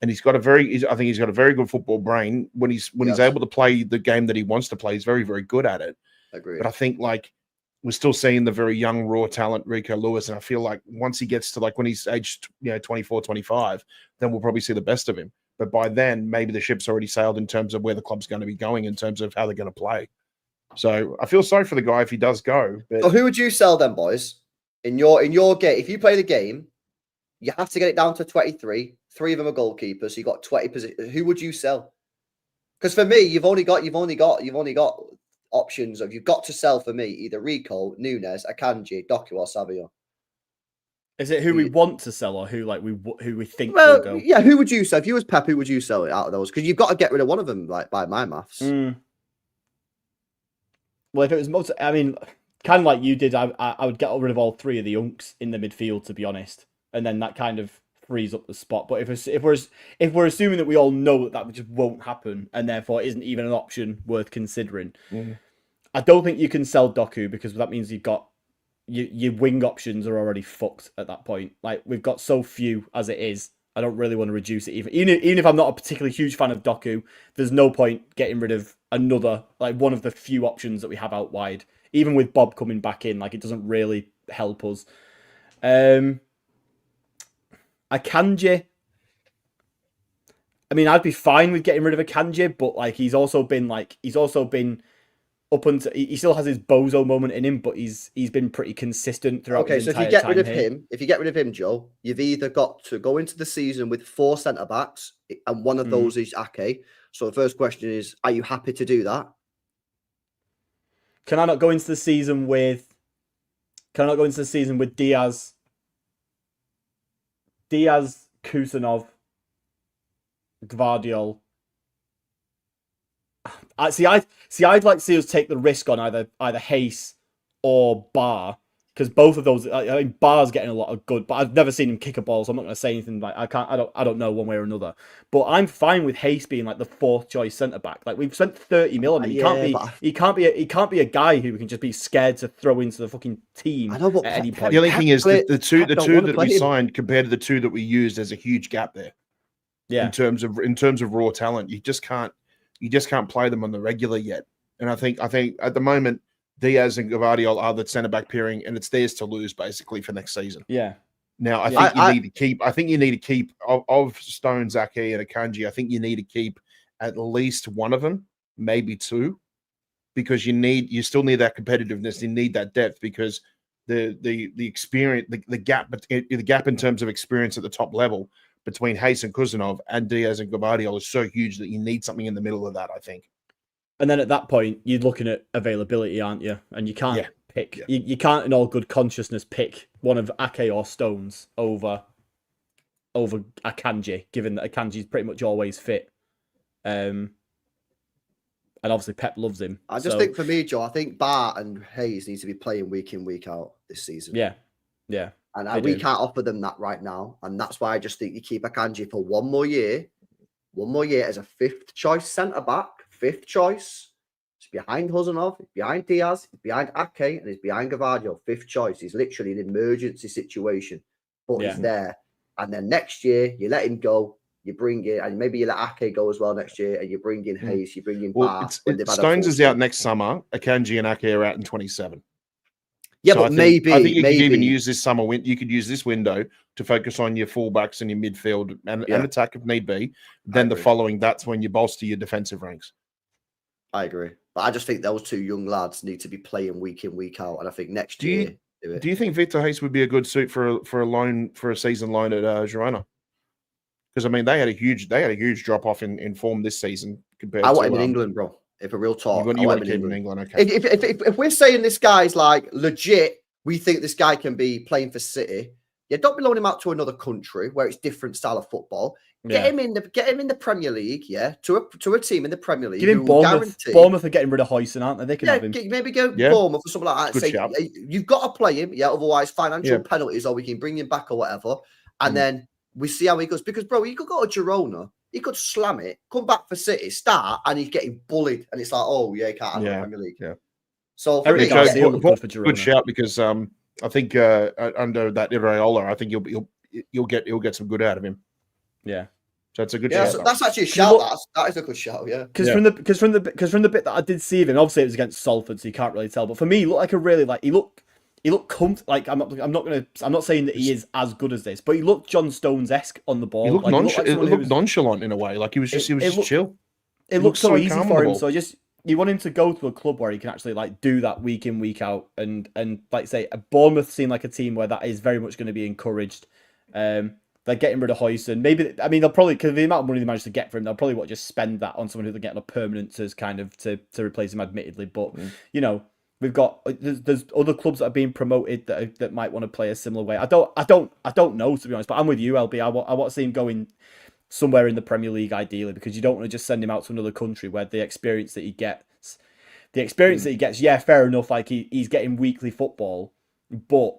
And I think he's got a very good football brain. When he's able to play the game that he wants to play, he's very, very good at it. Agreed. But I think like we're still seeing the very young, raw talent, Rico Lewis. And I feel like once he gets to like when he's aged, 24, 25, then we'll probably see the best of him. But by then, maybe the ship's already sailed in terms of where the club's going to be going, in terms of how they're going to play. So I feel sorry for the guy if he does go. But so who would you sell then, boys? In your game, if you play the game, you have to get it down to 23. 3 of them are goalkeepers. So you got 20 positions. Who would you sell? Because for me, you've only got options of you've got to sell for me either Rico, Nunes, Akanji, Doku, or Savio. Is it who we want to sell or who we think well, will go? Yeah, who would you sell? If you was Pep, who would you sell it out of those? Because you've got to get rid of one of them, like by my maths. Well, if it was kind of like you did, I would get rid of all 3 of the unks in the midfield, to be honest, and then that kind of frees up the spot. But if we're assuming that we all know that just won't happen, and therefore isn't even an option worth considering, I don't think you can sell Doku, because that means you've got your wing options are already fucked at that point. Like, we've got so few as it is. I don't really want to reduce it even if I'm not a particularly huge fan of Doku. There's no point getting rid of one of the few options that we have out wide. Even with Bob coming back in, like, it doesn't really help us. Akanji, I'd be fine with getting rid of Akanji, but like he's also been up until he still has his bozo moment in him, but he's been pretty consistent throughout. Okay, so if you get rid of him, Joe, you've either got to go into the season with 4 centre backs, and one of those is Ake. So the first question is, are you happy to do that? Can I not go into the season with Diaz, Kusanov, Gvardiol? I'd like to see us take the risk on either Hayes or Barr, because both of those. Barr's getting a lot of good, but I've never seen him kick a ball, so I'm not going to say anything. Like I don't know one way or another. But I'm fine with Hayes being like the 4th choice centre back. Like, we've spent 30 mil on him. He can't be a guy who we can just be scared to throw into the fucking team at any point. The only thing is the two that we signed compared to the 2 that we used, there's a huge gap there. Yeah. In terms of raw talent, you just can't play them on the regular yet. And I think at the moment, Diaz and Gvardiol are the centre back pairing, and it's theirs to lose basically for next season. Yeah. Now I think you need to keep of Stone, Ake, and Akanji. I think you need to keep at least one of them, maybe 2, because you still need that competitiveness. You need that depth, because the experience, the gap in terms of experience at the top level between Hayes and Kusanov and Diaz and Gvardiol is so huge that you need something in the middle of that, I think. And then at that point, you're looking at availability, aren't you? And you can't pick. Yeah. You can't, in all good consciousness, pick one of Ake or Stones over Akanji, given that Akanji's pretty much always fit. And obviously Pep loves him. I just think for me, Joe, I think Bart and Hayes need to be playing week in, week out this season. Yeah. And we can't offer them that right now. And that's why I just think you keep Akanji for one more year as a 5th choice centre back. 5th choice. It's behind Huzanov, it's behind Diaz, it's behind Ake, and it's behind Gvardiol. 5th choice. He's literally an emergency situation, but he's there. And then next year, you let him go. you bring in, and maybe you let Ake go as well next year, and you bring in Hayes, you bring in Well, Bath. When they've had a Stones full is out season. next summer. Akanji and Ake are out in 27. Yeah, So but I think you could even maybe use this summer. You could use this window to focus on your fullbacks and your midfield and attack if need be. Then the following, that's when you bolster your defensive ranks. I agree, but I just think those two young lads need to be playing week in, week out, and I think next year. Do you think Victor Hayes would be a good suit for a season loan at Girona? Because I mean, they had a huge drop off in form this season compared. I want to, him in England, bro. If a real talk, you want to keep him in England. Okay. If we're saying this guy's like legit, we think this guy can be playing for City. Yeah, don't be loaning him out to another country where it's different style of football. Get him in the Premier League, to a team in the Premier League. Give him Bournemouth. Bournemouth are getting rid of Hoyson, aren't they? They can have him. Maybe go Bournemouth or something like that. Say, you've got to play him, otherwise financial penalties, or we can bring him back or whatever. And then we see how he goes. Because, bro, he could go to Girona, he could slam it, come back for City, start, and he's getting bullied. And it's like, oh, yeah, he can't handle the Premier League. Yeah. So, for me, good shout, because I think under that Iraola, I think you'll get some good out of him. Yeah. So it's a good shout. So that's actually a shout. That is a good shout, yeah. Because from the bit that I did see of him, obviously it was against Salford, so you can't really tell. But for me, he looked like he looked comfortable. Like I'm not saying that he is as good as this, but he looked John Stones-esque on the ball. He looked, nonchalant in a way. Like he was just chill. It looked so easy for him. So you want him to go to a club where he can actually like do that week in, week out, and like say Bournemouth seem like a team where that is very much going to be encouraged. They're getting rid of Hoyson. Maybe, I mean, they'll probably, because the amount of money they managed to get for him, they'll probably just spend that on someone who they're getting a permanent to replace him, admittedly. But we've got there's other clubs that are being promoted that might want to play a similar way. I don't know, to be honest. But I'm with you, LB. I want to see him going somewhere in the Premier League ideally, because you don't want to just send him out to another country where the experience that he gets, yeah, fair enough. Like he's getting weekly football, but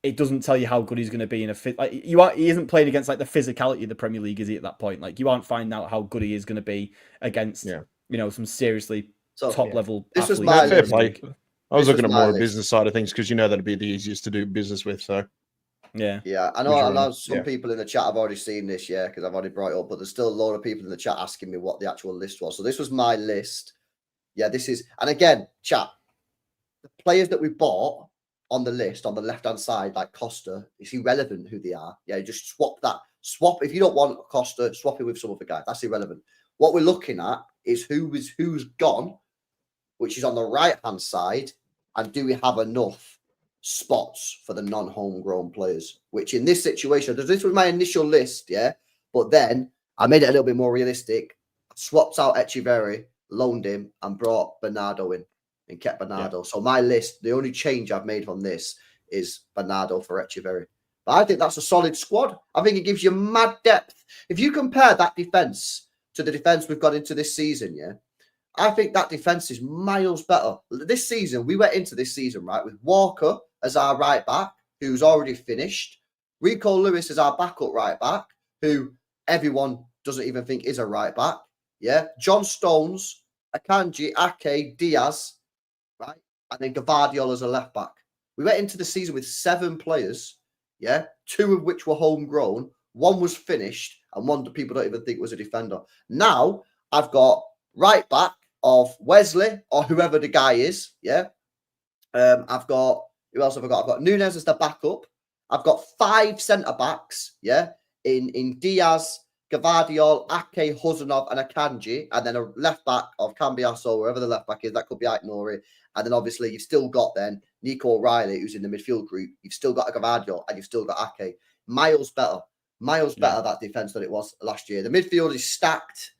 it doesn't tell you how good he's going to be in a fit. Like he isn't playing against like the physicality of the Premier League, is he? At that point, like you aren't finding out how good he is going to be against, some seriously top level. This was my fair play. I was looking at more business side of things because that'd be the easiest to do business with. So yeah. I know some people in the chat have already seen this, because I've already brought it up, but there's still a lot of people in the chat asking me what the actual list was. So this was my list. Yeah, this is, and again, chat, the players that we bought on the list on the left-hand side, like Costa, it's irrelevant who they are. Yeah, just swap if you don't want Costa, swap it with some other guy. That's irrelevant. What we're looking at is who's gone, which is on the right-hand side, and do we have enough spots for the non-homegrown players? Which in this situation, this was my initial list, but then I made it a little bit more realistic. Swapped out Echeverri, loaned him, and brought Bernardo in. And kept Bernardo. Yeah. So my list, the only change I've made from this is Bernardo for Echeverri. But I think that's a solid squad. I think it gives you mad depth. If you compare that defense to the defense we've got into this season, I think that defense is miles better. This season, we went into this season, right, with Walker as our right back, who's already finished. Rico Lewis as our backup right back, who everyone doesn't even think is a right back. Yeah. John Stones, Akanji, Ake, Diaz, right? And then Gvardiol as a left back. We went into the season with 7 players, 2 of which were homegrown, 1 was finished, and 1 that people don't even think was a defender. Now I've got right back of Wesley or whoever the guy is, I've got, who else have I got? I've got Nunez as the backup. I've got 5 centre backs, in Diaz, Gvardiol, Ake, Huzanov, and Akanji, and then a left back of Cambiasso, wherever the left back is, that could be Aït-Nouri. And then obviously you've still got then Nico O'Reilly, who's in the midfield group. You've still got Gvardiol, and you've still got Ake. Miles better that defense than it was last year. The midfield is stacked,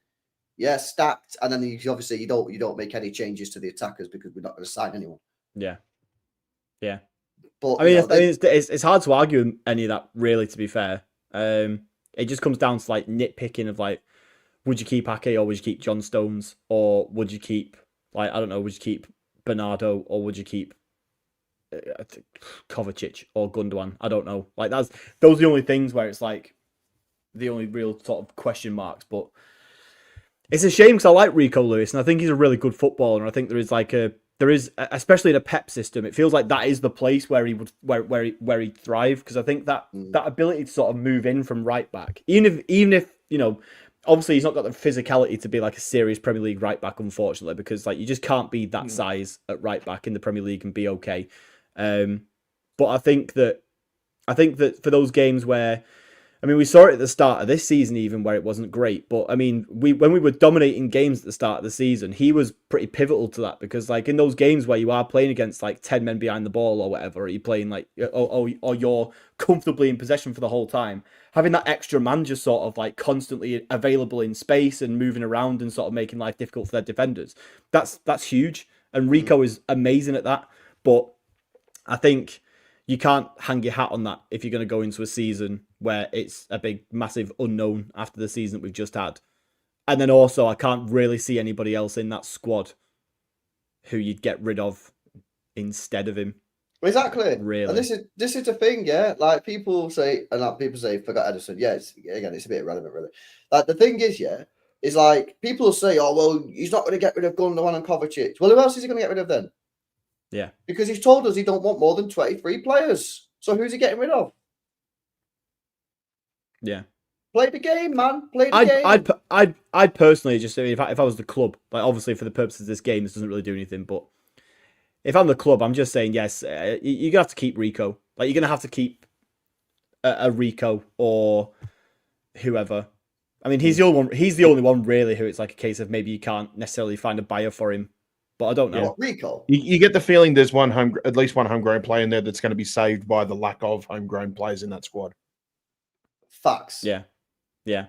stacked, and then obviously you don't make any changes to the attackers because we're not going to sign anyone. Yeah. But I mean, it's hard to argue any of that, really. To be fair, it just comes down to like nitpicking of like, would you keep Ake or would you keep John Stones, or would you keep would you keep Bernardo or would you keep Kovacic or Gundogan? I don't know. Like those are the only things where it's like the only real sort of question marks. But it's a shame because I like Rico Lewis and I think he's a really good footballer. And I think there is, especially in a Pep system, it feels like that is the place where he would where he'd thrive, because I think that that ability to sort of move in from right back, even if obviously he's not got the physicality to be like a serious Premier League right back, unfortunately, because like you just can't be that size at right back in the Premier League and be okay. But I think that for those games where, I mean, we saw it at the start of this season, even where it wasn't great. But I mean, when we were dominating games at the start of the season, he was pretty pivotal to that, because like in those games where you are playing against like 10 men behind the ball or whatever, or you're playing like, or you're comfortably in possession for the whole time, having that extra man just sort of like constantly available in space and moving around and sort of making life difficult for their defenders, that's huge. And Rico is amazing at that. But I think you can't hang your hat on that if you're going to go into a season where it's a big, massive unknown after the season that we've just had. And then also, I can't really see anybody else in that squad who you'd get rid of instead of him. Exactly. Really. And this is the thing, yeah. Like people say, forgot Edison. Yeah, it's a bit irrelevant, really. Like the thing is, yeah, is like people say, oh well, he's not going to get rid of Gundogan and Kovacic. Well, who else is he going to get rid of then? Yeah. Because he's told us he don't want more than 23 players. So who's he getting rid of? Yeah. Play the game, man. Play the game. I'd personally just, if I was the club, like obviously for the purposes of this game, this doesn't really do anything. But if I'm the club, I'm just saying, yes, you're gonna have to keep Rico. Like you're gonna have to keep a Rico or whoever. I mean, he's the only one. He's the only one really who it's like a case of maybe you can't necessarily find a buyer for him. But I don't know. What, Rico? You get the feeling there's at least one homegrown player in there that's going to be saved by the lack of homegrown players in that squad. Facts. Yeah.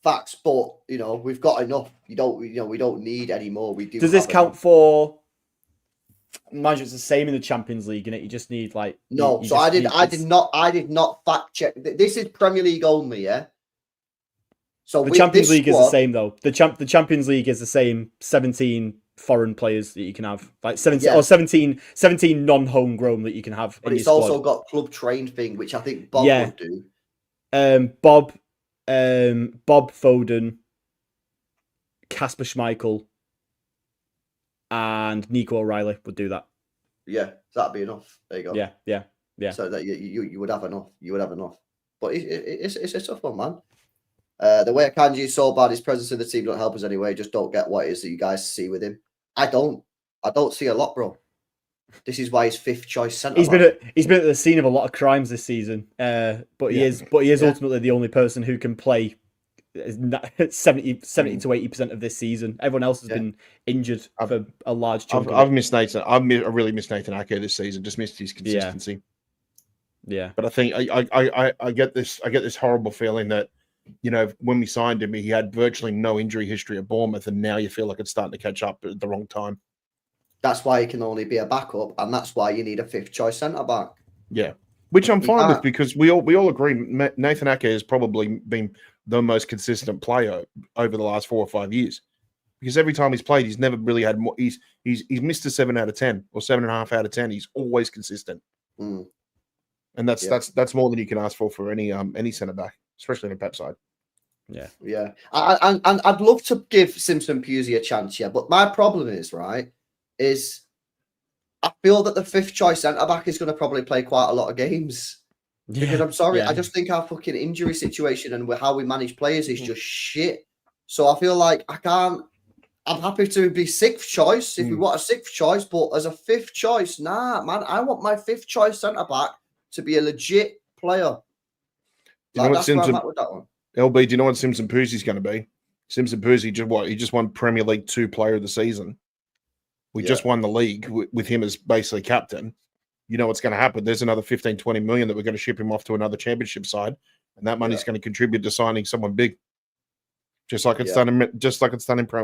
Facts. But we've got enough. We don't need any more. We do. Does this count for? Imagine it's the same in the Champions League, and you just need like no. I did not fact check. This is Premier League only. Yeah. So the Champions League is the same though. The Champions League is the same. 17 foreign players that you can have, like 17 non-homegrown that you can have. But in it's your also squad. got club trained thing, which I think Bob would do. Bob Foden, Kasper Schmeichel, and Nico O'Reilly would do that. Yeah, that'd be enough. There you go. Yeah. So that you would have enough. You would have enough. But it's a tough one, man. The way Akanji is so bad, his presence in the team don't help us anyway. Just don't get what it is that you guys see with him. I don't see a lot, bro. This is why he's fifth choice centre. He's been at the scene of a lot of crimes this season. But he is ultimately the only person who can play 70 to 80% of this season. Everyone else has been injured for a large chunk. I've missed Nathan. I really missed Nathan Ake this season. Just missed his consistency. Yeah. But I think I get this horrible feeling that when we signed him, he had virtually no injury history at Bournemouth, and now you feel like it's starting to catch up at the wrong time. That's why he can only be a backup, and that's why you need a fifth choice centre back. Yeah, which I'm fine with, because we all agree Nathan Ake has probably been the most consistent player over the last 4 or 5 years. Because every time he's played, he's never really had more. He's missed a 7 out of 10 or 7.5 out of 10. He's always consistent, and that's more than you can ask for any centre back, especially in a Pep side. Yeah. And I'd love to give Simpson Pusey a chance, but my problem is I feel that the fifth choice centre back is going to probably play quite a lot of games. Because I'm sorry, I just think our fucking injury situation and how we manage players is just shit. So I feel like I'm happy to be sixth choice if we want a sixth choice, but as a fifth choice, nah, man, I want my fifth choice centre back to be a legit player. That's where I'm at with that one. LB, do you know what Simpson Pusey's going to be? Simpson Pusey, he just won Premier League 2 Player of the Season. We just won the league with him as basically captain. You know what's going to happen. There's another 15, 20 million that we're going to ship him off to another championship side, and that money's going to contribute to signing someone big, just like it's done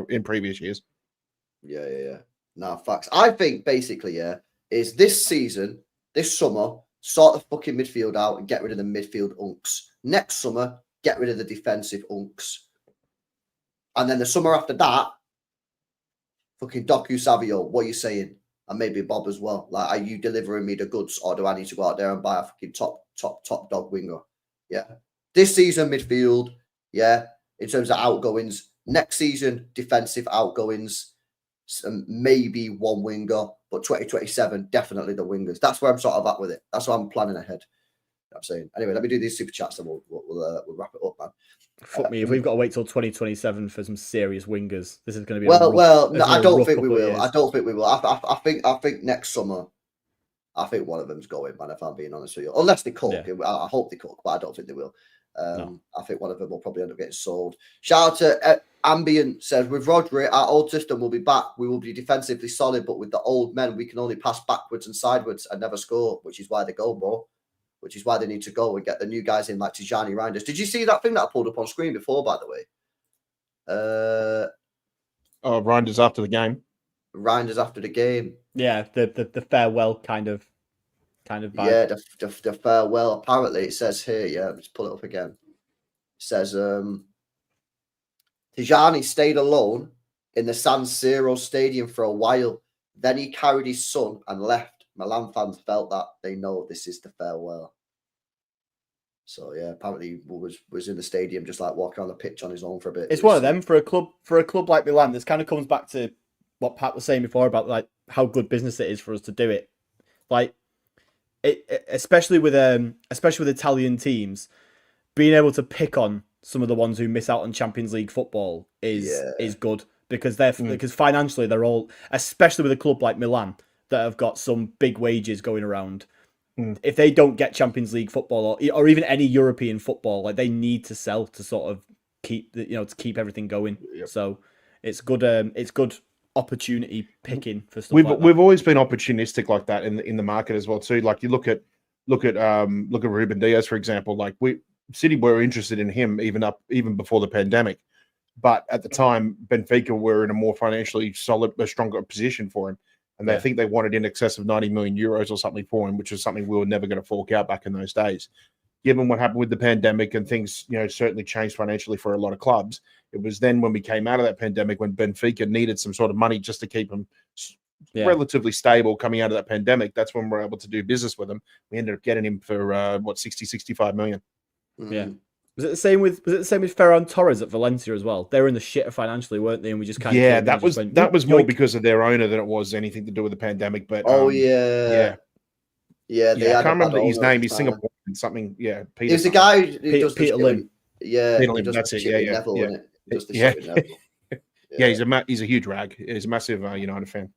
in previous years. Yeah. Nah, facts. I think basically, is this season, this summer, sort the fucking midfield out and get rid of the midfield unks. Next summer, get rid of the defensive unks. And then the summer after that, fucking Doku Savio, what are you saying? And maybe Bob as well. Like, are you delivering me the goods, or do I need to go out there and buy a fucking top dog winger? Yeah. This season, midfield, in terms of outgoings. Next season, defensive outgoings. Maybe one winger, but 2027, definitely the wingers. That's where I'm sort of at with it. That's why I'm planning ahead. I'm saying. Anyway, let me do these super chats and we'll wrap it up, man. Fuck me, if we've got to wait till 2027 for some serious wingers, this is going to be no, I don't think we will. Years. I don't think we will. I think next summer, I think one of them's going, man. If I'm being honest with you, unless they cook, I hope they cook, but I don't think they will. No. I think one of them will probably end up getting sold. Shout out to Ambient says, with Rodri, our old system will be back. We will be defensively solid, but with the old men, we can only pass backwards and sideways and never score, which is why they go more. Which is why they need to go and get the new guys in like Tijani Reinders. Did you see that thing that I pulled up on screen before, by the way? Reinders after the game. Reinders after the game. Yeah, the farewell kind of vibe. Yeah, the farewell. Apparently, it says here, let's pull it up again. It says, Tijani stayed alone in the San Siro Stadium for a while. Then he carried his son and left. Milan fans felt that they know this is the farewell. So yeah, apparently he was in the stadium just like walking on the pitch on his own for a bit. It's one of them for a club like Milan. This kind of comes back to what Pat was saying before about like how good business it is for us to do it. Like especially with Italian teams, being able to pick on some of the ones who miss out on Champions League football is good because because financially they're all, especially with a club like Milan that have got some big wages going around. If they don't get Champions League football or even any European football, like they need to sell to sort of keep everything going. Yep. So it's good opportunity picking for stuff. We've always been opportunistic like that in the market as well too. Like you look at Ruben Diaz, for example. Like City were interested in him even before the pandemic, but at the time Benfica were in a more financially stronger position for him. And I think they wanted in excess of 90 million euros or something for him, which was something we were never going to fork out back in those days. Given what happened with the pandemic and things, certainly changed financially for a lot of clubs. It was then when we came out of that pandemic when Benfica needed some sort of money just to keep them relatively stable coming out of that pandemic. That's when we're able to do business with him. We ended up getting him for 65 million. Yeah. Was it the same with Ferran Torres at Valencia as well? They were in the shitter financially, weren't they? And we just kind of that was more because of their owner than it was anything to do with the pandemic. But yeah. I can't remember his name. He's Singaporean something. Yeah, Peter. He's the guy who does Peter Lim. Yeah, Peter Lim. That's it. Yeah. Neville, isn't it? Yeah, he's a huge rag. He's a massive United fan.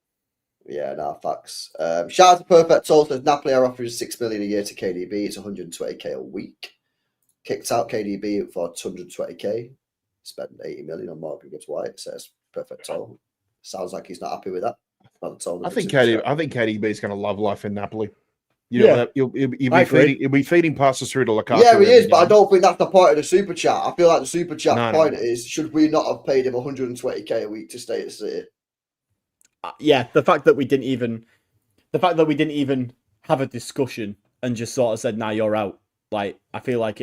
Yeah, no, facts. Shout out to Perfect Soul says Napoli are offering 6 million a year to KDB. It's 120k a week. Kicked out KDB for 220k. Spent 80 million on Morgan Gibbs White. Says Perfect Soul. Sounds like he's not happy with that. I think KDB is going to love life in Napoli. He'll be feeding passes through to Lukaku. Yeah, he is, but I don't think that's the point of the super chat. I feel like the super chat point is: should we not have paid him 120k a week to stay at City? Yeah, the fact that we didn't even have a discussion and just sort of said, "Nah, you're out." Like, I feel like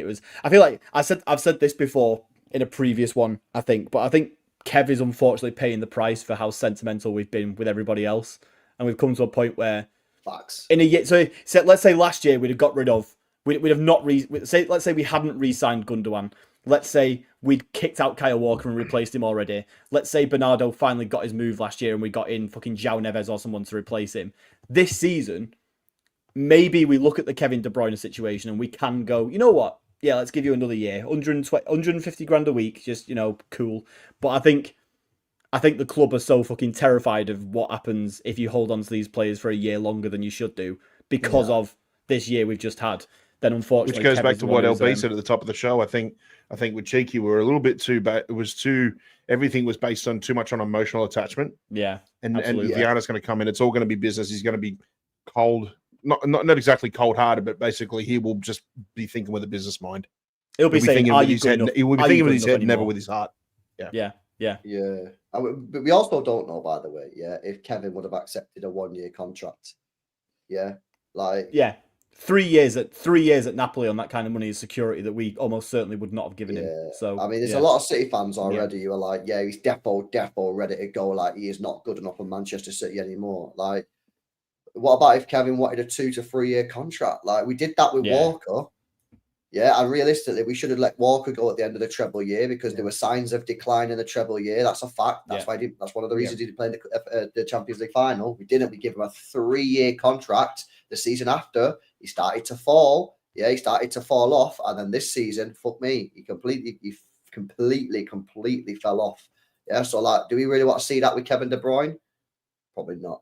I've said this before in a previous one, I think, but I think Kev is unfortunately paying the price for how sentimental we've been with everybody else, and we've come to a point where facts in a year. So let's say last year we'd have got rid of, we'd have not let's say we hadn't re-signed Gundogan. Let's say we'd kicked out Kyle Walker and replaced him already. Let's say Bernardo finally got his move last year and we got in fucking João Neves or someone to replace him. This season, maybe we look at the Kevin De Bruyne situation and we can go, you know what? Yeah, let's give you another year. 150 grand a week, just, cool. But I think the club are so fucking terrified of what happens if you hold on to these players for a year longer than you should do because of this year we've just had. Then unfortunately, which goes back to what LB said at the top of the show. I think with Cheeky, we were a little bit too bad. It was everything was based on too much on emotional attachment. Yeah. And Viana's going to come in. It's all going to be business. He's going to be cold. Not exactly cold-hearted, but basically he will just be thinking with a business mind. He'll be saying, thinking "Are with you his good head? enough? He will be thinking with his head, never with his heart." Yeah. But we also don't know, by the way, if Kevin would have accepted a 1-year contract. Yeah, 3 years at Napoli on that kind of money is security that we almost certainly would not have given him. So I mean, there's a lot of City fans already who are like, "Yeah, he's defo ready to go." Like, he is not good enough for Manchester City anymore. Like, what about if Kevin wanted a 2 to 3 year contract? Like, we did that with Walker. Yeah, and realistically, we should have let Walker go at the end of the treble year because there were signs of decline in the treble year. That's a fact. That's why that's one of the reasons he didn't play in the Champions League final. We didn't. We gave him a 3-year contract. The season after, he started to fall. Yeah, he started to fall off, and then this season, fuck me, he completely fell off. Yeah, so like, do we really want to see that with Kevin De Bruyne? Probably not.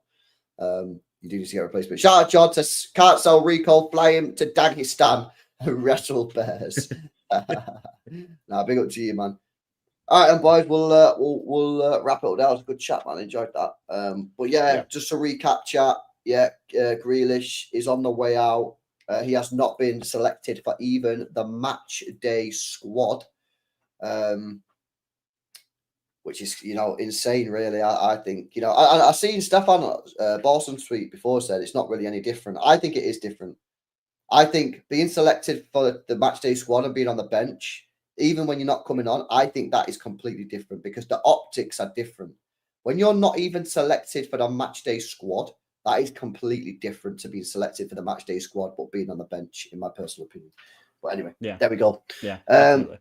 You do need to get a replacement. Shout out John to can't sell Rico, fly him to Dagestan and wrestle bears. Nah, big up to you, man. All right, then, boys, we'll wrap it up. That was a good chat, man. Enjoyed that. But yeah, just to recap, chat. Yeah, Grealish is on the way out. He has not been selected for even the match day squad, which is, insane, really. I think, I've seen Stefan Boston's tweet before said it's not really any different. I think it is different. I think being selected for the match day squad and being on the bench, even when you're not coming on, I think that is completely different because the optics are different. When you're not even selected for the match day squad, that is completely different to being selected for the match day squad, but being on the bench, in my personal opinion. But anyway, there we go. Yeah, absolutely.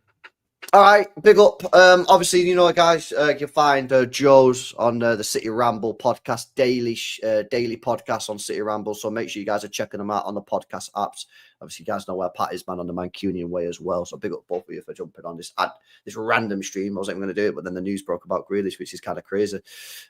All right, big up. Obviously, guys, you can find Joe's on the City Ramble podcast, daily podcast on City Ramble. So make sure you guys are checking them out on the podcast apps. Obviously, you guys know where Pat is, man, on the Mancunian way as well. So big up both of you for jumping on this random stream. I wasn't even going to do it, but then the news broke about Grealish, which is kind of crazy.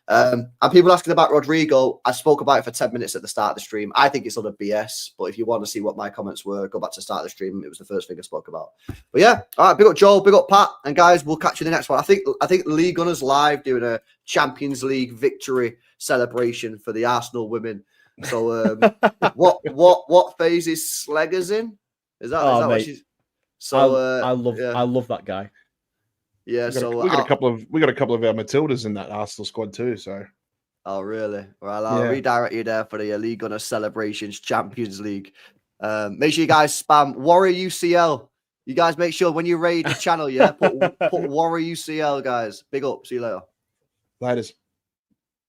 And people asking about Rodrigo, I spoke about it for 10 minutes at the start of the stream. I think it's sort of BS, but if you want to see what my comments were, go back to the start of the stream. It was the first thing I spoke about. But yeah, all right, big up Joel, big up Pat, and guys, we'll catch you in the next one. I think League Gunners Live doing a Champions League victory celebration for the Arsenal women. So what phase is Slegger's in? Is that what she's? So I love that guy. Yeah, we got a couple of our Matildas in that Arsenal squad too. So. Oh really? Well, I'll redirect you there for the League Gunners celebrations Champions League. Make sure you guys spam Warrior UCL. You guys make sure when you raid the channel, put Warrior UCL, guys. Big up. See you later. Laters.